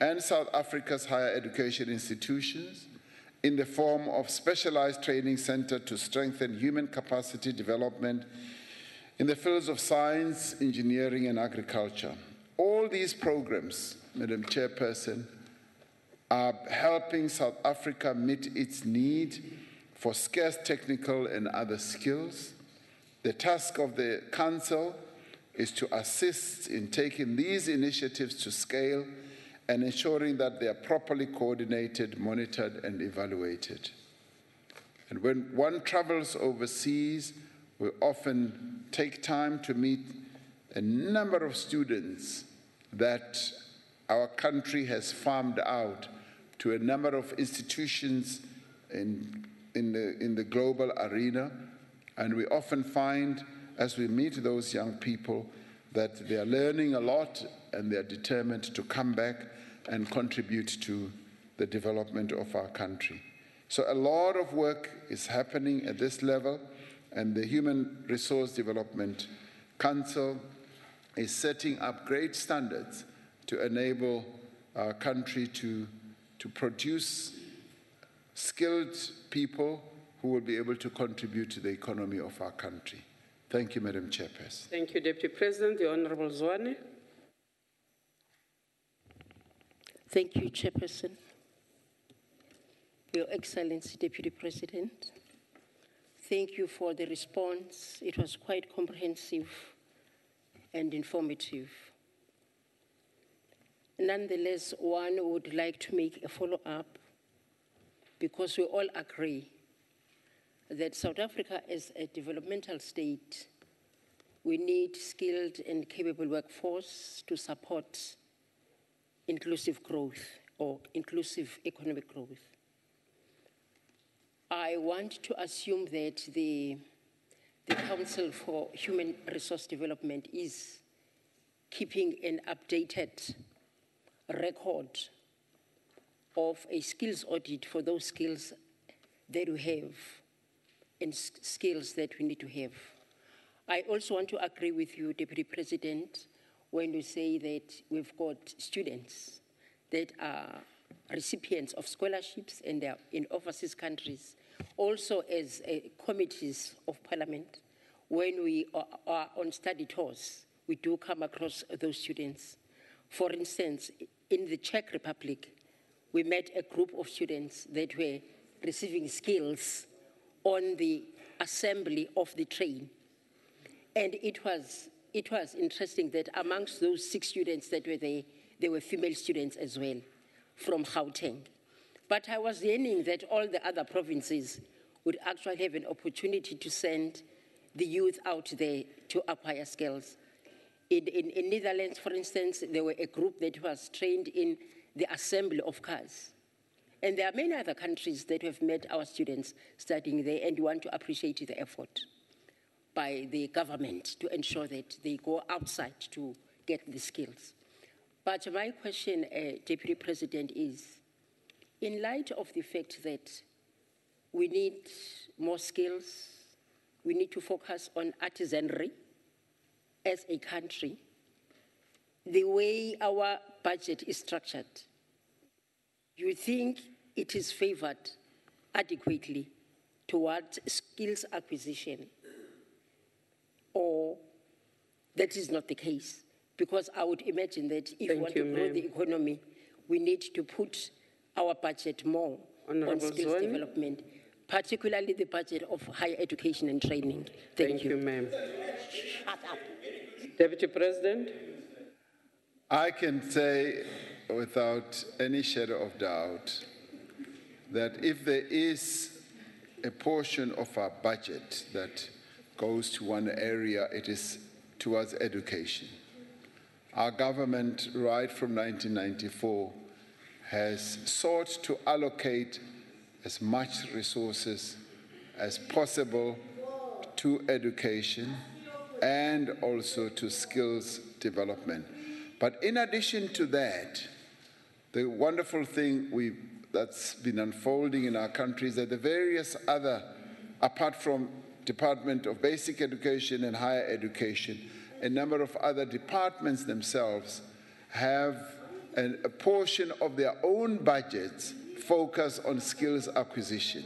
and South Africa's higher education institutions in the form of specialized training center to strengthen human capacity development in the fields of science, engineering, and agriculture. All these programs, Madam Chairperson, are helping South Africa meet its need for scarce technical and other skills. The task of the Council is to assist in taking these initiatives to scale and ensuring that they are properly coordinated, monitored, and evaluated. And when one travels overseas, we often take time to meet a number of students that our country has farmed out to a number of institutions in the global arena, and we often find, as we meet those young people, that they are learning a lot and they are determined to come back and contribute to the development of our country. So a lot of work is happening at this level, and the Human Resource Development Council is setting up great standards to enable our country to produce skilled people who will be able to contribute to the economy of our country. Thank you, Madam Chairperson. Thank you, Deputy President. The Honorable Zwane. Thank you, Chairperson. Your Excellency, Deputy President, thank you for the response. It was quite comprehensive and informative. Nonetheless, one would like to make a follow-up, because we all agree that South Africa as a developmental state, we need skilled and capable workforce to support inclusive growth or inclusive economic growth. I want to assume that the Council for Human Resource Development is keeping an updated record of a skills audit for those skills that we have and skills that we need to have. I also want to agree with you, Deputy President, when you say that we've got students that are recipients of scholarships and they are in overseas countries. Also, as committees of Parliament, when we are on study tours, we do come across those students. For instance, in the Czech Republic, we met a group of students that were receiving skills on the assembly of the train. And it was interesting that amongst those 6 students that were there, there were female students as well from Gauteng. But I was yearning that all the other provinces would actually have an opportunity to send the youth out there to acquire skills. In Netherlands, for instance, there were a group that was trained in the assembly of cars. And there are many other countries that have met our students studying there, and we want to appreciate the effort by the government to ensure that they go outside to get the skills. But my question, Deputy President, is, in light of the fact that we need more skills, we need to focus on artisanry as a country, the way our budget is structured, you think it is favored adequately towards skills acquisition, or that is not the case? Because I would imagine that if we want to grow the economy, we need to put our budget more on skills development, particularly the budget of higher education and training. Thank you, ma'am. Deputy President. I can say without any shadow of doubt that if there is a portion of our budget that goes to one area, it is towards education. Our government, right from 1994, has sought to allocate as much resources as possible to education and also to skills development. But in addition to that, the wonderful thing that's been unfolding in our country is that the various other, apart from Department of Basic Education and Higher Education, a number of other departments themselves have a portion of their own budgets focused on skills acquisition.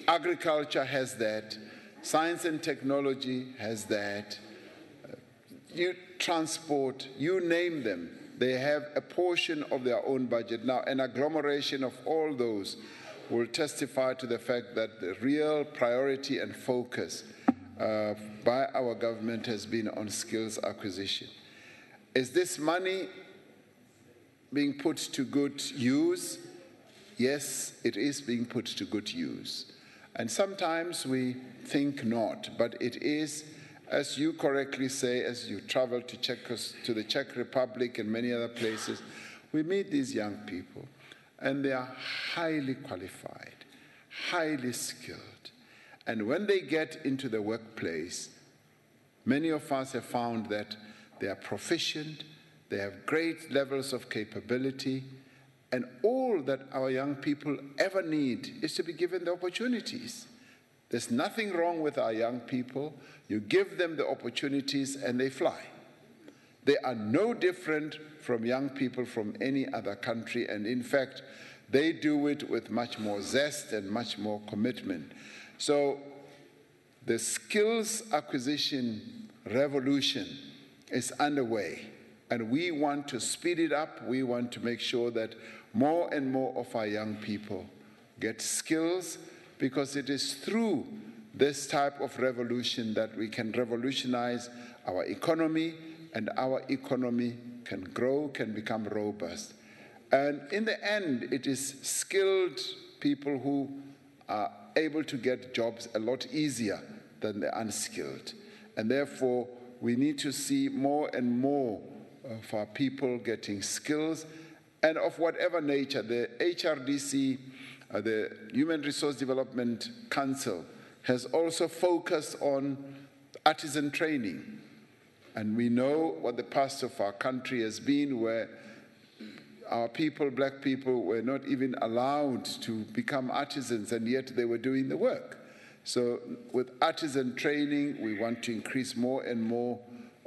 Agriculture has that, science and technology has that, transport, you name them, they have a portion of their own budget. Now, an agglomeration of all those will testify to the fact that the real priority and focus by our government has been on skills acquisition. Is this money being put to good use? Yes, it is being put to good use. And sometimes we think not, but it is, as you correctly say, as you travel to the Czech Republic and many other places, we meet these young people, and they are highly qualified, highly skilled. And when they get into the workplace, many of us have found that they are proficient, they have great levels of capability, and all that our young people ever need is to be given the opportunities. There's nothing wrong with our young people. You give them the opportunities and they fly. They are no different from young people from any other country, and in fact, they do it with much more zest and much more commitment. So the skills acquisition revolution is underway, and we want to speed it up. We want to make sure that more and more of our young people get skills, because it is through this type of revolution that we can revolutionize our economy, and our economy can grow, can become robust. And in the end, it is skilled people who are able to get jobs a lot easier than the unskilled. And therefore, we need to see more and more of our people getting skills, and of whatever nature. The HRDC, the Human Resource Development Council, has also focused on artisan training. And we know what the past of our country has been, where our people, black people, were not even allowed to become artisans, and yet they were doing the work. So with artisan training, we want to increase more and more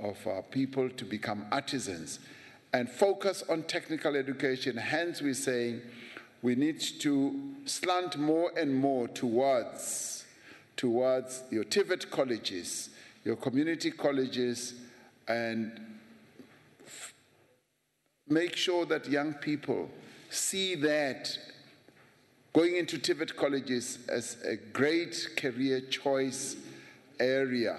of our people to become artisans and focus on technical education. Hence, we're saying we need to slant more and more towards your TVET colleges, your community colleges, and make sure that young people see that going into TVET colleges as a great career choice area,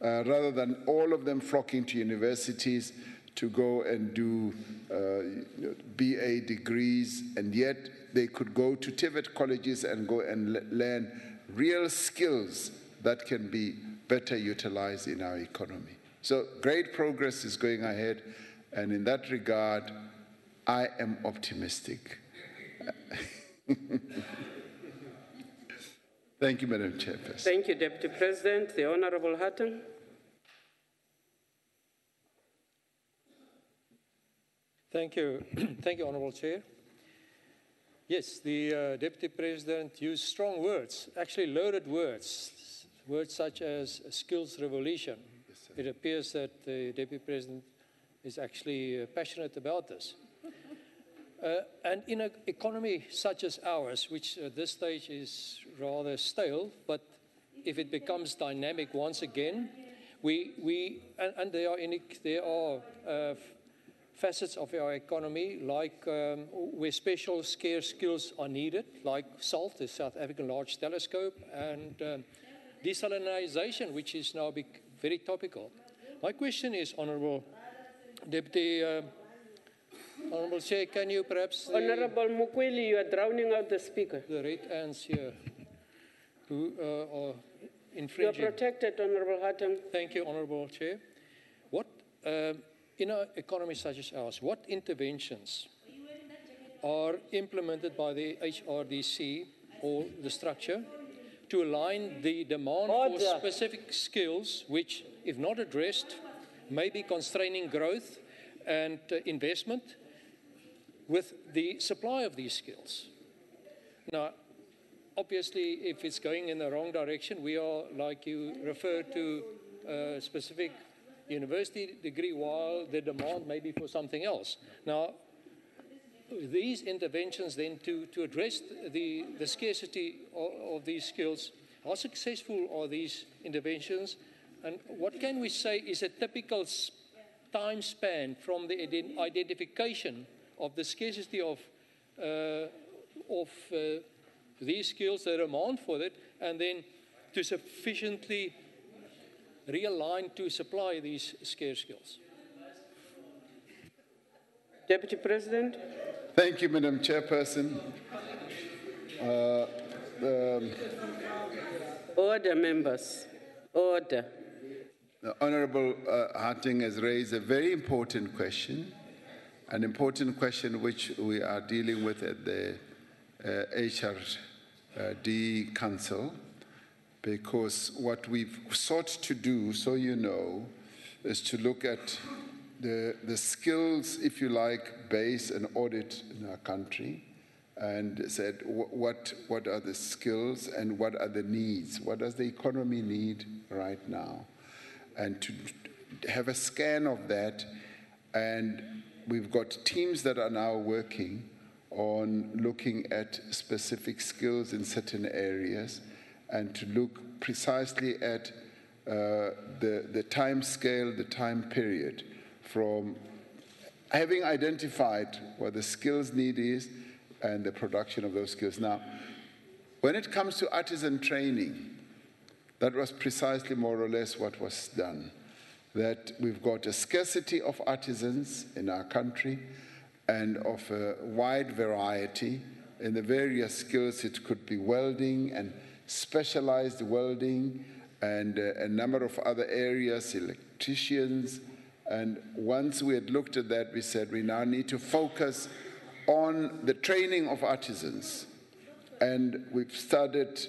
rather than all of them flocking to universities to go and do BA degrees, and yet they could go to TVET colleges and go and learn real skills that can be better utilized in our economy. So great progress is going ahead, and in that regard, I am optimistic. Thank you, Madam Chairperson. Thank you, Deputy President. The Honorable Hatton. Thank you. Thank you, Honorable Chair. Yes, the Deputy President used strong words, actually loaded words, words such as skills revolution. Yes, it appears that the Deputy President is actually passionate about this. And in an economy such as ours, which at this stage is rather stale, but if it becomes dynamic once again, there are facets of our economy, like where special scarce skills are needed, like SALT, the South African Large Telescope, and desalinization, which is now very topical. My question is, Honourable Deputy, Honourable Chair, can you perhaps... Honourable Mukweli, you are drowning out the speaker. The red ants here, who are infringing... You are protected, Honourable Hatton. Thank you, Honourable Chair. What... in an economy such as ours, what interventions are implemented by the HRDC or the structure to align the demand for specific skills which, if not addressed, may be constraining growth and investment with the supply of these skills? Now, obviously, if it's going in the wrong direction, we are, like you referred to, specific university degree, while the demand may be for something else. Now, these interventions then to address the scarcity of these skills, how successful are these interventions, and what can we say is a typical time span from the identification of the scarcity of these skills, the demand for it, and then to sufficiently realign to supply these scarce skills? Deputy President. Thank you, Madam Chairperson. Order, members. Order. The Honourable Harting has raised a very important question, an important question which we are dealing with at the HRD Council, because what we've sought to do, so you know, is to look at the skills, if you like, base and audit in our country, and said what are the skills and what are the needs? What does the economy need right now? And to have a scan of that, and we've got teams that are now working on looking at specific skills in certain areas, and to look precisely at the time scale, the time period, from having identified what the skills need is and the production of those skills. Now, when it comes to artisan training, that was precisely more or less what was done. That we've got a scarcity of artisans in our country and of a wide variety in the various skills. It could be welding and specialized welding and a number of other areas, electricians. And once we had looked at that, we said we now need to focus on the training of artisans. And we've started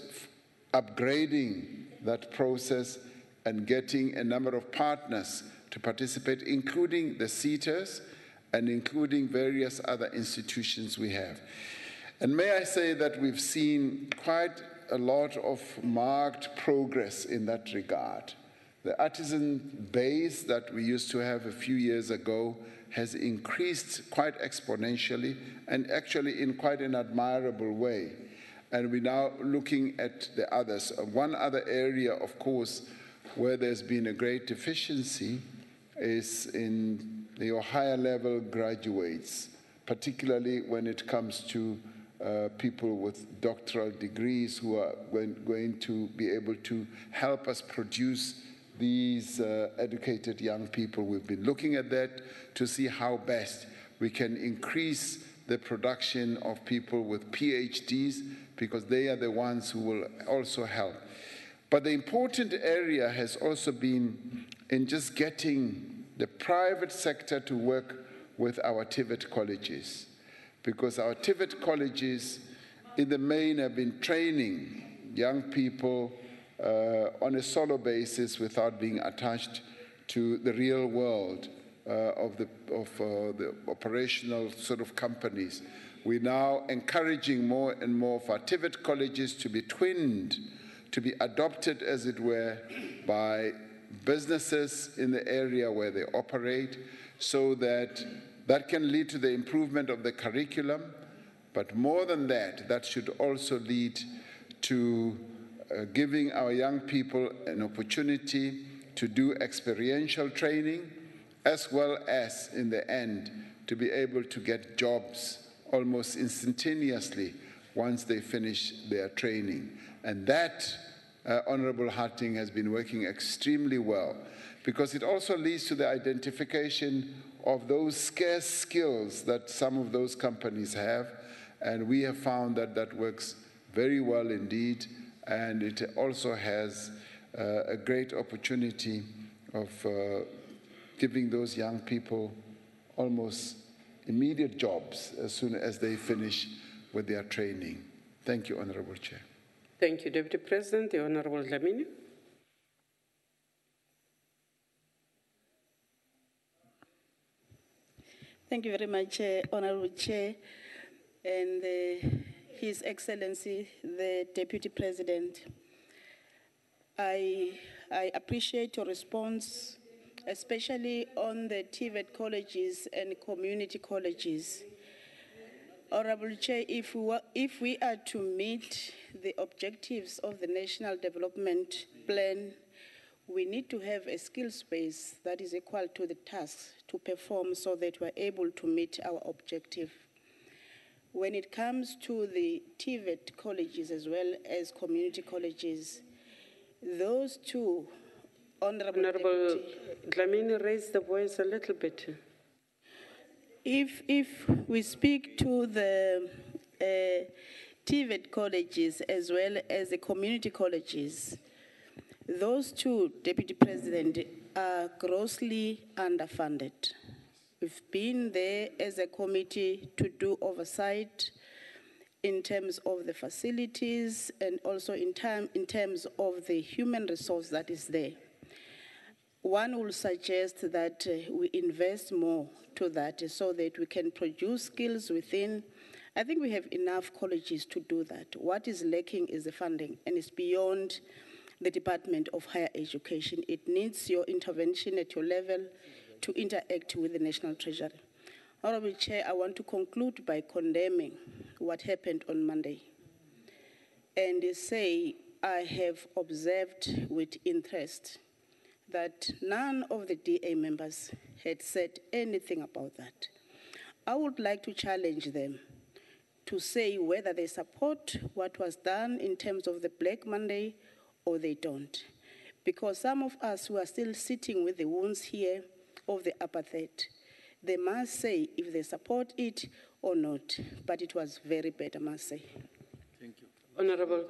upgrading that process and getting a number of partners to participate, including the SETAs and including various other institutions we have. And may I say that we've seen quite a lot of marked progress in that regard. The artisan base that we used to have a few years ago has increased quite exponentially and actually in quite an admirable way. And we're now looking at the others. One other area, of course, where there's been a great deficiency is in your higher level graduates, particularly when it comes to people with doctoral degrees who are going to be able to help us produce these educated young people. We've been looking at that to see how best we can increase the production of people with PhDs, because they are the ones who will also help. But the important area has also been in just getting the private sector to work with our TVET colleges, because our TVET colleges in the main have been training young people on a solo basis without being attached to the real world of the operational sort of companies. We're now encouraging more and more of our TVET colleges to be twinned, to be adopted, as it were, by businesses in the area where they operate, so that that can lead to the improvement of the curriculum. But more than that, that should also lead to giving our young people an opportunity to do experiential training, as well as, in the end, to be able to get jobs almost instantaneously once they finish their training. And that, Honorable Harting, has been working extremely well, because it also leads to the identification of those scarce skills that some of those companies have, and we have found that that works very well indeed, and it also has a great opportunity of giving those young people almost immediate jobs as soon as they finish with their training. Thank you, Honorable Chair. Thank you, Deputy President. The Honorable Dlamini. Thank you very much, Honorable Chair, and His Excellency, the Deputy President. I appreciate your response, especially on the TVET colleges and community colleges. Honorable Chair, if we are to meet the objectives of the National Development Plan, we need to have a skills base that is equal to the tasks to perform, so that we're able to meet our objective. When it comes to the TVET colleges as well as community colleges, those two, Honorable Dlamini, raise the voice a little bit. If we speak to the TVET colleges as well as the community colleges, those two, Deputy President, are grossly underfunded. We've been there as a committee to do oversight in terms of the facilities and also in terms of the human resource that is there. One will suggest that we invest more to that so that we can produce skills within. I think we have enough colleges to do that. What is lacking is the funding, and it's beyond the Department of Higher Education. It needs your intervention at your level to interact with the National Treasury. Honorable Chair, I want to conclude by condemning what happened on Monday and say I have observed with interest that none of the DA members had said anything about that. I would like to challenge them to say whether they support what was done in terms of the Black Monday or they don't. Because some of us who are still sitting with the wounds here of the apartheid, they must say if they support it or not. But it was very bad, I must say. Thank you. Honorable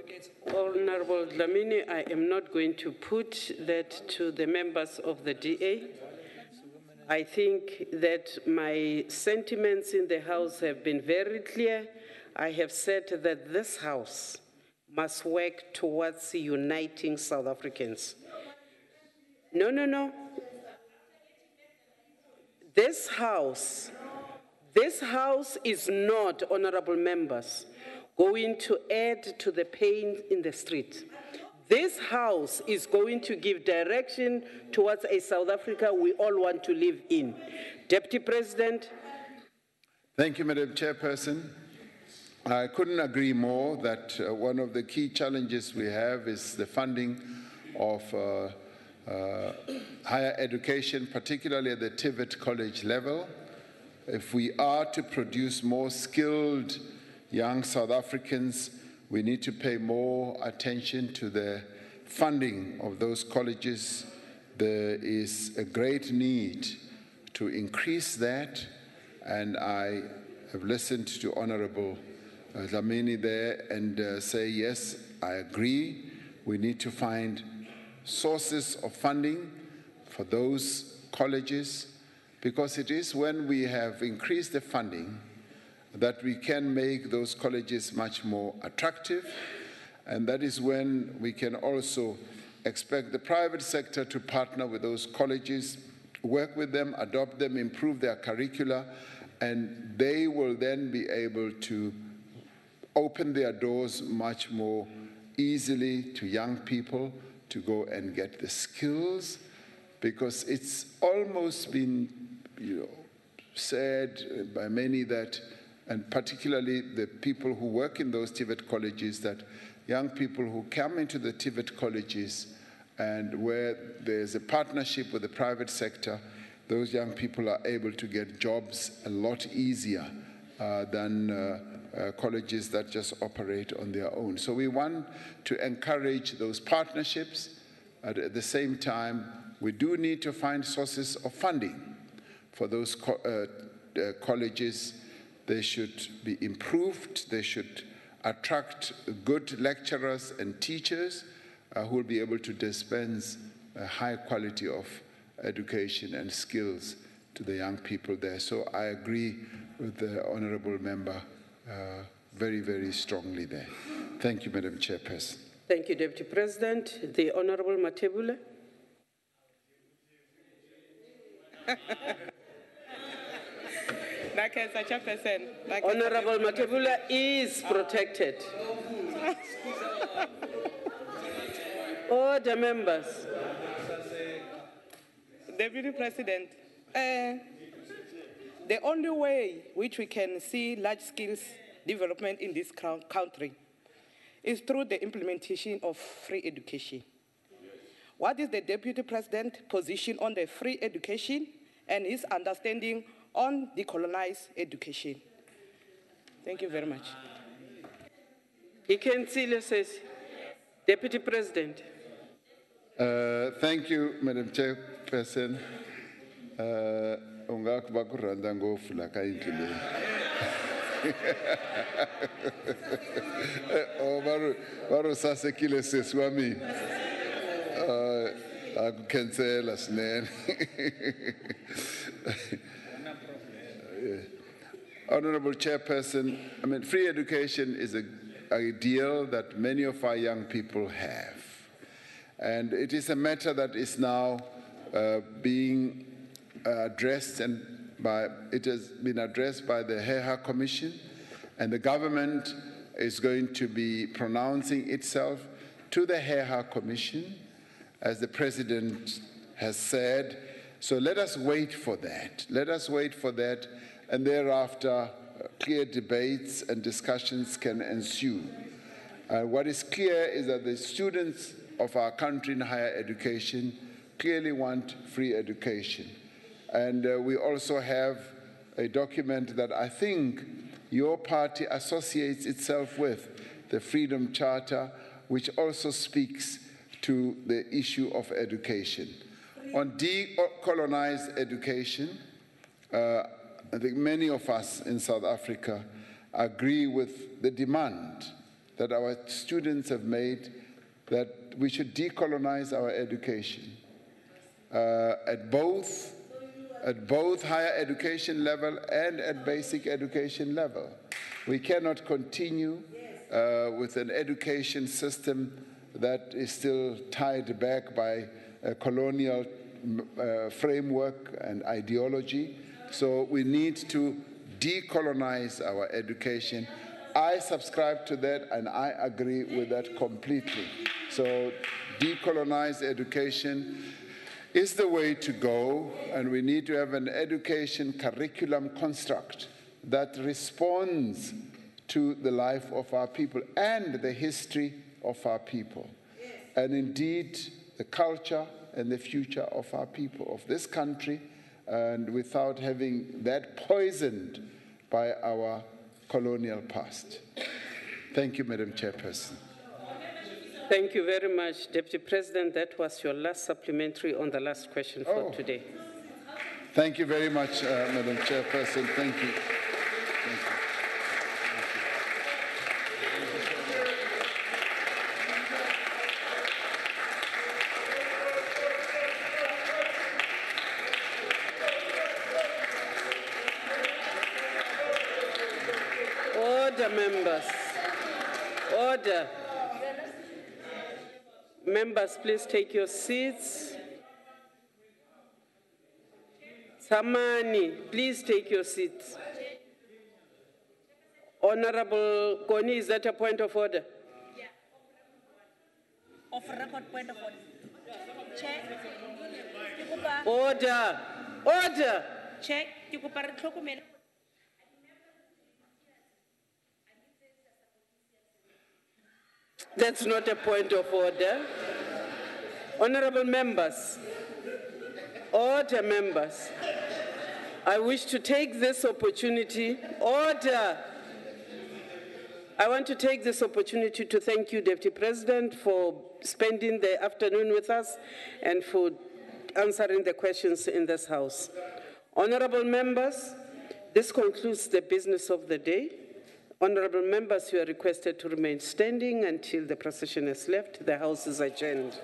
Dlamini, I am not going to put that to the members of the DA. I think that my sentiments in the House have been very clear. I have said that this House must work towards uniting South Africans. No. This House is not, honorable members, going to add to the pain in the street. This House is going to give direction towards a South Africa we all want to live in. Deputy President. Thank you, Madam Chairperson. I couldn't agree more that one of the key challenges we have is the funding of higher education, particularly at the TVET college level. If we are to produce more skilled young South Africans, we need to pay more attention to the funding of those colleges. There is a great need to increase that, and I have listened to Honorable Dlamini there and say, yes, I agree. We need to find sources of funding for those colleges, because it is when we have increased the funding that we can make those colleges much more attractive, and that is when we can also expect the private sector to partner with those colleges, work with them, adopt them, improve their curricula, and they will then be able to open their doors much more easily to young people to go and get the skills, because it's almost been, said by many that, and particularly the people who work in those TVET colleges, that young people who come into the TVET colleges and where there's a partnership with the private sector, those young people are able to get jobs a lot easier than colleges that just operate on their own. So we want to encourage those partnerships. At the same time, we do need to find sources of funding for those colleges. They should be improved. They should attract good lecturers and teachers who will be able to dispense a high quality of education and skills to the young people there. So I agree with the honorable member very, very strongly there. Thank you, Madam Chairperson. Thank you, Deputy President. The Honorable Matebula. Honorable Matebula is protected. Order, members. Deputy President, the only way which we can see large skills development in this country is through the implementation of free education. What is the Deputy President's position on the free education and his understanding on decolonized education? Thank you very much. Ikensile says, Deputy President. Thank you, Madam Chairperson. Ungakuba kuranda ngofu la kainti le. Baru sase kile seswami. Akukhensela sinene. Honorable Chairperson, I mean, free education is an ideal that many of our young people have. And it is a matter that is now being addressed, and it has been addressed by the HEHA Commission, and the government is going to be pronouncing itself to the HEHA Commission, as the President has said. So let us wait for that. Let us wait for that, and thereafter clear debates and discussions can ensue. What is clear is that the students of our country in higher education clearly want free education. And we also have a document that I think your party associates itself with, the Freedom Charter, which also speaks to the issue of education. On decolonized education, I think many of us in South Africa agree with the demand that our students have made that we should decolonize our education at both higher education level and at basic education level. We cannot continue with an education system that is still tied back by a colonial framework and ideology. So we need to decolonize our education. I subscribe to that, and I agree with that completely. So decolonized education is the way to go, and we need to have an education curriculum construct that responds to the life of our people and the history of our people, and indeed the culture and the future of our people, of this country, and without having that poisoned by our colonial past. Thank you, Madam Chairperson. Thank you very much, Deputy President. That was your last supplementary on the last question for today. Thank you very much, Madam Chairperson. Thank you. Thank you. Order, members. Order. Members, please take your seats. Samani, please take your seats. Honorable Koni, is that a point of order? Yeah. Of record, point of order. Chair. Order. Order. Chair, ke kopa re tlhokomele. That's not a point of order. Honorable members, order, members. I wish to take this opportunity, order. I want to take this opportunity to thank you, Deputy President, for spending the afternoon with us and for answering the questions in this House. Honorable members, this concludes the business of the day. Honorable members, you are requested to remain standing until the procession has left. The House is adjourned.